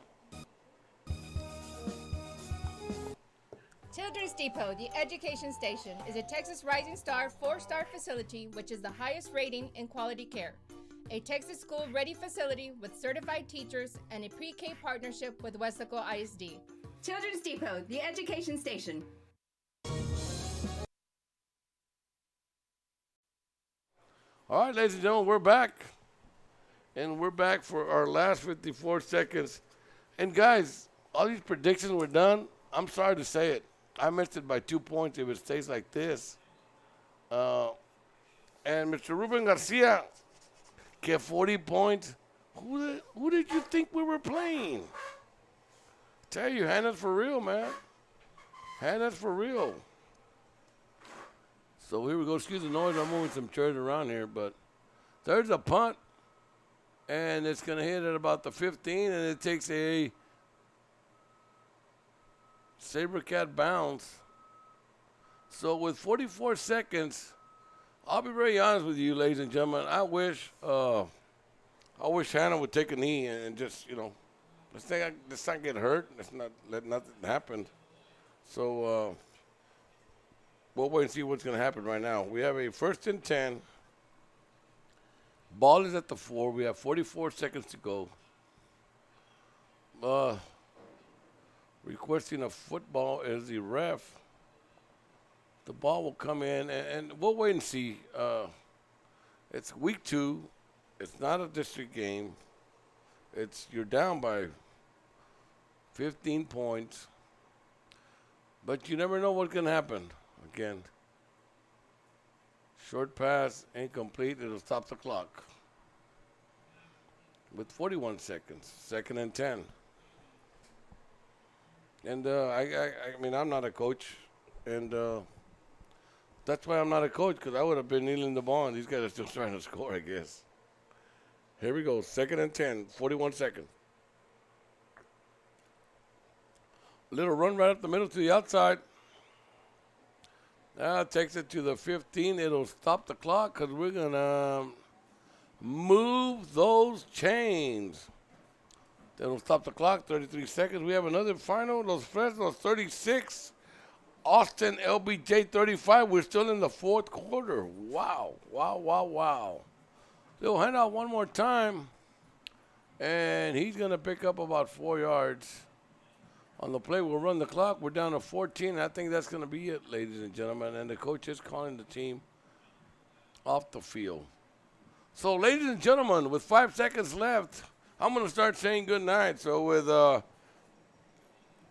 Children's Depot, the education station, is a Texas Rising Star 4-star facility which is the highest rating in quality care. A Texas school-ready facility with certified teachers and a pre-K partnership with Wesco ISD. Children's Depot, the education station. All right, ladies and gentlemen, we're back. And we're back for our last 54 seconds. And, guys, all these predictions were done. I'm sorry to say it. I missed it by 2 points if it stays like this. And Mr. Ruben Garcia, get 40 points. Who did you think we were playing? Tell you, Hanna's for real, man. Hanna's for real. So here we go. Excuse the noise. I'm moving some chairs around here, but there's a punt, and it's going to hit at about the 15, and it takes a SaberCat bounce. So with 44 seconds, I'll be very honest with you, ladies and gentlemen. I wish Hanna would take a knee and just, let's not get hurt. Let's not let nothing happen. So we'll wait and see what's going to happen right now. We have a 1st and 10 Ball is at the 4. We have 44 seconds to go. Requesting a football is the ref. The ball will come in, and we'll wait and see. It's week 2. It's not a district game. You're down by 15 points. But you never know what's going to happen. Again, short pass, incomplete. It'll stop the clock. With 41 seconds, 2nd and 10. And I mean, I'm not a coach, and that's why I'm not a coach, because I would have been kneeling the ball, and these guys are still trying to score, I guess. Here we go, 2nd and 10, 41 seconds. Little run right up the middle to the outside. Takes it to the 15. It'll stop the clock because we're going to move those chains. That'll stop the clock, 33 seconds. We have another final, Los Fresnos 36. Austin LBJ 35. We're still in the 4th quarter. Wow, wow, wow, wow. They'll hand out one more time, and he's going to pick up about 4 yards. On the play, we'll run the clock. We're down to 14. I think that's going to be it, ladies and gentlemen. And the coach is calling the team off the field. So, ladies and gentlemen, with 5 seconds left, I'm going to start saying good night. So, with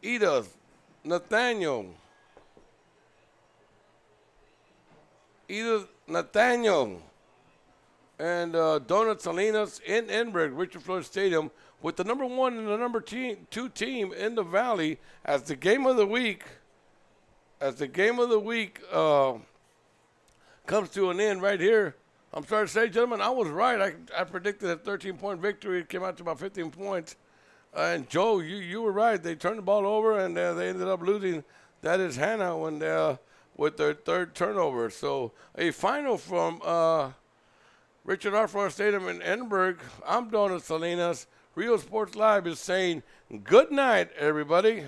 Edith, Nathaniel, and Donut Salinas in Edinburg, Richard Flores Stadium, with the number 1 and the number 2 team in the Valley as the game of the week. Comes to an end right here. I'm sorry to say, gentlemen, I was right. I predicted a 13-point victory. It came out to about 15 points. And Joe, you were right. They turned the ball over, and they ended up losing. That is Hanna with their 3rd turnover. So a final from Richard R. Flores Stadium in Edinburg. I'm Donald Salinas. Rio Sports Live is saying good night, everybody.